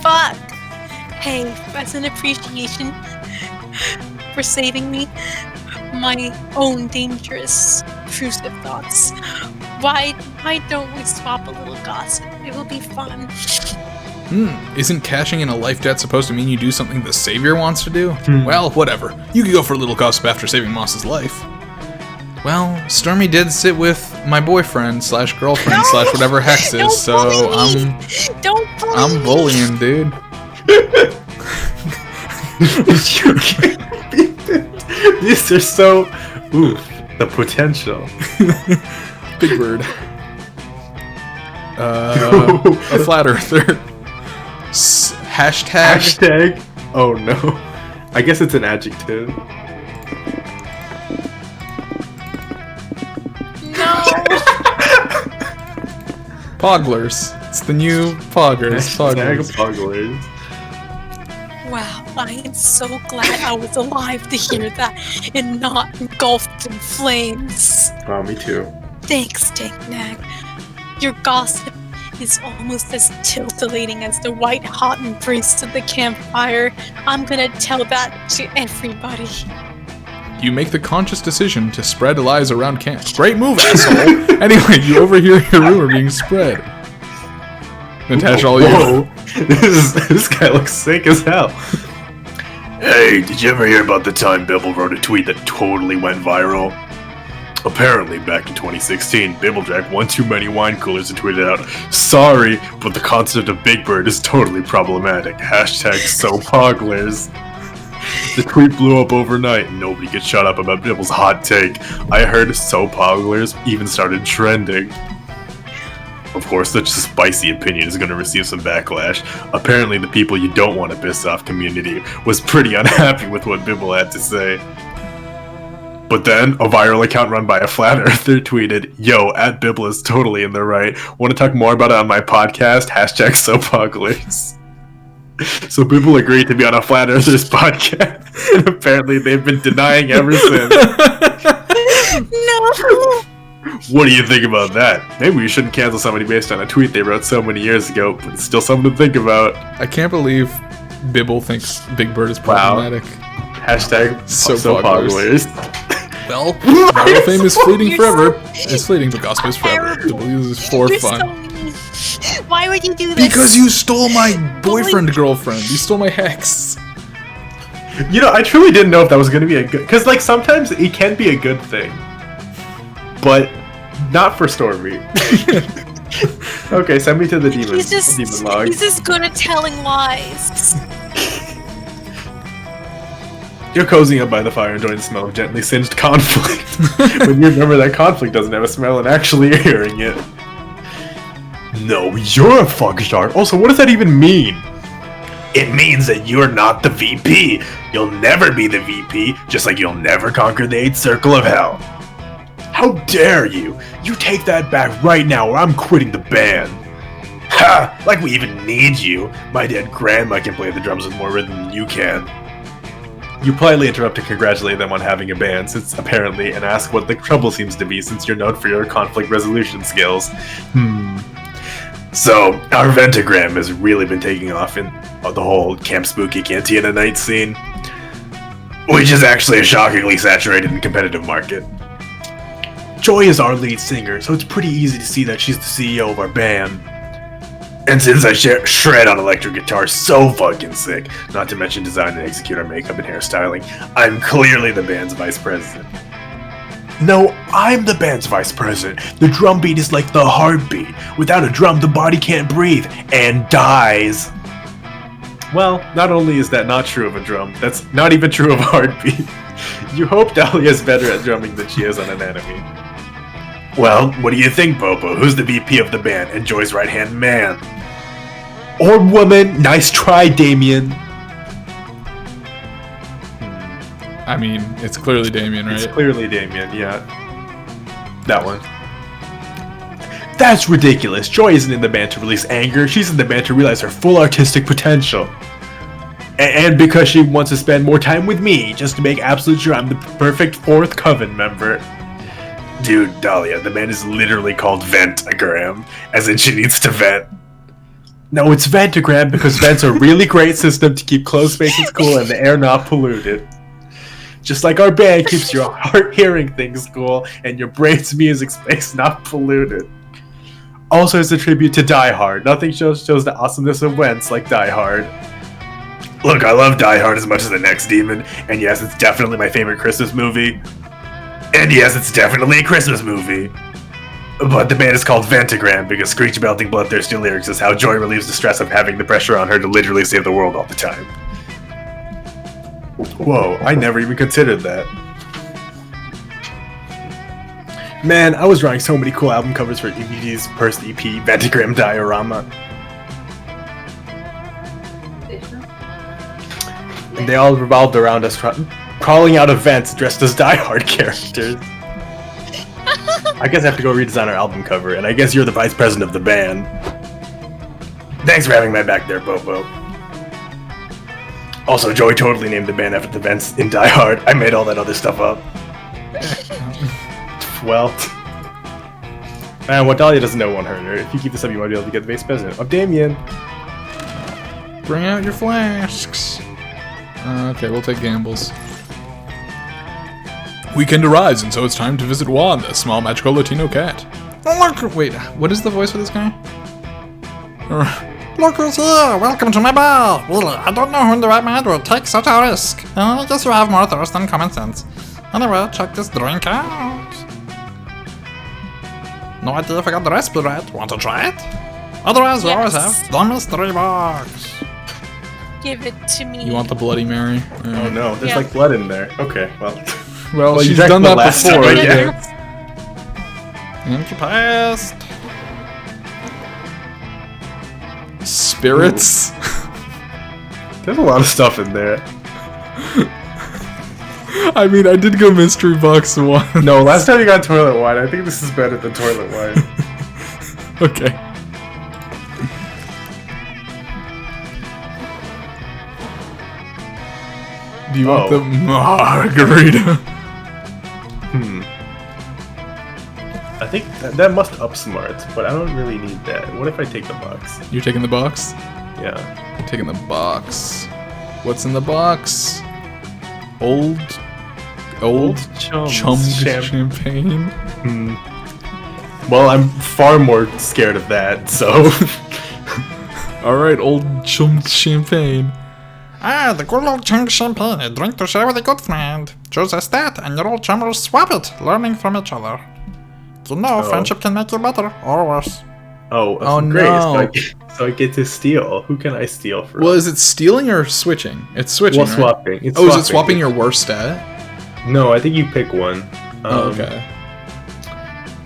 Fuck! Hey, as an appreciation for saving me my own dangerous, intrusive thoughts, why don't we swap a little gossip? It will be fun. Isn't cashing in a life debt supposed to mean you do something the Savior wants to do? Well, whatever. You could go for a little gossip after saving Moss's life. Well, Stormy did sit with my boyfriend slash girlfriend slash whatever Hex is, so I'm bullying, dude. These are so... Oof. The potential. Big bird. A flat earther. Hashtag. Hashtag... Oh no. I guess it's an adjective. No. Poglers. It's the new poggers. Hashtag Poggers. Pogglers. Wow, I am so glad I was alive to hear that and not engulfed in flames. Oh, me too. Thanks, Nag. Your gossip is almost as titillating as the white hot embrace of the campfire. I'm gonna tell that to everybody. You make the conscious decision to spread lies around camp. Great move, asshole! Anyway, you overhear your rumor being spread. Natasha, all you. Whoa! This guy looks sick as hell. Hey, did you ever hear about the time Bibble wrote a tweet that totally went viral? Apparently, back in 2016, Bibble drank one too many wine coolers and tweeted out, "Sorry, but the concept of Big Bird is totally problematic. Hashtag so pogglers." The tweet blew up overnight and nobody gets shut up about Bibble's hot take. I heard so pogglers even started trending. Of course, such a spicy opinion is going to receive some backlash. Apparently, the people you don't want to piss off community was pretty unhappy with what Bibble had to say. But then, a viral account run by a flat earther tweeted, "Yo, @Bibble is totally in the right. Want to talk more about it on my podcast? Hashtag so pogglers." So Bibble agreed to be on a flat earther's podcast, and apparently they've been denying ever since. No! What do you think about that? Maybe we shouldn't cancel somebody based on a tweet they wrote so many years ago, but it's still something to think about. I can't believe Bibble thinks Big Bird is Wow. problematic. Hashtag So so pogglers. pogglers. Well, viral fame is fleeting You're forever. so- It's fleeting, but gossip is forever. Terrible. Bibble uses for You're fun. so mean. Why would you do this? Because you stole my boyfriend, girlfriend. You stole my hex. You know, I truly didn't know if that was going to be a good... Because, like, sometimes it can be a good thing. But not for Stormy. Okay, send me to the demon log. He's just good at telling lies. You're cozying up by the fire, enjoying the smell of gently singed conflict. When you remember that conflict doesn't have a smell and actually you're hearing it. No, you're a fuck shark. Also, what does that even mean? It means that you're not the VP. You'll never be the VP, just like you'll never conquer the 8th circle of hell. How dare you? You take that back right now or I'm quitting the band. Ha! Like we even need you. My dead grandma can play the drums with more rhythm than you can. You politely interrupt to congratulate them on having a band, since apparently, and ask what the trouble seems to be, since you're known for your conflict resolution skills. So, our Ventagram has really been taking off in the whole Camp Spooky Cantina night scene, which is actually a shockingly saturated and competitive market. Joy is our lead singer, so it's pretty easy to see that she's the CEO of our band. And since I shred on electric guitar so fucking sick, not to mention design and execute our makeup and hairstyling, I'm clearly the band's vice president. No, I'm the band's vice president. The drum beat is like the heartbeat. Without a drum, the body can't breathe and dies. Well, not only is that not true of a drum, that's not even true of a heartbeat. You hope Dahlia's better at drumming than she is on anatomy. Well, what do you think, Bobo? Who's the VP of the band and Joy's right-hand man? Or woman? Nice try, Damien. I mean, it's clearly Damien, right? It's clearly Damien, yeah. That one. That's ridiculous. Joy isn't in the band to release anger. She's in the band to realize her full artistic potential. And because she wants to spend more time with me, just to make absolute sure I'm the perfect 4th Coven member. Dude, Dahlia, the band is literally called Ventagram, as in she needs to vent. No, it's Ventagram because vents are a really great system to keep closed spaces cool and the air not polluted. Just like our band keeps your heart hearing things cool and your brain's music space not polluted. Also, as a tribute to Die Hard, nothing shows the awesomeness of Wentz like Die Hard. Look, I love Die Hard as much as the next demon, and yes, it's definitely my favorite Christmas movie. And yes, it's definitely a Christmas movie. But the band is called Ventagram because screech belting bloodthirsty lyrics is how Joy relieves the stress of having the pressure on her to literally save the world all the time. Whoa, I never even considered that. Man, I was drawing so many cool album covers for EVG's first EP, Ventagram Diorama. they all revolved around us, crawling out of vents dressed as Die Hard characters. I guess I have to go redesign our album cover, and I guess you're the vice president of the band. Thanks for having my back there, Bobo. Also, Joey totally named the band after the vents in Die Hard. I made all that other stuff up. Well... Man, what Dahlia doesn't know won't hurt her. If you keep this up, you might be able to get the vice president of Damien. Bring out your flasks. Okay, we'll take gambles. Weekend arrives, and so it's time to visit Juan, the small magical Latino cat. Oh, look! Wait, what is the voice for this guy? Look who's here! Welcome to my bar! Really, I don't know who in the right mind would take such a risk. I guess you have more thirst than common sense. Anyway, check this drink out. No idea if I got the recipe right. Want to try it? Otherwise, we always have the mystery box. Give it to me. You want the Bloody Mary? Oh no, there's Yeah. like blood in there. Okay, well. Well, you she's drank done the that last before. time, Yeah. Empty paste. Spirits? There's a lot of stuff in there. I mean, I did go mystery box one. No, last time you got toilet wine. I think this is better than toilet wine. Okay. Do you want the margarita? I think that must upsmart, but I don't really need that. What if I take the box? You're taking the box? Yeah. Taking the box. What's in the box? Old Chums. champagne. Well, I'm far more scared of that, so... All right, old chummed champagne. Ah, the good old chunk champagne, a drink to share with a good friend. Choose a stat and your old chum will swap it, learning from each other. You know, friendship can make you better or worse. Oh, Oh, great. no. So I get to steal. Who can I steal from? Well, is it stealing or switching? It's switching, Well, right? swapping. It's Oh, is it swapping your worst stat? No, I think you pick one. Oh, okay.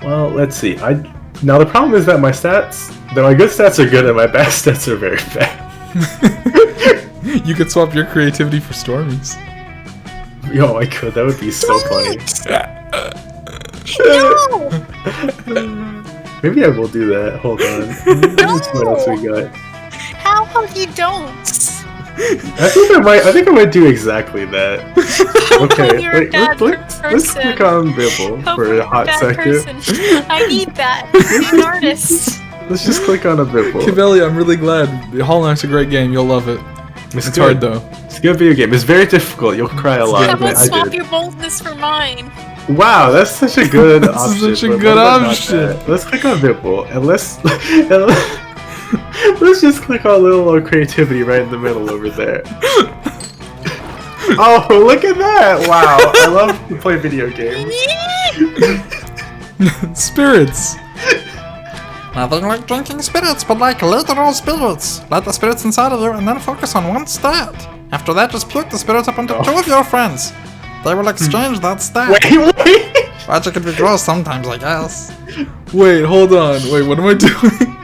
Well, let's see. Now the problem is that my good stats are good and my bad stats are very bad. You could swap your creativity for Stormy's. Yo, I could. That would be so funny. No! Maybe I will do that. Hold on. Let's see what else we got. How about you don't? I think I might do exactly that. Okay, You're a bad let's person. click on Bibble How for a hot bad second. person. I need that. I'm an artist. Let's just click on a Bibble. Cavelli, I'm really glad. Hollow Knight's a great game. You'll love it. It's good. hard though. It's a good video game. It's very difficult. You'll cry a lot. How about I swap did. your boldness for mine? Wow, that's such a good That's option. such a but good what about option. that? Let's click on Bibble and let's just click on little creativity right in the middle over there. Oh, look at that! Wow, I love to play video games. Spirits. Nothing like drinking spirits, but like literal spirits. Let the spirits inside of you and then focus on one stat. After that, just puke the spirits up onto two of your friends. They will exchange that stat. Wait! Magic can be gross sometimes, I guess. Wait, hold on. Wait, what am I doing?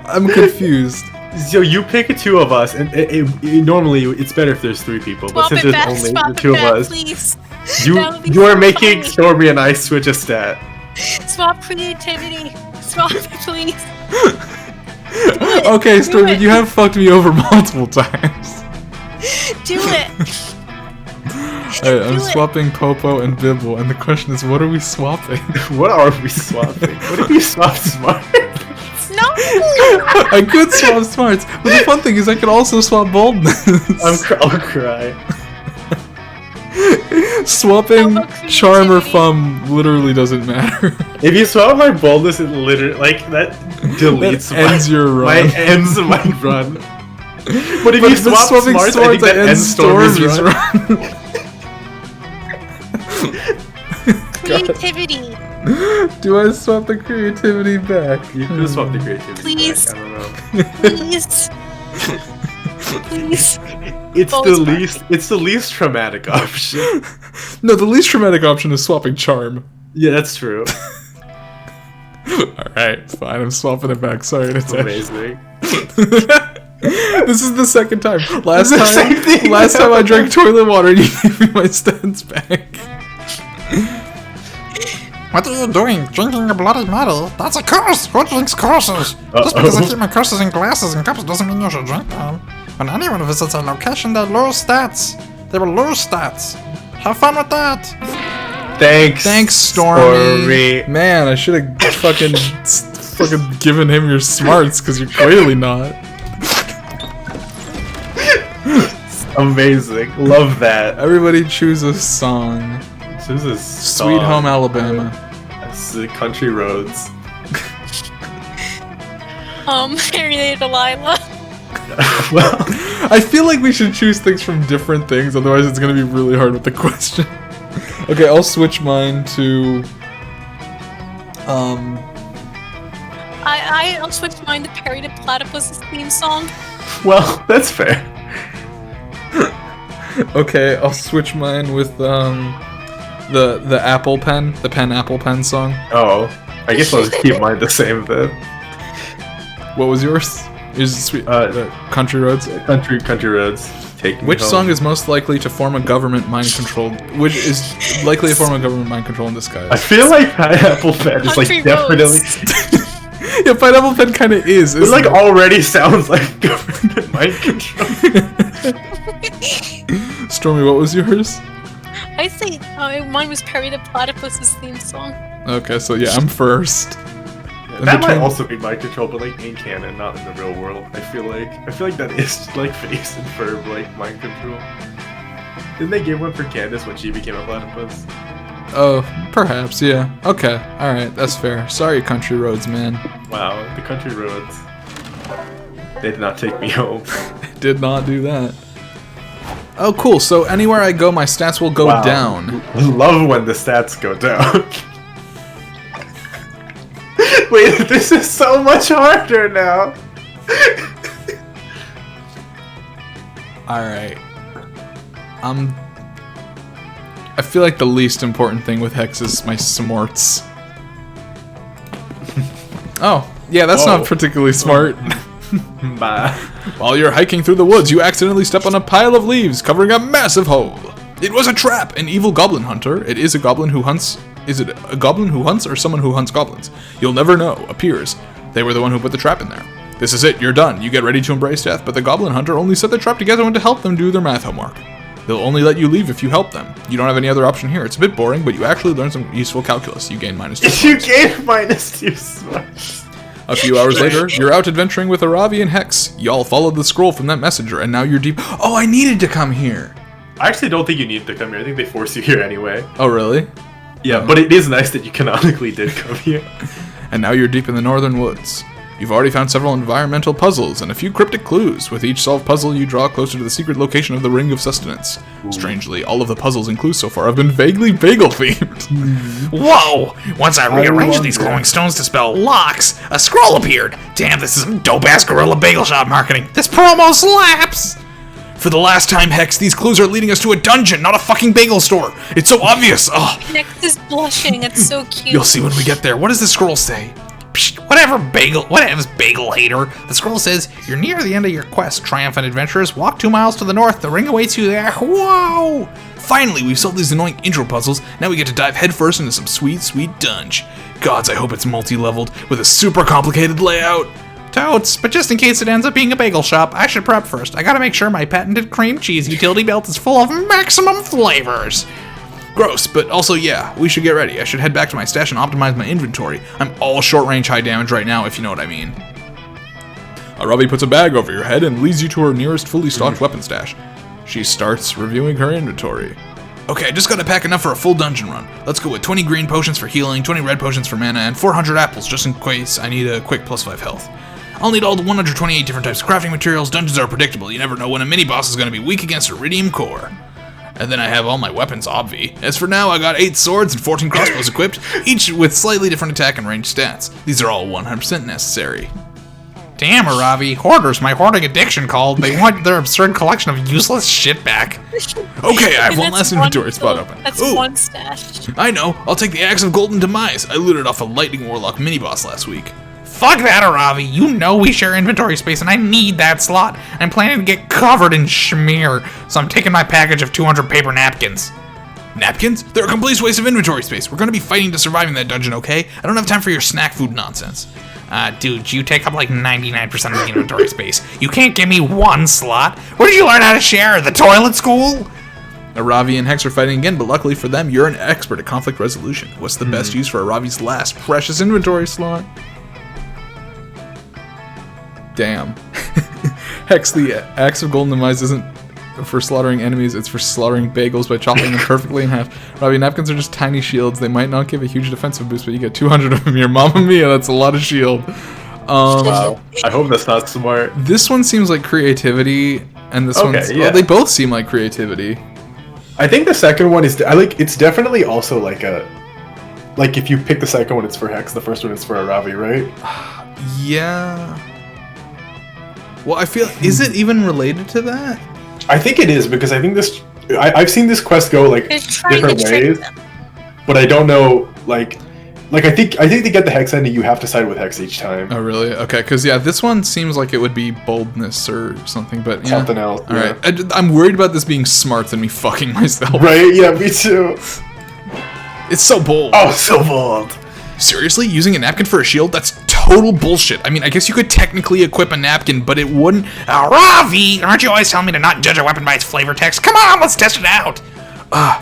I'm confused. So you pick two of us, and normally it's better if there's three people, but Swap since it there's back, only swap the it two of back, us, please. you That would be you are so making funny. Stormy and I switch a stat. Swap creativity. Swap it, please. Okay, Stormy, it. you have fucked me over multiple times. Do it. Alright, I'm Do it. swapping Popo and Bibble, and the question is, what are we swapping? What are we swapping? What if we swap smart? No. I could swap smarts, but the fun thing is I could also swap boldness. I'll cry. Swapping How about charm or creativity? fum literally doesn't matter. If you swap my boldness, it literally that deletes That ends your run. ends my run. But if But you if it's swap swapping smarts, I think swords, that it ends Stormy's run. run. Creativity. Do I swap the creativity back? You can just swap the creativity. Please. Back. I don't know. Please. Please. It's the least traumatic option. No, the least traumatic option is swapping charm. Yeah, that's true. Alright, fine, I'm swapping it back. Sorry to Amazing. This is the second time. Last the same time, thing. last time I drank toilet water and you gave me my stats back. What are you doing? Drinking a bloody Mary? That's a curse! Who drinks curses? Just because I keep my curses in glasses and cups doesn't mean you should drink them. When anyone visits a location, they lose stats. They will lose stats. Have fun with that! Thanks, Stormy. Man, I should have fucking given him your smarts because you're clearly not. Amazing. Love that. Everybody choose a song. This is Sweet Home Alabama. That's the Country Roads. Harry Delilah. Well, I feel like we should choose things from different things, otherwise it's gonna be really hard with the question. Okay, I'll switch mine to I'll switch mine to Perry the Platypus's theme song. well, that's fair. okay, I'll switch mine with the Apple Pen, the Apple Pen song. Oh, I guess I'll just keep mine the same then. What was yours? Is it sweet? Country Roads. Country Roads. Take me Which home. song is most likely to form a government mind control? Which is likely to form a government mind control in disguise? I feel like Pineapple Pen is like Country definitely. Roads. Yeah, Pineapple Pen kind of is. It like already sounds like government mind control. Stormy, what was yours? I think mine was Perry the Platypus's theme song. Okay, so yeah, I'm first. That might also be mind control, but like in canon, not in the real world. I feel like that is like face and verb like mind control. Didn't they give one for Candace when she became a platypus? Oh, perhaps, yeah. Okay, alright, that's fair. Sorry, Country Roads, man. Wow, the Country Roads. They did not take me home. Did not do that. Oh, cool, so anywhere I go, my stats will go Wow. down. Love when the stats go down. Wait, this is so much harder now. Alright. I feel like the least important thing with Hex is my smarts. Oh, yeah, that's not particularly smart. Bye. While you're hiking through the woods, you accidentally step on a pile of leaves covering a massive hole. It was a trap! An evil goblin hunter. It is a goblin who hunts. Is it a goblin who hunts or someone who hunts goblins? You'll never know. Appears. They were the one who put the trap in there. This is it. You're done. You get ready to embrace death, but the goblin hunter only set the trap together and to help them do their math homework. They'll only let you leave if you help them. You don't have any other option here. It's a bit boring, but you actually learn some useful calculus. You gain -2. You gain -2 smarts. A few hours later, you're out adventuring with Aravi and Hex. Y'all followed the scroll from that messenger, and now you're deep. Oh, I needed to come here. I actually don't think you need to come here. I think they force you here anyway. Oh, really? Yeah, but it is nice that you canonically did come here. And now you're deep in the northern woods. You've already found several environmental puzzles and a few cryptic clues. With each solved puzzle, you draw closer to the secret location of the Ring of Sustenance. Strangely, all of the puzzles and clues so far have been vaguely bagel-themed. Whoa! Once I rearranged these glowing stones to spell locks, a scroll appeared. Damn, this is some dope-ass Gorilla Bagel Shop marketing. This promo slaps! For the last time, Hex, these clues are leading us to a dungeon, not a fucking bagel store. It's so obvious. Ugh. Next is blushing. It's so cute. You'll see when we get there. What does the scroll say? Psh, whatever, bagel hater. The scroll says, you're near the end of your quest, triumphant adventurers. Walk 2 miles to the north. The ring awaits you there. Whoa! Finally, we've solved these annoying intro puzzles. Now we get to dive headfirst into some sweet, sweet dunge. Gods, I hope it's multi-leveled with a super complicated layout. Totes, but just in case it ends up being a bagel shop, I should prep first. I gotta make sure my patented cream cheese utility belt is full of maximum flavors. Gross, but also, yeah, we should get ready. I should head back to my stash and optimize my inventory. I'm all short range, high damage right now, if you know what I mean. Aravi puts a bag over your head and leads you to her nearest fully stocked weapon stash. She starts reviewing her inventory. Okay, I just gotta pack enough for a full dungeon run. Let's go with 20 green potions for healing, 20 red potions for mana, and 400 apples just in case I need a quick +5 health. I'll need all the 128 different types of crafting materials. Dungeons are predictable. You never know when a mini-boss is gonna be weak against Iridium Core. And then I have all my weapons, obvi. As for now, I got 8 swords and 14 crossbows equipped, each with slightly different attack and range stats. These are all 100% necessary. Damn, Aravi. Hoarders, my hoarding addiction called. They want their absurd collection of useless shit back. Okay, I have one last inventory spot open. That's Ooh, one stash. I know. I'll take the Axe of Golden Demise. I looted off a Lightning Warlock mini-boss last week. Fuck that, Aravi. You know we share inventory space and I need that slot. I'm planning to get covered in schmear, so I'm taking my package of 200 paper napkins. Napkins? They're a complete waste of inventory space. We're gonna be fighting to survive in that dungeon, okay? I don't have time for your snack food nonsense. Dude, you take up like 99% of the inventory space. You can't give me one slot. Where did you learn how to share? The toilet school? Aravi and Hex are fighting again, but luckily for them, you're an expert at conflict resolution. What's the best use for Aravi's last precious inventory slot? Damn. Hex, the axe of golden demise isn't for slaughtering enemies, it's for slaughtering bagels by chopping them perfectly in half. Ravi, napkins are just tiny shields. They might not give a huge defensive boost, but you get 200 of them here. Mamma mia, that's a lot of shield. Wow. I hope that's not smart. This one seems like creativity, and this one's... yeah. Well, they both seem like creativity. I think the second one is... it's definitely also like a... Like, if you pick the second one, it's for Hex. The first one is for Aravi, right? Yeah. Well, I feel... Is it even related to that? I think it is, because I think this... I've seen this quest go, like, different ways. But I don't know, like, I think to get the Hex ending, you have to side with Hex each time. Oh, really? Okay, because, yeah, this one seems like it would be boldness or something, but, yeah. Something else, All right. I'm worried about this being smart than me fucking myself. Right? Yeah, me too. It's so bold. Oh, so bold. Seriously? Using a napkin for a shield? That's total bullshit. I mean, I guess you could technically equip a napkin, but it wouldn't... Ravi! Aren't you always telling me to not judge a weapon by its flavor text? Come on, let's test it out!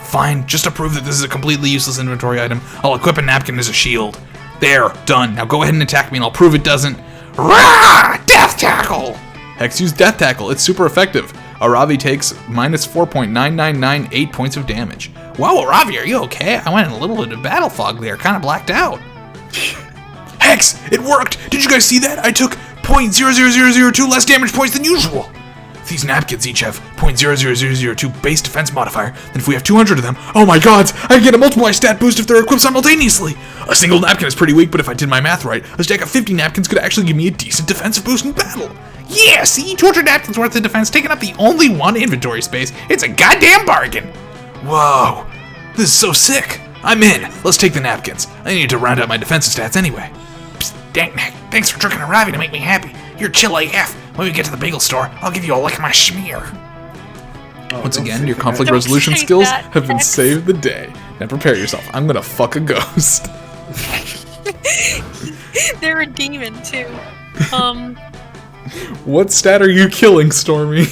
Fine. Just to prove that this is a completely useless inventory item, I'll equip a napkin as a shield. There. Done. Now go ahead and attack me and I'll prove it doesn't... Rah! Death Tackle! Hex use Death Tackle. It's super effective. Aravi takes minus 4.9998 points of damage. Whoa, Aravi, are you okay? I went in a little bit of battle fog there, kind of blacked out. Hex! It worked! Did you guys see that? I took 0.00002 less damage points than usual! These napkins each have 0.00002 base defense modifier, then if we have 200 of them, oh my god, I can get a multiply stat boost if they're equipped simultaneously! A single napkin is pretty weak, but if I did my math right, a stack of 50 napkins could actually give me a decent defensive boost in battle! Yeah, see? 200 napkins worth of defense, taking up the only one inventory space. It's a goddamn bargain! Whoa, this is so sick! I'm in! Let's take the napkins. I need to round out my defensive stats anyway. Psst, dang, thanks for tricking Aravi to make me happy. You're chill AF. When we get to the bagel store, I'll give you a lick of my schmear. Once again, your conflict Don't resolution say skills that, have been Hex. saved the day. Now prepare yourself. I'm gonna fuck a ghost. They're a demon too. What stat are you killing, Stormy?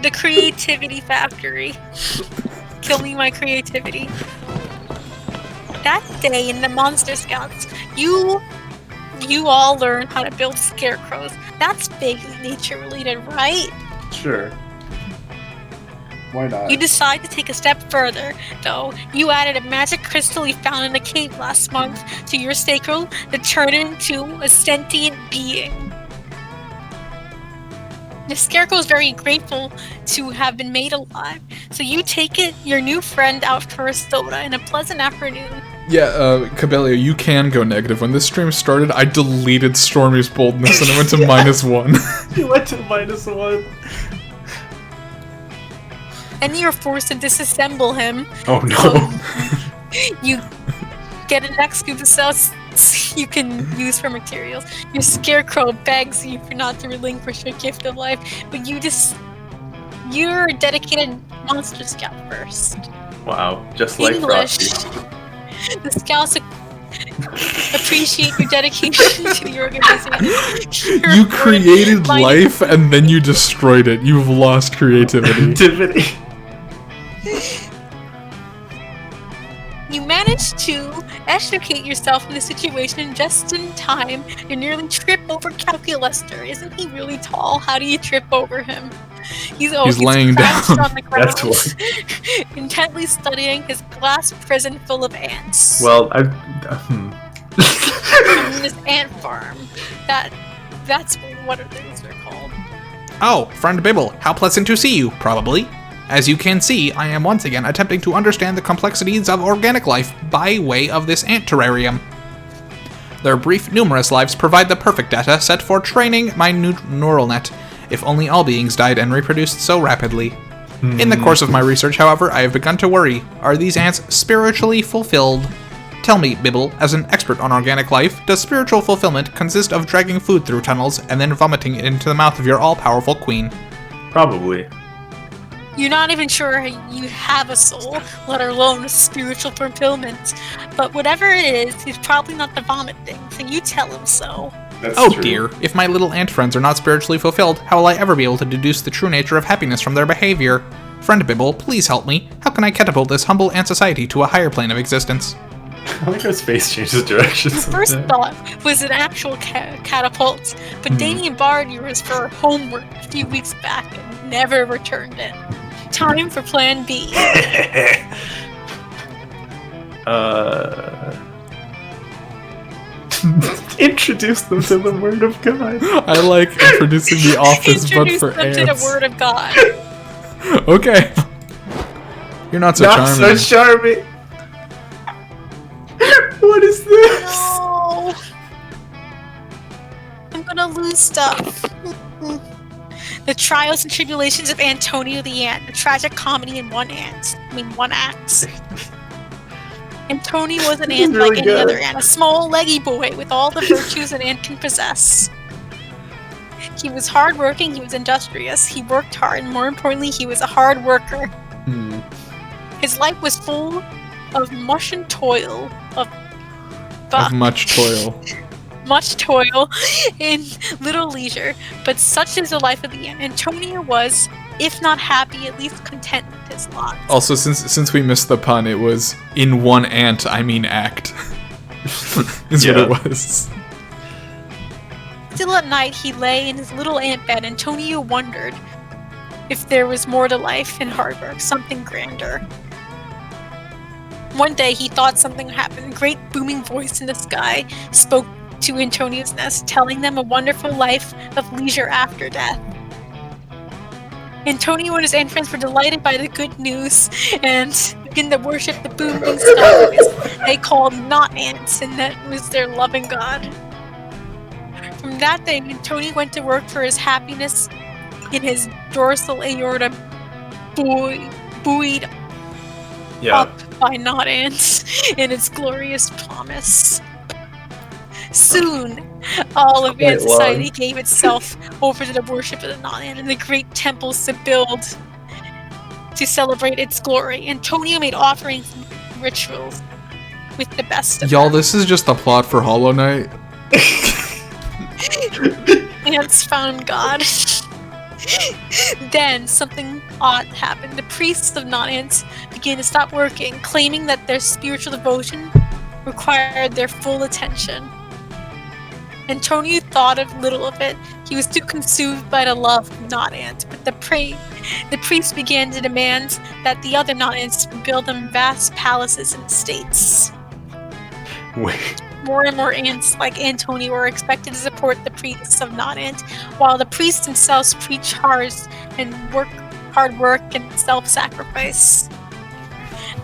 The creativity factory. Killing my creativity. That day in the Monster Scouts, you all learn how to build scarecrows. That's vaguely nature related, right? Sure. Why not? You decide to take a step further, though. You added a magic crystal you found in a cave last month to your scarecrow to turn into a sentient being. The scarecrow is very grateful to have been made alive, so you take your new friend out for a soda in a pleasant afternoon. Yeah, Cabello, you can go negative. When this stream started, I deleted Stormy's boldness and it went to -1. You went to -1. And you're forced to disassemble him. Oh no. You get an excuse you can use for materials. Your scarecrow begs you not to relinquish your gift of life, but you're a dedicated Monster Scout first. Wow, just like English. Frosty. The Scouts appreciate your dedication to the organization. You created life and then you destroyed it. You've lost creativity. You managed to extricate yourself from the situation just in time. You nearly trip over Calculaster. Isn't he really tall? How do you trip over him? He's laying crouched down. on the ground, That's what. intently studying his glass prison full of ants. Well, From this ant farm. That's what those are called. Oh, friend Bibble, how pleasant to see you, probably. As you can see, I am once again attempting to understand the complexities of organic life by way of this ant terrarium. Their brief, numerous lives provide the perfect data set for training my neural net, if only all beings died and reproduced so rapidly. In the course of my research, however, I have begun to worry. Are these ants spiritually fulfilled? Tell me, Bibble, as an expert on organic life, does spiritual fulfillment consist of dragging food through tunnels and then vomiting it into the mouth of your all-powerful queen? Probably. You're not even sure you have a soul, let alone a spiritual fulfillment. But whatever it is, he's probably not the vomit thing, so you tell him so. That's Oh true. dear, if my little ant friends are not spiritually fulfilled, how will I ever be able to deduce the true nature of happiness from their behavior? Friend Bibble, please help me. How can I catapult this humble ant society to a higher plane of existence? I like how space changes directions. First thought was an actual catapult, but Damien borrowed yours for homework a few weeks back and never returned it. Time for Plan B. Introduce them to the Word of God. I like introducing the office, but Introduce for them to the ants. Word of God. Okay. You're not so Not charming. so charming. What is this? No! I'm gonna lose stuff. The trials and tribulations of Antonio the Ant, a tragic comedy in one act. Antonio was an This is ant really like any good. other ant, a small, leggy boy with all the virtues an ant can possess. He was hardworking, he was industrious, he worked hard, and more importantly, he was a hard worker. His life was full of mush and toil, Of much toil. much toil and little leisure, but such is the life of the ant. Antonio was, if not happy, at least content with his lot. Also, since we missed the pun, it was in one ant, I mean act. Is Yeah. what it was. Still at night, he lay in his little ant bed. Antonio wondered if there was more to life than hard work, something grander. One day, he thought something happened. A great booming voice in the sky spoke to Antonio's nest, telling them a wonderful life of leisure after death. Antonio and his ant friends were delighted by the good news and began to worship the booming stars they called not ants, and that was their loving god. From that day, Antonio went to work for his happiness in his dorsal aorta buoyed Yeah. up by not ants in its glorious promise. Soon, all of Quite ant society long. gave itself over to the worship of the not ant and the great temples to build to celebrate its glory. Antonio made offerings and rituals with the best of Y'all, them. this is just the plot for Hollow Knight. Ants found God. Then something odd happened. The priests of not ants began to stop working, claiming that their spiritual devotion required their full attention. Antonio thought of little of it. He was too consumed by the love of not ants. But the priests began to demand that the other not ants build them vast palaces and estates. Wait. More and more ants like Antonio were expected to support the priests of not ant, while the priests themselves preach hard work and self-sacrifice.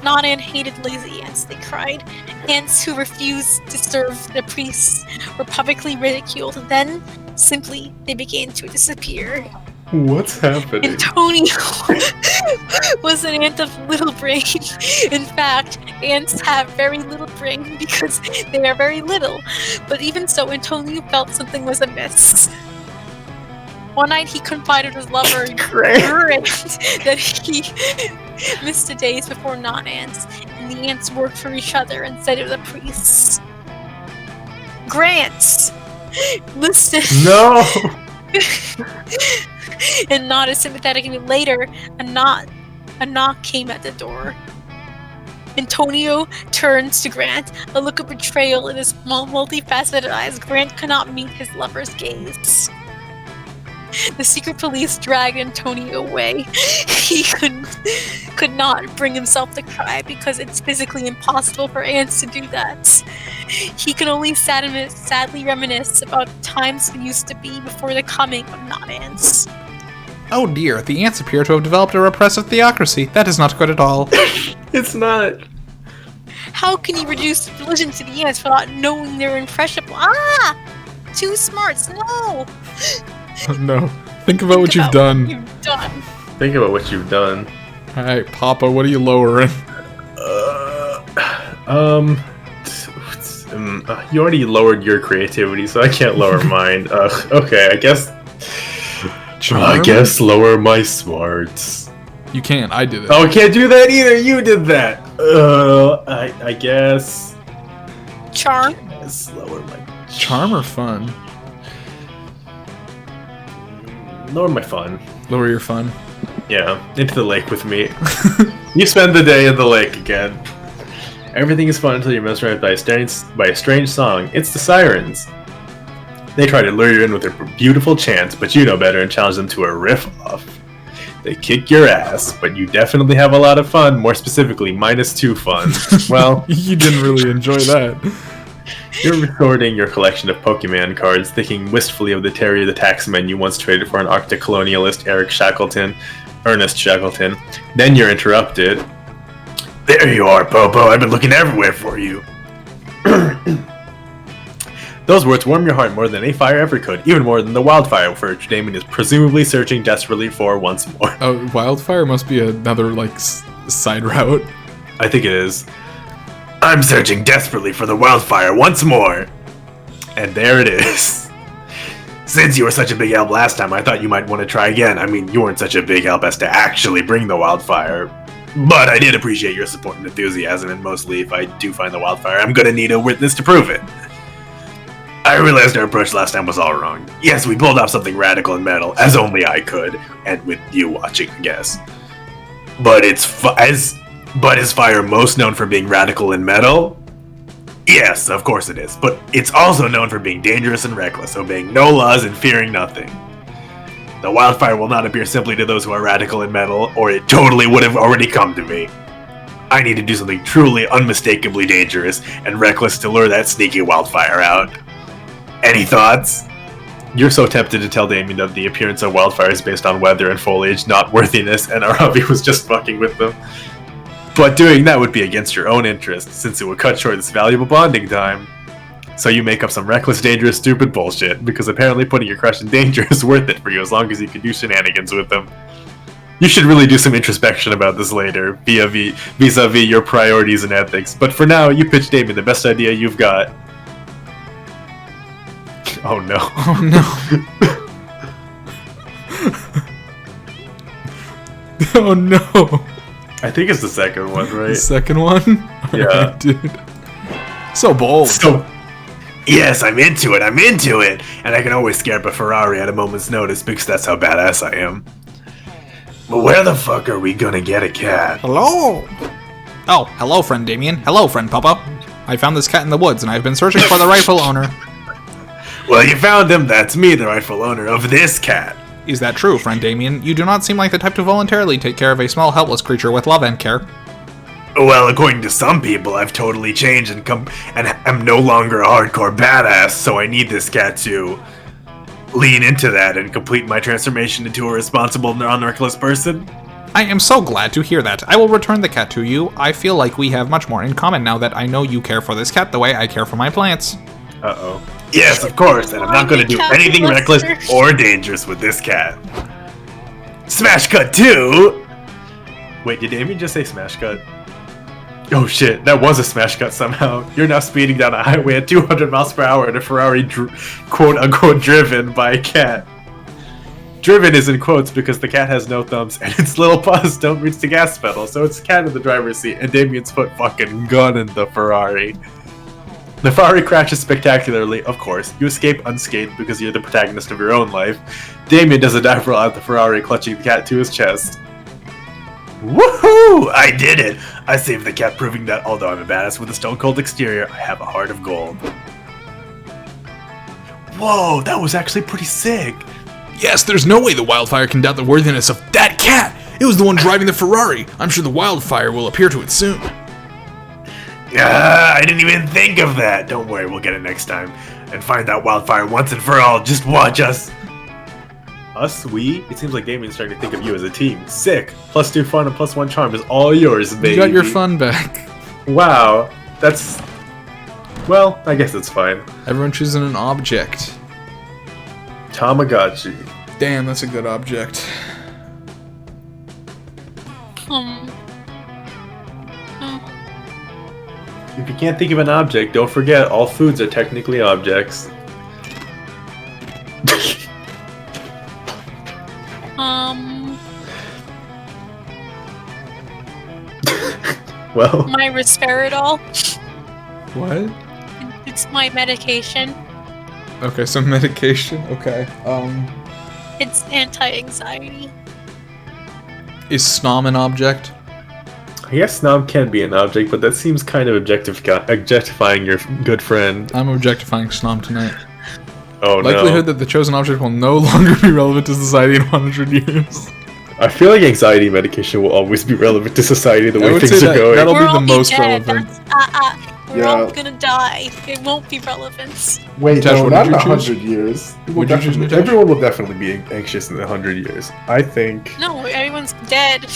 Not ant hated lazy ants, they cried. Ants who refused to serve the priests were publicly ridiculed. Then, simply, they began to disappear. What's happening? Antonio was an ant of little brain. In fact, ants have very little brain because they are very little. But even so, Antonio felt something was amiss. One night he confided his lover Grant that he missed the days before not ants, and the ants worked for each other instead of the priests. Grant! Listen! No! And not as sympathetic. Later, a knock came at the door. Antonio turns to Grant, a look of betrayal in his multifaceted eyes. Grant could not meet his lover's gaze. The secret police dragged Antonio away. He could not bring himself to cry because it's physically impossible for ants to do that. He could only sadly reminisce about times it used to be before the coming of not ants. Oh dear, the ants appear to have developed a repressive theocracy. That is not good at all. It's not. How can you reduce religion to the ants without knowing they're impressionable? Ah! Too smarts, no! No. Think about what you've About done. what you've done. Think about what you've done. Alright, Papa, what are you lowering? You already lowered your creativity, so I can't lower mine. Okay, I guess. I guess lower my smarts. You can't. I did it. Oh, I can't do that either. You did that. I guess. Charm. Yes, lower my Charm or fun? lower my fun. Lower your fun. Yeah, into the lake with me. You spend the day in the lake again. Everything is fun until you're mesmerized by a strange song. It's the sirens. They try to lure you in with their beautiful chants, but you know better and challenge them to a riff-off. They kick your ass, but you definitely have a lot of fun, more specifically, -2 fun. Well, You didn't really enjoy that. you're recording your collection of Pokemon cards, thinking wistfully of the Terry the Taxman you once traded for an Arctic colonialist, Ernest Shackleton. Then you're interrupted. There you are, Popo. I've been looking everywhere for you. Those words warm your heart more than any fire ever could, even more than the wildfire which Damon is presumably searching desperately for once more. Oh, wildfire must be another, like, side route. I think it is. I'm searching desperately for the wildfire once more. And there it is. Since you were such a big help last time, I thought you might want to try again. I mean, you weren't such a big help as to actually bring the wildfire. But I did appreciate your support and enthusiasm, and mostly if I do find the wildfire, I'm gonna need a witness to prove it. I realized our approach last time was all wrong. Yes, we pulled off something radical and metal, as only I could, and with you watching, I guess. But is fire most known for being radical and metal? Yes, of course it is, but it's also known for being dangerous and reckless, obeying no laws and fearing nothing. The wildfire will not appear simply to those who are radical and metal, or it totally would have already come to me. I need to do something truly unmistakably dangerous and reckless to lure that sneaky wildfire out. Any thoughts? You're so tempted to tell Damien that the appearance of wildfire is based on weather and foliage, not worthiness, and Arabi was just fucking with them. But doing that would be against your own interest, since it would cut short this valuable bonding time. So you make up some reckless, dangerous, stupid bullshit, because apparently putting your crush in danger is worth it for you as long as you can do shenanigans with them. You should really do some introspection about this later, vis-a-vis your priorities and ethics, but for now, you pitch Damien the best idea you've got. Oh no. Oh no. Oh no. I think it's the second one, right? The second one? Yeah. Alright, dude. So bold. So, yes, I'm into it, and I can always scare up a Ferrari at a moment's notice because that's how badass I am. But where the fuck are we gonna get a cat? Hello? Oh, hello, friend Damien. Hello, friend Popo. I found this cat in the woods, and I've been searching for the rightful owner. Well, you found him, that's me, the rightful owner of this cat. Is that true, friend Damien? You do not seem like the type to voluntarily take care of a small, helpless creature with love and care. Well, according to some people, I've totally changed and am no longer a hardcore badass, so I need this cat to lean into that and complete my transformation into a responsible, non-reckless person. I am so glad to hear that. I will return the cat to you. I feel like we have much more in common now that I know you care for this cat the way I care for my plants. Uh-oh. Yes, of course, and I'm not going to do anything reckless or dangerous with this cat. Smash cut 2! Wait, did Damien just say smash cut? Oh shit, that was a smash cut somehow. You're now speeding down a highway at 200 miles per hour in a Ferrari quote-unquote driven by a cat. Driven is in quotes because the cat has no thumbs and its little paws don't reach the gas pedal, so it's the cat in the driver's seat and Damien's foot fucking gunning the Ferrari. The Ferrari crashes spectacularly, of course. You escape unscathed because you're the protagonist of your own life. Damien does a dive roll out the Ferrari, clutching the cat to his chest. Woohoo! I did it! I saved the cat, proving that although I'm a badass with a stone-cold exterior, I have a heart of gold. Whoa, that was actually pretty sick. Yes, there's no way the wildfire can doubt the worthiness of that cat. It was the one driving the Ferrari. I'm sure the wildfire will appear to it soon. I didn't even think of that. Don't worry, we'll get it next time. And find that wildfire once and for all. Just watch us. Us? We? It seems like Damien's starting to think of you as a team. Sick. +2 fun and +1 charm is all yours, baby. You got your fun back. Wow. That's... Well, I guess it's fine. Everyone choosing an object. Tamagotchi. Damn, that's a good object. If you can't think of an object, don't forget all foods are technically objects. Well, My Risperidol. What? It's my medication. Okay, so medication. Okay. It's anti-anxiety. Is Snom an object? I guess snob can be an object, but that seems kind of objectifying your good friend. I'm objectifying Snom tonight. Oh Likelihood no. that the chosen object will no longer be relevant to society in 100 years. I feel like anxiety medication will always be relevant to society the I way would things say are that going. that'll We'll be all the most dead. relevant. We're Yeah. all gonna die. It won't be relevant. Wait, Tash, no, what not did in you choose? 100 years. What'd you choose, Natasha? Everyone will definitely be anxious in 100 years. I think. No, everyone's dead.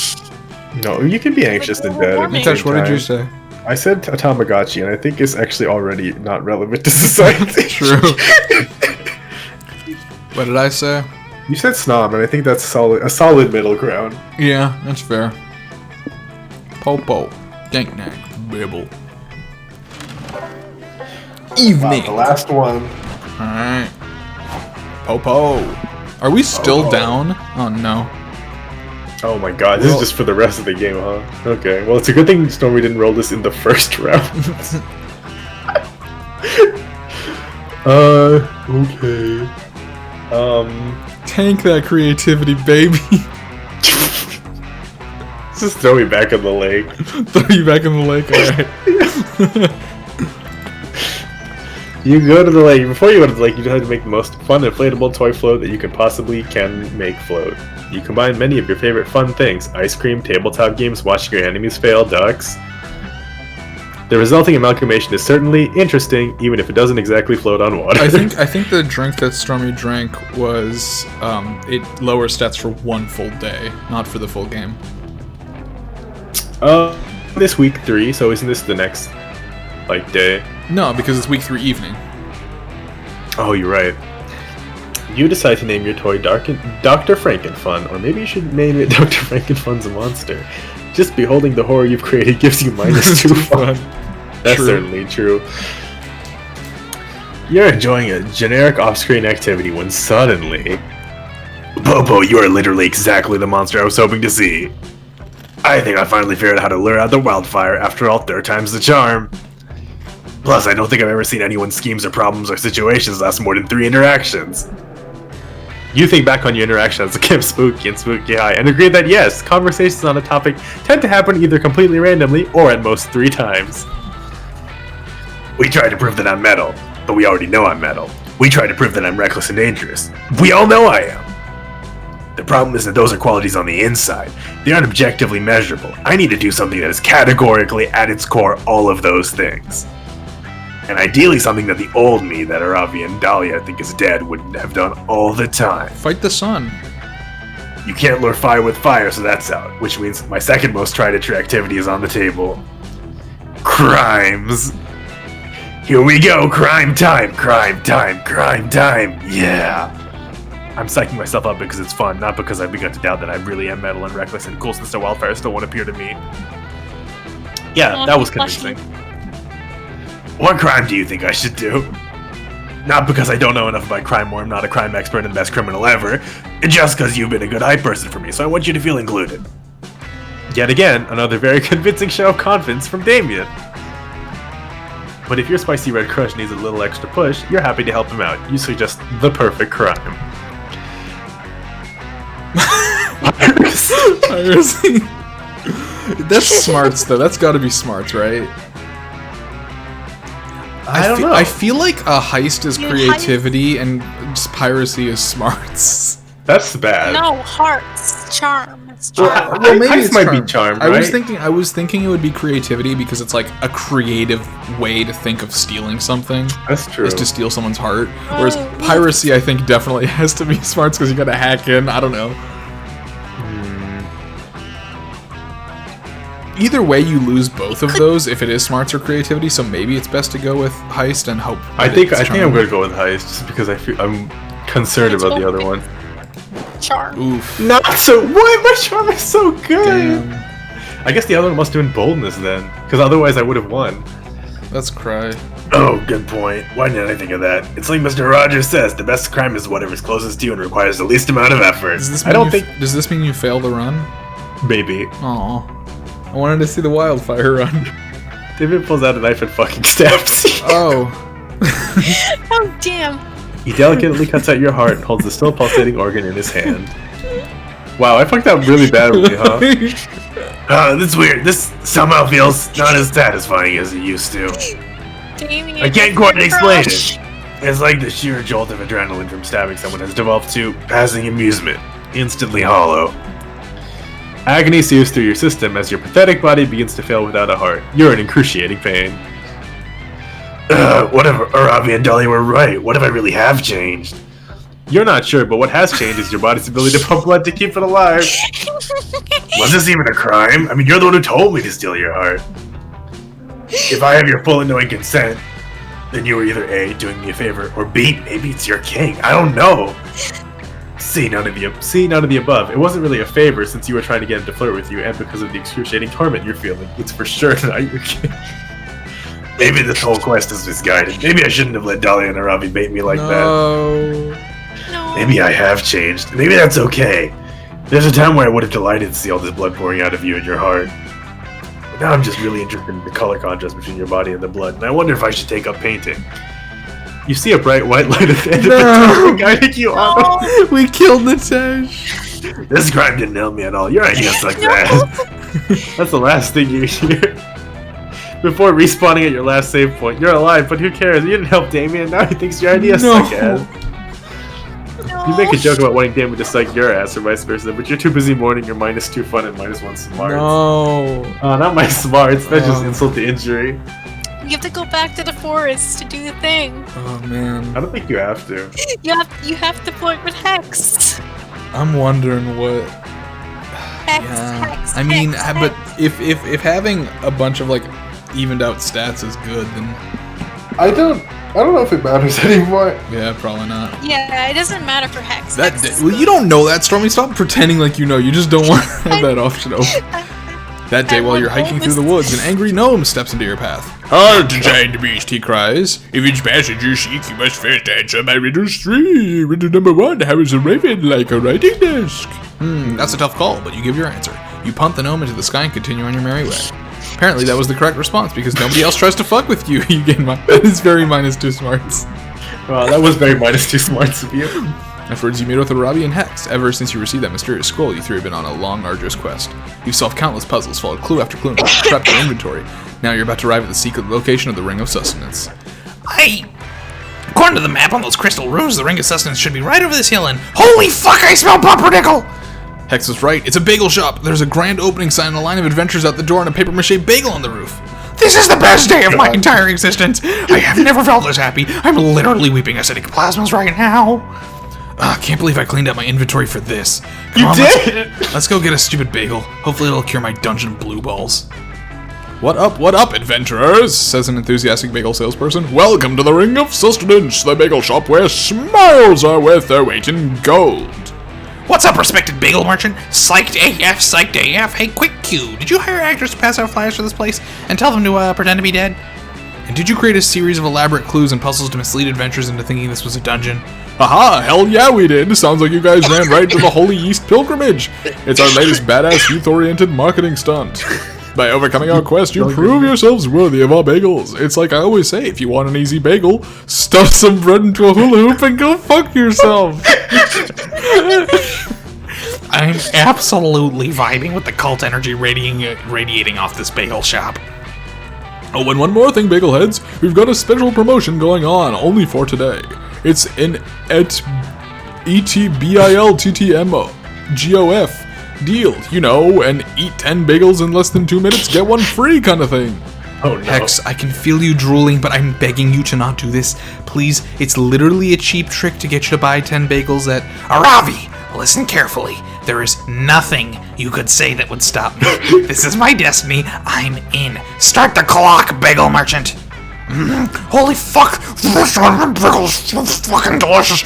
No, you can be anxious and dead. At the Nitesh, same Nitesh, what did you time. say? I said a Tamagotchi, and I think it's actually already not relevant to society. True. What did I say? You said snob, and I think that's a solid middle ground. Yeah, that's fair. Popo. Dank knack. Bibble. Wow, Evening. the last one. Alright. Popo. Are we still down? Oh no. Oh my god, this is just for the rest of the game, huh? Okay, well, it's a good thing Stormy didn't roll this in the first round. Okay. Tank that creativity, baby. Just throw me back in the lake. Throw you back in the lake, alright. You go to the lake. Before you go to the lake, you have to make the most fun inflatable toy float that you can make float. You combine many of your favorite fun things: ice cream, tabletop games, watching your enemies fail, ducks. The resulting amalgamation is certainly interesting, even if it doesn't exactly float on water. I think the drink that Stormy drank was it lower stats for one full day, not for the full game. This week 3, so isn't this the next day? No, because it's week 3 evening. Oh, you're right. You decide to name your toy Dr. Frankenfun, or maybe you should name it Dr. Frankenfun's a monster. Just beholding the horror you've created gives you -2 fun. That's True. certainly true. You're enjoying a generic off-screen activity when suddenly... Popo, you are literally exactly the monster I was hoping to see. I think I finally figured out how to lure out the wildfire. After all, 3rd time's the charm. Plus, I don't think I've ever seen anyone's schemes or problems or situations last more than 3 interactions. You think back on your interactions with Camp Spooky and Spooky High and agree that yes, conversations on a topic tend to happen either completely randomly or at most 3 times. We tried to prove that I'm metal, but we already know I'm metal. We tried to prove that I'm reckless and dangerous. We all know I am. The problem is that those are qualities on the inside. They aren't objectively measurable. I need to do something that is categorically, at its core, all of those things. And ideally something that the old me that Aravi and Dahlia think is dead would have done all the time. Fight the sun. You can't lure fire with fire, so that's out. Which means my second most tried and true activity is on the table. Crimes. Here we go, crime time, crime time, crime time, yeah. I'm psyching myself up because it's fun, not because I've begun to doubt that I really am metal and reckless and cool since the wildfire still won't appear to me. Yeah, that was convincing. What crime do you think I should do? Not because I don't know enough about crime or I'm not a crime expert and the best criminal ever, just because you've been a good hype person for me, so I want you to feel included. Yet again, another very convincing show of confidence from Damien. But if your spicy red crush needs a little extra push, you're happy to help him out. You suggest the perfect crime. Piracy. That's smarts though. That's got to be smarts, right? I don't know. I feel like a heist is Yeah, creativity and just piracy is smarts. That's bad. No, hearts. Charm. It's Well, charm. Well, maybe heist it's might charm. be charm, I was right? thinking it would be creativity because it's like a creative way to think of stealing something. That's true. Is to steal someone's heart. Whereas Oh, piracy, I think, definitely has to be smarts because you gotta hack in. I don't know. Either way, you lose both of those if it is smarts or creativity. So maybe it's best to go with heist and hope. I that think it's I'm charm. gonna go with heist just because I'm concerned about the other one. Charm. Oof. Not so. What? My charm is so good. Damn. I guess the other one must have been boldness then, because otherwise I would have won. Let's cry. Oh, good point. Why didn't I think of that? It's like Mr. Rogers says, the best crime is whatever's closest to you and requires the least amount of effort. Does this mean you fail the run? Maybe. Aw. I wanted to see the wildfire run. David pulls out a knife and fucking stabs you. Oh. Oh, damn. He delicately cuts out your heart and holds the still pulsating organ in his hand. Wow, I fucked up really badly, huh? That's weird. This somehow feels not as satisfying as it used to. Damien, I can't quite explain crush. it. It's like the sheer jolt of adrenaline from stabbing someone has developed to passing amusement, instantly hollow. Agony seeps through your system as your pathetic body begins to fail without a heart. You're in excruciating pain. What if Arabi and Dolly were right? What if I really have changed? You're not sure, but what has changed is your body's ability to pump blood to keep it alive. Was this even a crime? I mean, you're the one who told me to steal your heart. If I have your full and knowing consent, then you were either A, doing me a favor, or B, maybe it's your king. I don't know. C, none of the above. It wasn't really a favor since you were trying to get him to flirt with you, and because of the excruciating torment you're feeling. It's for sure not your king. Maybe this whole quest is misguided. Maybe I shouldn't have let Dolly and Arabi bait me like that. No. Maybe I have changed. Maybe that's okay. There's a time where I would have delighted to see all this blood pouring out of you and your heart. But now I'm just really interested in the color contrast between your body and the blood, and I wonder if I should take up painting. You see a bright white light at the end of the tunnel guiding you on. We killed Natesh. This crime didn't help me at all. Your idea sucks ass. That's the last thing you hear. Before respawning at your last save point. You're alive, but who cares? You didn't help Damien, now he thinks your idea sucks ass. You make a joke about wanting Damien to suck your ass or vice versa, but you're too busy mourning your -2 fun and -1 smarts. No. Not my smarts, that's just insult to injury. You have to go back to the forest to do the thing. Oh man. I don't think you have to. You have to flirt with Hex. I'm wondering what. Hex, Yeah. Hex, I mean, Hex, but Hex. if having a bunch of like evened out stats is good, then I don't know if it matters anymore. yeah, probably not. Yeah, it doesn't matter for Hex. That Hex is well, you don't know that, Stormy. Stop pretending like you know. You just don't want to have that option open. That day, while you're hiking through the woods, an angry gnome steps into your path. Halt, giant beast, he cries. If each passage you seek, you must first answer my riddles 3. Riddle number 1, how is a raven like a writing desk? That's a tough call, but you give your answer. You punt the gnome into the sky and continue on your merry way. Apparently that was the correct response, because nobody else tries to fuck with you. You gain that is very -2 smarts. Wow, that was very -2 smarts of you. Afterwards, you meet with Arabi and Hex. Ever since you received that mysterious scroll, you three have been on a long, arduous quest. You've solved countless puzzles, followed clue after clue, and prepped your inventory. Now you're about to arrive at the secret location of the Ring of Sustenance. According to the map on those crystal runes, the Ring of Sustenance should be right over this hill, and holy fuck, I smell pumpernickel! Hex was right. It's a bagel shop. There's a grand opening sign and a line of adventures out the door and a paper-mache bagel on the roof. This is the best day of my entire existence! I have never felt this happy. I'm literally weeping acidic plasmas right now. I can't believe I cleaned out my inventory for this. Come You on, did! Let's go get a stupid bagel. Hopefully it'll cure my dungeon blue balls. What up, adventurers? Says an enthusiastic bagel salesperson. Welcome to the Ring of Sustenance, the bagel shop where smiles are worth their weight in gold. What's up, respected bagel merchant? Psyched AF, psyched AF. Hey, quick cue. Did you hire actors to pass out flyers for this place and tell them to pretend to be dead? And did you create a series of elaborate clues and puzzles to mislead adventurers into thinking this was a dungeon? Haha, hell yeah we did! Sounds like you guys ran right into the Holy East Pilgrimage! It's our latest badass youth-oriented marketing stunt. By overcoming our quest, you prove yourselves worthy of our bagels. It's like I always say, if you want an easy bagel, stuff some bread into a hula hoop and go fuck yourself! I'm absolutely vibing with the cult energy radiating off this bagel shop. Oh, and one more thing, bagel heads. We've got a special promotion going on, only for today. It's an ETBILTTMGOF deal. You know, an eat 10 bagels in less than 2 minutes, get one free kind of thing. Oh no. Hex, I can feel you drooling, but I'm begging you to not do this. Please, it's literally a cheap trick to get you to buy 10 bagels at... Aravi, listen carefully. There is nothing you could say that would stop me. This is my destiny. I'm in. Start the clock, bagel merchant. Holy fuck! This bagel is so fucking delicious.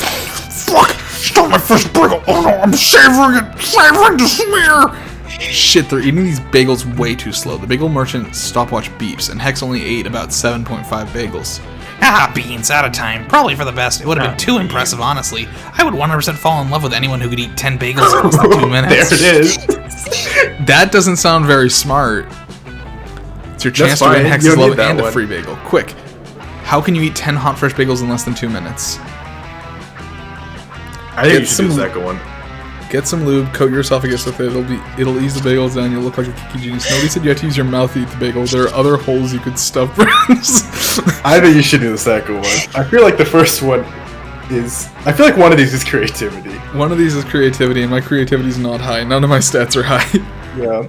Fuck! Stole my first bagel. Oh no, I'm savoring it. Savoring the smear. Shit, they're eating these bagels way too slow. The bagel merchant stopwatch beeps, and Hex only ate about 7.5 bagels. Ah, beans, out of time. Probably for the best. It would have been too impressive, honestly. I would 100% fall in love with anyone who could eat 10 bagels in less than 2 minutes. There it is. That doesn't sound very smart. It's your chance That's to win fine. Hex's You don't love need that and a one. free bagel. Quick. How can you eat 10 hot fresh bagels in less than 2 minutes? I think Get you should do some- the second one. Get some lube, coat your esophagus with it. It'll ease the bagels down. You'll look like a kiki genius. Nobody said you have to use your mouth to eat the bagel. There are other holes you could stuff friends. I think you should do the second one. I feel like the first one is. I feel like one of these is creativity. One of these is creativity, and my creativity is not high. None of my stats are high. Yeah.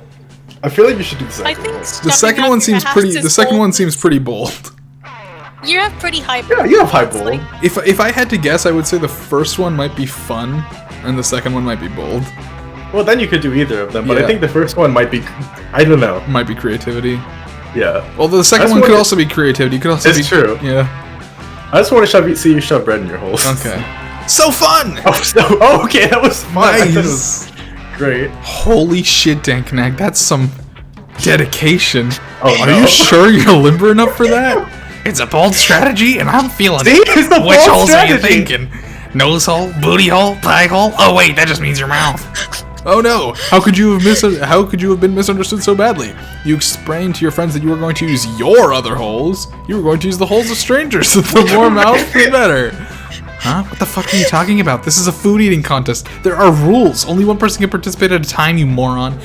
I feel like you should do the I second think one. The second one seems pretty. The second one seems pretty bold. You have pretty high. Yeah, you have high bold. Like, If I had to guess, I would say the first one might be fun, and the second one might be bold. Well, then you could do either of them, but Yeah. I think the first one might be. I don't know. Might be creativity. Yeah. Although the second That's one what could it- also be creativity. It could also It's be true. Yeah. I just want to see you shove bread in your holes. Okay. So fun. Oh, okay, that was fun. I thought it Nice. was great. Holy shit, Dankanak, that's some dedication. Oh, Are no. you sure you're limber enough for that? It's a bold strategy, and I'm feeling See? it. It's the Which bold holes are you strategy. thinking? Nose hole, booty hole, thigh hole? Oh wait, that just means your mouth. Oh no! How could you have been misunderstood so badly? You explained to your friends that you were going to use your other holes. You were going to use the holes of strangers. The more mouth, the better. Huh? What the fuck are you talking about? This is a food eating contest. There are rules. Only one person can participate at a time, you moron.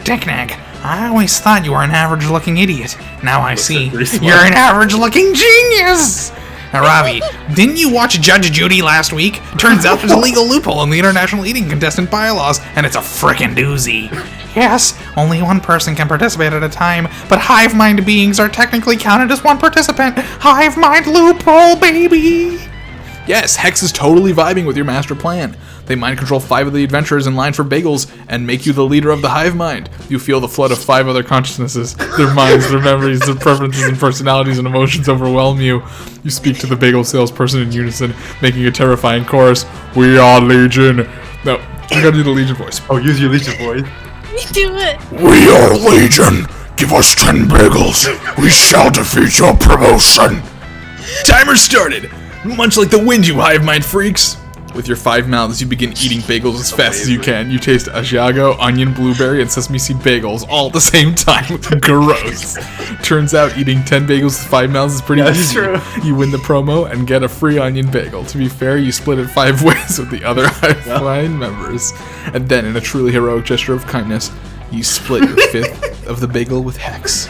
Dicknag, I always thought you were an average-looking idiot. Now I see pretty smart. you're an average-looking genius. Now, Robbie, didn't you watch Judge Judy last week? Turns out there's a legal loophole in the International Eating Contestant bylaws, and it's a frickin' doozy. Yes, only one person can participate at a time, but hive mind beings are technically counted as one participant. Hive mind loophole, baby! Yes, Hex is totally vibing with your master plan. They mind control 5 of the adventurers in line for bagels and make you the leader of the hive mind. You feel the flood of 5 other consciousnesses. Their minds, their memories, their preferences and personalities and emotions overwhelm you. You speak to the bagel salesperson in unison, making a terrifying chorus. We are Legion. No, I gotta do the Legion voice. Oh, use your Legion voice. you do it. We are Legion. Give us 10 bagels. We shall defeat your promotion. Timer started! Much like the wind, you hive mind freaks! With your 5 mouths, you begin eating bagels as fast as you can. You taste Asiago, onion, blueberry, and sesame seed bagels all at the same time. Gross. Turns out eating 10 bagels with 5 mouths is pretty That's easy. true. You win the promo and get a free onion bagel. To be fair, you split it 5 ways with the other hive mind members. And then, in a truly heroic gesture of kindness, you split your 5th of the bagel with Hex.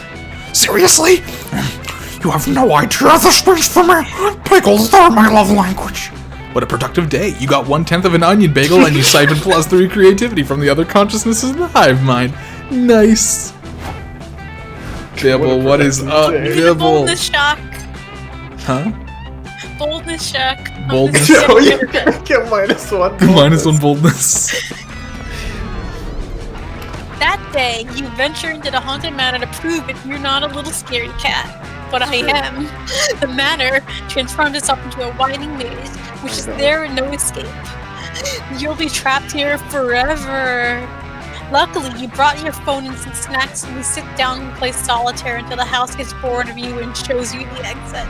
Seriously? You have no idea the space for me. Pickles are my love language. What a productive day. You got 1/10 of an onion bagel and you siphoned +3 creativity from the other consciousnesses in the hive mind. Nice. Dibble, what is up, Dibble? Boldness shock. Huh? Boldness shock. Boldness- Oh, you get -1. -1 boldness. That day, you venture into the haunted manor to prove it you're not a little scary cat. But I am. The manor transformed itself into a winding maze, which is there and no escape. You'll be trapped here forever. Luckily, you brought your phone and some snacks, and we sit down and play solitaire until the house gets bored of you and shows you the exit.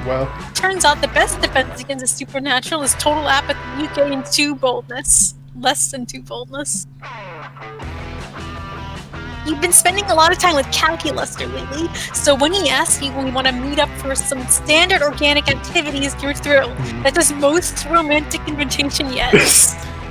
Well, Turns out the best defense against the supernatural is total apathy. You gain 2 boldness. Less than 2 boldness. You've been spending a lot of time with Calculuster lately, so when he asks you when we want to meet up for some standard organic activities, you're thrilled. That's his most romantic invitation yet.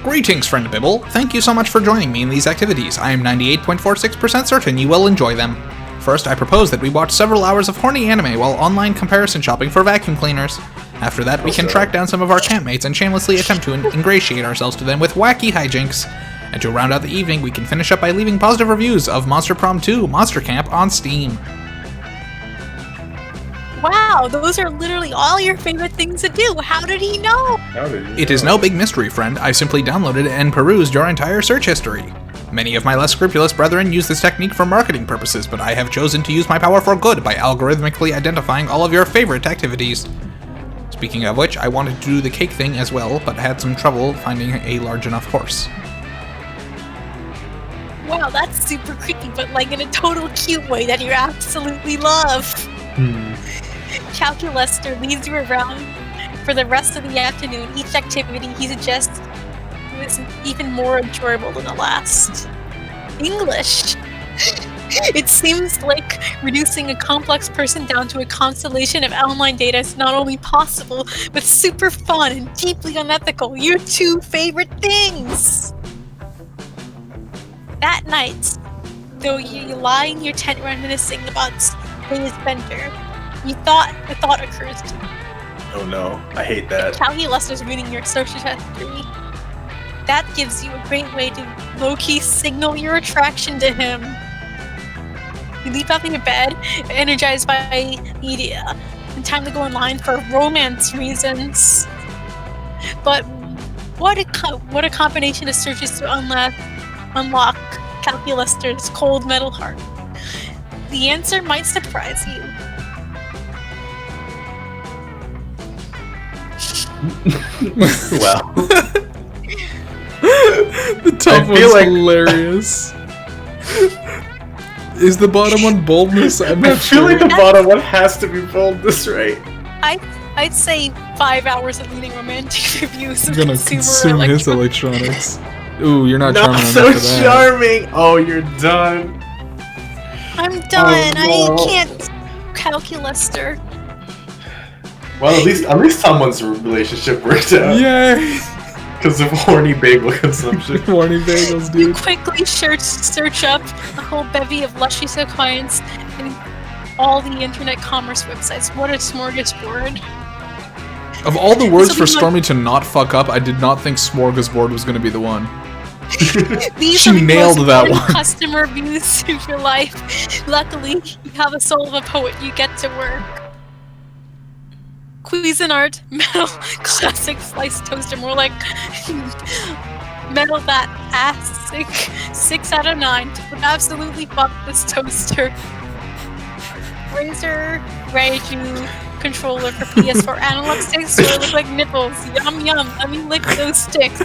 Greetings, friend Bibble. Thank you so much for joining me in these activities. I am 98.46% certain you will enjoy them. First, I propose that we watch several hours of horny anime while online comparison shopping for vacuum cleaners. After that, we can track down some of our campmates and shamelessly attempt to ingratiate ourselves to them with wacky hijinks. And to round out the evening, we can finish up by leaving positive reviews of Monster Prom 2 Monster Camp on Steam. Wow, those are literally all your favorite things to do. How did he know? It is no big mystery, friend. I simply downloaded and perused your entire search history. Many of my less scrupulous brethren use this technique for marketing purposes, but I have chosen to use my power for good by algorithmically identifying all of your favorite activities. Speaking of which, I wanted to do the cake thing as well, but had some trouble finding a large enough horse. Wow, that's super creepy, but like in a total cute way that you absolutely love. Calculester leads you around for the rest of the afternoon. Each activity he suggests is even more enjoyable than the last. English. It seems like reducing a complex person down to a constellation of online data is not only possible, but super fun and deeply unethical. Your two favorite things! That night, though you lie in your tent reminiscing about days Bender, a thought occurs to you. Oh no, I hate that. Calculester's reading your social history. That gives you a great way to low-key signal your attraction to him. You leap out of your bed, energized by the idea, and time to go in line for romance reasons. But what a combination of searches to unlock Calculester's cold metal heart. The answer might surprise you. Wow. The top I one's feel like- hilarious. Is the bottom one boldness? I'm I not feel sure. like the bottom one has to be boldness, right? I'd say 5 hours of reading romantic reviews I'm of gonna consumer consume his electronics. electronics. Ooh, you're not Not charming so enough for that. charming. Oh, you're done. I'm done. Oh, no. I can't. Calculester. Well, at least someone's relationship worked out Yay! because of horny bagel consumption. Horny bagels, You dude. quickly search up a whole bevy of luscious clients and all the internet commerce websites. What a smorgasbord. Of all the words So for we might- Stormy to not fuck up, I did not think smorgasbord was gonna be the one. These She are the nailed most that important one. customer reviews of your life. Luckily, you have a soul of a poet. You get to work. Cuisinart metal classic sliced toaster, more like metal that astic. 6 out of 9. Would absolutely fuck this toaster. Razer Raiju controller for PS4 analog sticks where look like nipples. Yum yum. Let me lick those sticks.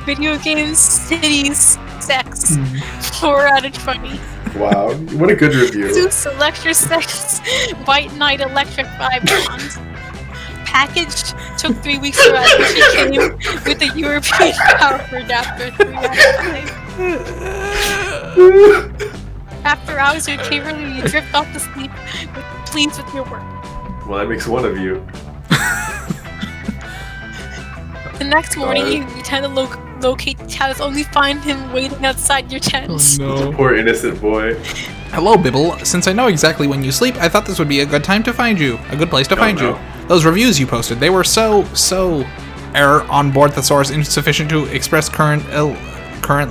Video games, cities, sex. 4 out of 20. Wow, what a good review. Zeus Electro Sex White Knight Electric Vibron. Packaged, took 3 weeks to arrive, but it came with a European power adapter. 3 out of 5. After hours of capering, you drift off to sleep, pleased with your work. Well, that makes one of you. The next morning, you tend to locate the house, only find him waiting outside your tent. Oh no. Poor innocent boy. Hello, Bibble. Since I know exactly when you sleep, I thought this would be a good time to find you. A good place to find no. you. Those reviews you posted, they were so error on board thesaurus insufficient to express current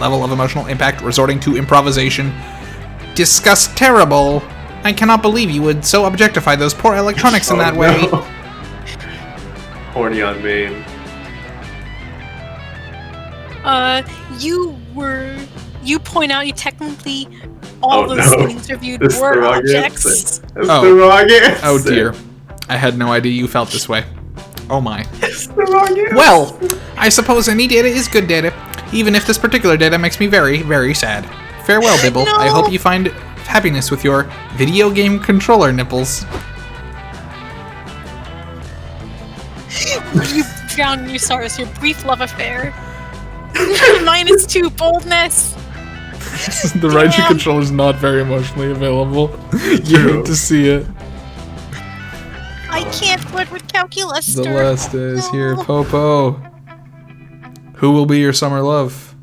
level of emotional impact, resorting to improvisation. Disgust terrible. I cannot believe you would so objectify those poor electronics in Oh, that way. no. Horny on main. You point out you technically all Oh, those no. things reviewed This is the were wrong objects. answer. That's Oh. the wrong answer. Oh dear. I had no idea you felt this way. Oh my. That's the wrong answer. Well, I suppose any data is good data, even if this particular data makes me very, very sad. Farewell, Bibble. No. I hope you find happiness with your video game controller nipples. You drown in your sorrows, your brief love affair. -2 boldness. The Raiju Damn. controller is not very emotionally available. You True. need to see it. I can't flirt with Calculester. The last is here, No. Popo. Who will be your summer love?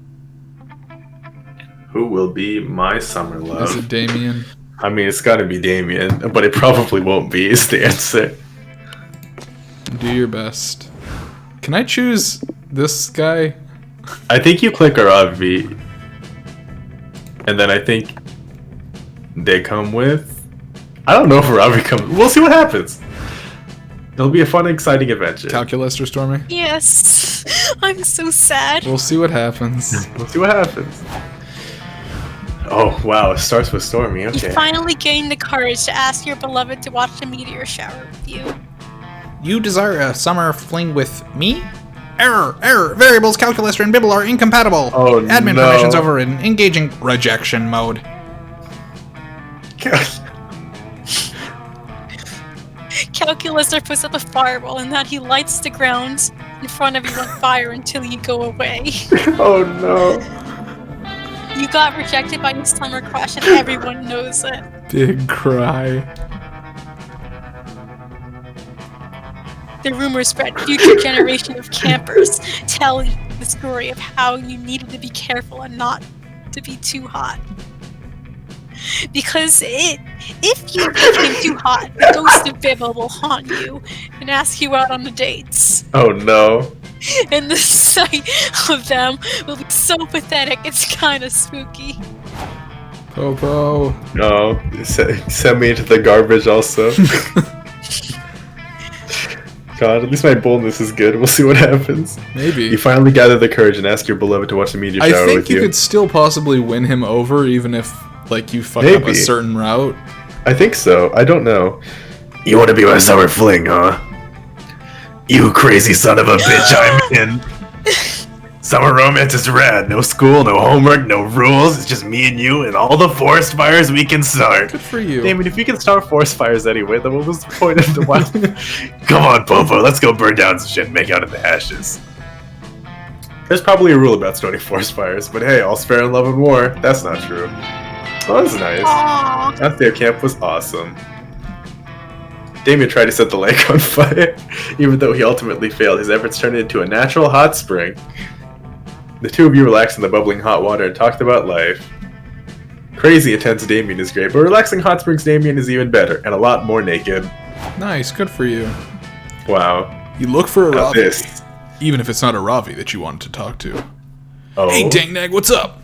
Who will be my summer Is love? it Damien? I mean, it's gotta be Damien, but it probably won't be, is the answer. Do your best. Can I choose this guy? I think you click Aravi, and then I think they come with. I don't know if Aravi comes. We'll see what happens. It'll be a fun, exciting adventure. Calculester Stormy? Yes. I'm so sad. We'll see what happens. We'll see what happens. Oh wow! It starts with Stormy. You Okay. finally gained the courage to ask your beloved to watch the meteor shower with you. You desire a summer fling with me? Error. Variables, calculus, and Bibble are incompatible. Oh, Admin no. permissions overridden. Engaging rejection mode. Calculator puts up a firewall and that he lights the ground in front of you on fire until you go away. Oh no. You got rejected by your summer crush and everyone knows it. Big cry. The rumors spread. Future generation of campers tell the story of how you needed to be careful and not to be too hot. Because if you became too hot, the ghost of Bibble will haunt you and ask you out on the dates. Oh no. And the sight of them will be so pathetic, it's kind of spooky. Popo. No. Send me into the garbage also. God, at least my boldness is good. We'll see what happens. Maybe. You finally gather the courage and ask your beloved to watch the meteor I shower think with you you. could still possibly win him over, even if like you fuck up a Maybe. certain route. I think so. I don't know. You want to be my summer fling, huh? You crazy son of a bitch, I'm in. Summer romance is rad. No school, no homework, no rules. It's just me and you and all the forest fires we can start. Good for you. Damon, if you can start forest fires anyway, then what was the point of the wild? Come on, Popo, let's go burn down some shit and make out in the ashes. There's probably a rule about starting forest fires, but hey, all's fair in love and war. That's not true. Oh, that's nice. Aww. That their camp was awesome. Damien tried to set the lake on fire. Even though he ultimately failed, his efforts turned it into a natural hot spring. The two of you relaxed in the bubbling hot water and talked about life. Crazy intense Damien is great, but relaxing hot springs Damien is even better, and a lot more naked. Nice, good for you. Wow. You look for a Now Ravi, this. even if it's not a Ravi that you wanted to talk to. Oh. Hey, Dangnag, what's up?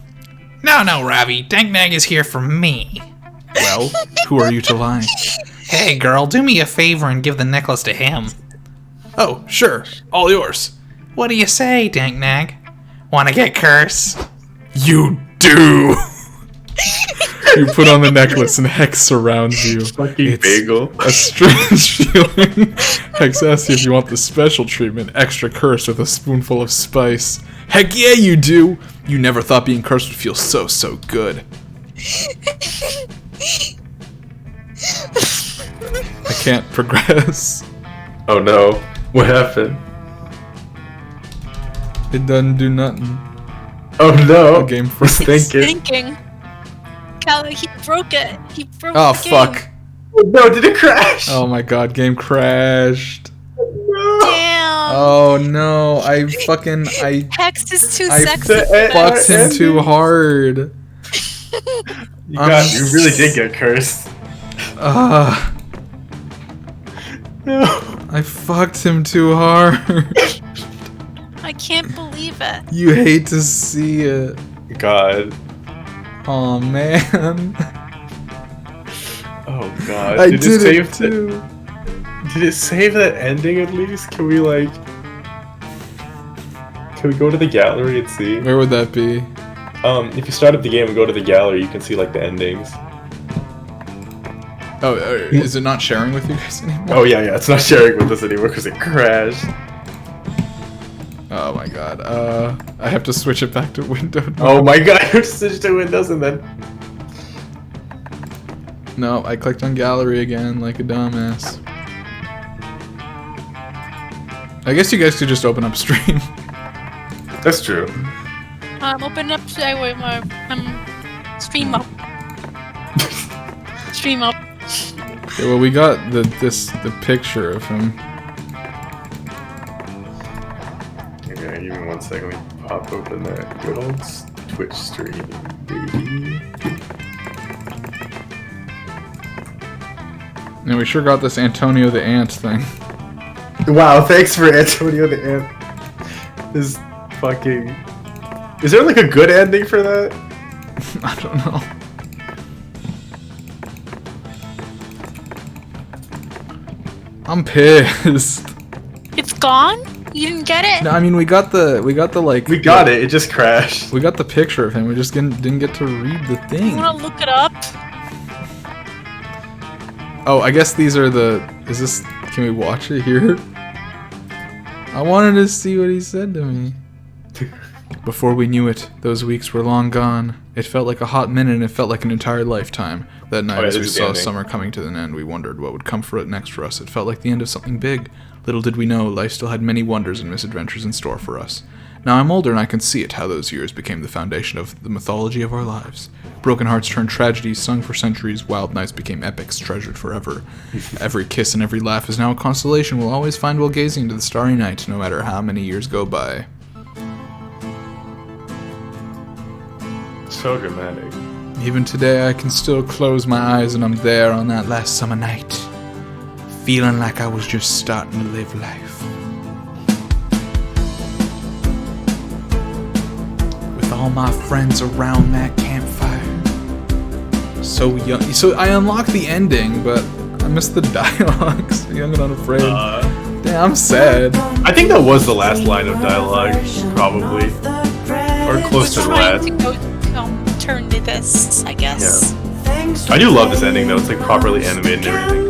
No, Ravi. Dangnag is here for me. Well, who are you to lie? Hey, girl, do me a favor and give the necklace to him. Oh, sure, all yours. What do you say, Dangnag? Wanna get cursed? You do! You put on the necklace and Hex surrounds you. Fucking bagel. A strange feeling. Hex asks you if you want the special treatment, extra curse with a spoonful of spice. Heck yeah, you do! You never thought being cursed would feel so good. I can't progress. Oh no. What happened? It doesn't do nothing. Oh no. The game was froze. thinking. Thinking. Callie, he broke it. He broke Oh the game. fuck. No, did it crash? Oh my god, game crashed. Damn. Oh no, I Hex is too I sexy. for fucked this. him too hard. You really did get cursed. No. I fucked him too hard. I can't believe it. You hate to see it. God. Oh man. Oh god. I did did it save too. Did it save that ending at least? Can we go to the gallery and see? Where would that be? If you start up the game and go to the gallery, you can see like the endings. Oh, is it not sharing with you guys anymore? Oh yeah, it's not sharing with us anymore because it crashed. Oh my god. I have to switch it back to window. Oh my god, I switched to Windows and then... No, I clicked on gallery again like a dumbass. I guess you guys could just open up stream. That's true. Open up. Stream up. Stream up. Okay, well, we got the picture of him. Okay, give me 1 second. Let me pop open that good old Twitch stream, baby. And we sure got this Antonio the Ant thing. Wow, thanks for Antonio the Ant. This fucking... Is there like a good ending for that? I don't know. I'm pissed. It's gone? You didn't get it? No, I mean we got the like We got it, it just crashed. We got the picture of him. We just didn't get to read the You thing. wanna look it up? Oh, I guess these are the. Is this? Can we watch it here? I wanted to see what he said to me. Before we knew it, those weeks were long gone. It felt like a hot minute and it felt like an entire lifetime. That night, as we saw summer coming to an end, we wondered what would come for it next for us. It felt like the end of something big. Little did we know, life still had many wonders and misadventures in store for us. Now I'm older and I can see it, how those years became the foundation of the mythology of our lives. Broken hearts turned tragedies, sung for centuries, wild nights became epics, treasured forever. Every kiss and every laugh is now a constellation we'll always find while gazing into the starry night, no matter how many years go by. So dramatic. Even today I can still close my eyes and I'm there on that last summer night, feeling like I was just starting to live life. With all my friends around that campfire. So young. So I unlocked the ending, but I missed the dialogue. So young and unafraid. Damn, I'm sad. I think that was the last line of dialogue, probably. Or close to the last. To go turn to this, I guess. Yeah. I do love this ending though, it's like properly animated and everything.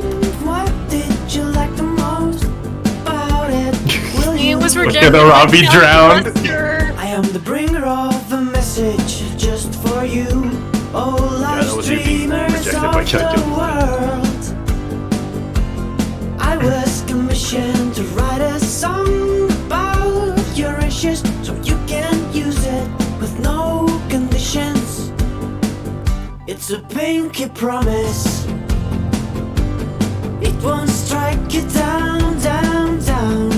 It was Look rejected. at the Robbie drowned. I am the bringer of a message just for you. Oh, Yeah, that was you being rejected by Calculus. I was commissioned to write a song about your issues so you can use it with no conditions. It's a pinky promise. It won't strike you down, down, down.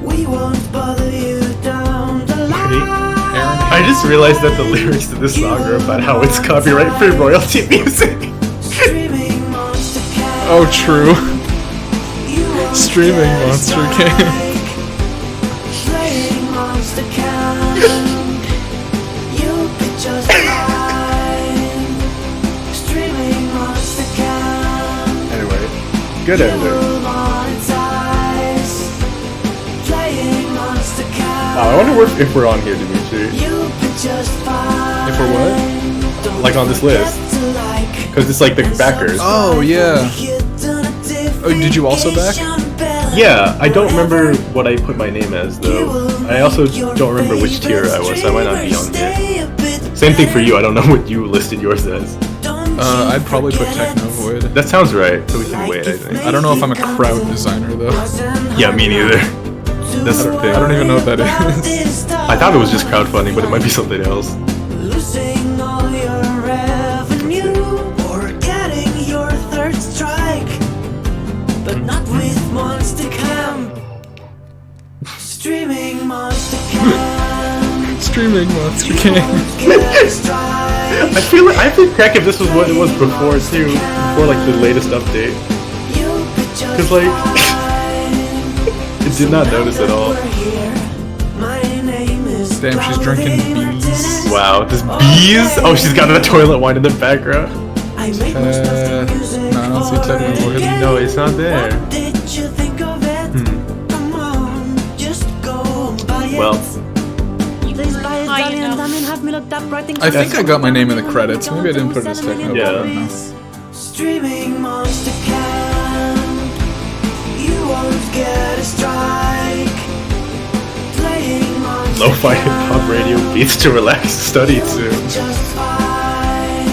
We won't bother you down the line. I just realized that the lyrics to this song are about how it's copyright-free royalty music. Streaming Monster Cat. Oh, true. You won't Streaming get a Monster strike. Cat. Playing Monster Cat. You'll be just fine. Streaming Monster Cat. Anyway, good You editor. will monetize. Playing Monster Cat. I wonder if we're on here, Dimitri. You'll be just fine. If we're what? Don't Like on this list. forget to like Because it's like the backers. Oh, yeah. Oh, did you also back? Yeah, I don't remember what I put my name as though. I also don't remember which tier I was, so I might not be on here. Same thing for you, I don't know what you listed yours as. I'd probably put Techno Void. That sounds right, so we can wait, I think. I don't know if I'm a crowd designer, though. Yeah, me neither. That's the thing. I don't even know what that is. I thought it was just crowdfunding, but it might be something else. Losing all your revenue or getting your third strike, but not with Monster Camp. Streaming Monster Camp. Streaming Monster King. Get a strike. I feel like I have to check if this was what it was before too, before like the latest update. You'll be just 'Cause, like, fine. It did not notice at all. We're here. My name is Damn, she's drinking bees. Wow, this bees? Oh, she's got the toilet wine in the background. I make most of the music no, I don't see for Techno Void. you. No, it's not there. What did you think of it? Come on, just go and buy it. Well, Please buy it, I darling, and know. diamond, have me looked up writing. I think I got my name in the credits. Maybe I didn't put it as Techno Void. Yeah. I don't know. Streaming Monster Camp. You won't get a strike. Playing Monster lo-fi hip-hop radio beats to relax study to. just fine.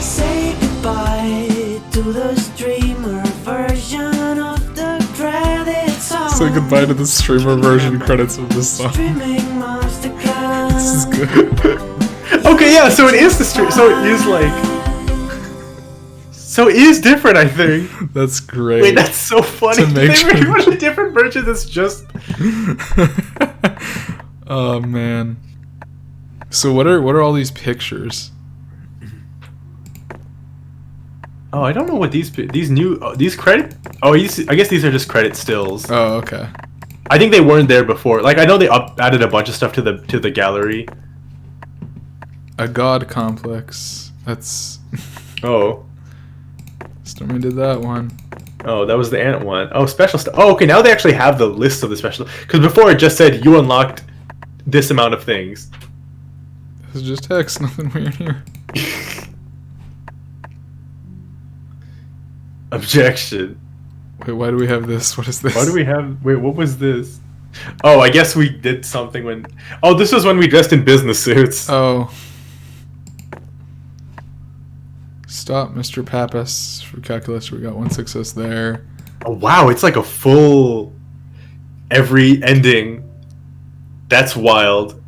Say goodbye to the streamer version of the credit song. Say goodbye to the streamer version credits of this song. Streaming Monster Camp. This is good. Okay, yeah, so it is the stream. So it is like. So it is different, I think. That's great. Wait, that's so funny. To make They made sure- one of the different versions. It's just. Oh man. So what are all these pictures? Oh, I don't know what these these credit. Oh, I guess these are just credit stills. Oh, okay. I think they weren't there before. Like I know they added a bunch of stuff to the gallery. A god complex. That's Oh. Stormy did that one. Oh, that was the ant one. Oh, special stuff. Oh, okay. Now they actually have the list of the special. Because before it just said you unlocked this amount of things. This is just text, nothing weird here. Objection. Wait, why do we have this? What is this? Why do we have? Wait, what was this? Oh, I guess we did something when. Oh, this was when we dressed in business suits. Oh. Stop, Mr. Pappas. For calculus, we got 1 success there. Oh, wow, it's like a full. Every ending. That's wild.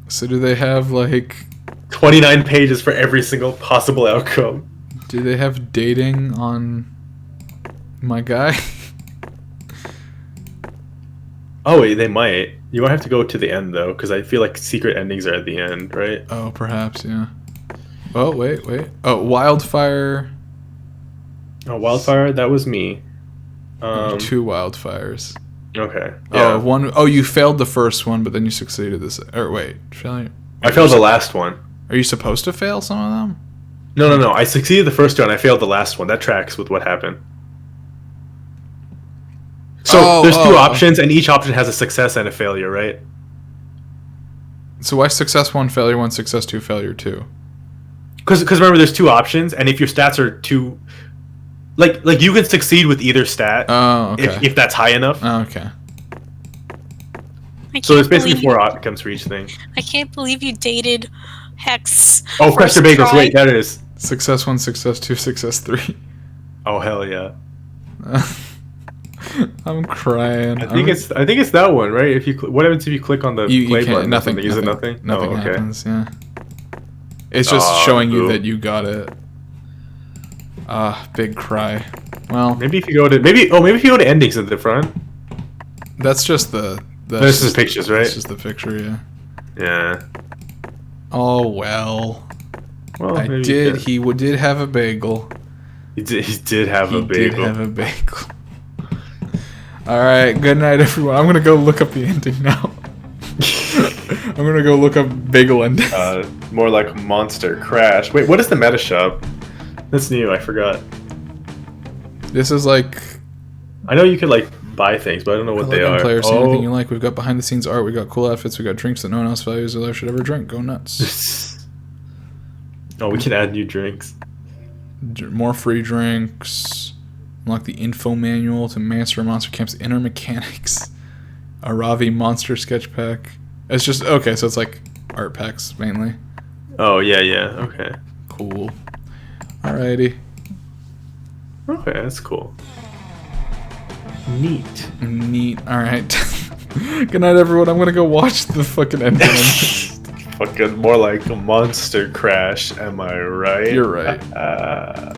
So do they have like 29 pages for every single possible outcome. do they have dating on my guy? Oh, wait, they might. You might have to go to the end though, because I feel like secret endings are at the end, right? Oh, perhaps, yeah. Oh, wait. Oh, wildfire. Oh, wildfire. That was me. 2 wildfires. Okay. Oh, one. Oh, you failed the first one, but then you succeeded this. Or wait, failure. I failed the last one. Are you supposed to fail some of them? No. I succeeded the first one. I failed the last one. That tracks with what happened. So there's 2 options, and each option has a success and a failure, right? So why success 1, failure 1, success 2, failure 2? Because remember, there's 2 options, and if your stats are too, like you can succeed with either stat. Oh, okay. If that's high enough. Oh, okay. I So there's can't basically believe 4 outcomes for each thing. I can't believe you dated Hex. Oh, Crusher first Bagels. try. Wait, that is. Success 1, success 2, success 3. Oh hell yeah! I'm crying. I think it's that one, right? If you what happens if you click on the you play can't. button? Nothing. Is it nothing? Nothing Oh, okay. happens. Yeah. It's just Oh, showing you cool. that you got it. Big cry. Well, Maybe if you go to maybe if you go to endings at the front. that's just the. This is pictures, right? It's just the picture, yeah. Yeah. Oh well. Well, I maybe did. you can. He did have a bagel. He did have He a bagel. did have a bagel. All right. Good night, everyone. I'm gonna go look up the ending now. I'm gonna go look up bagel ending. More like Monster Crash. Wait, what is the meta shop? That's new. I forgot. This is like. I know you could like buy things, but I don't know what they are. Players, see anything you like. We've got behind the scenes art. We got cool outfits. We got drinks that no one else values or life should ever drink. Go nuts. Oh, we can add new drinks. More free drinks. Unlock the info manual to master Monster Camp's inner mechanics. A Ravi Monster sketch pack. It's just okay. So it's like art packs mainly. Oh yeah. Okay. Cool. Alrighty. Okay, that's cool. Neat. All right. Good night, everyone. I'm gonna go watch the fucking ending. Fucking more like a Monster Crash, am I right? You're right.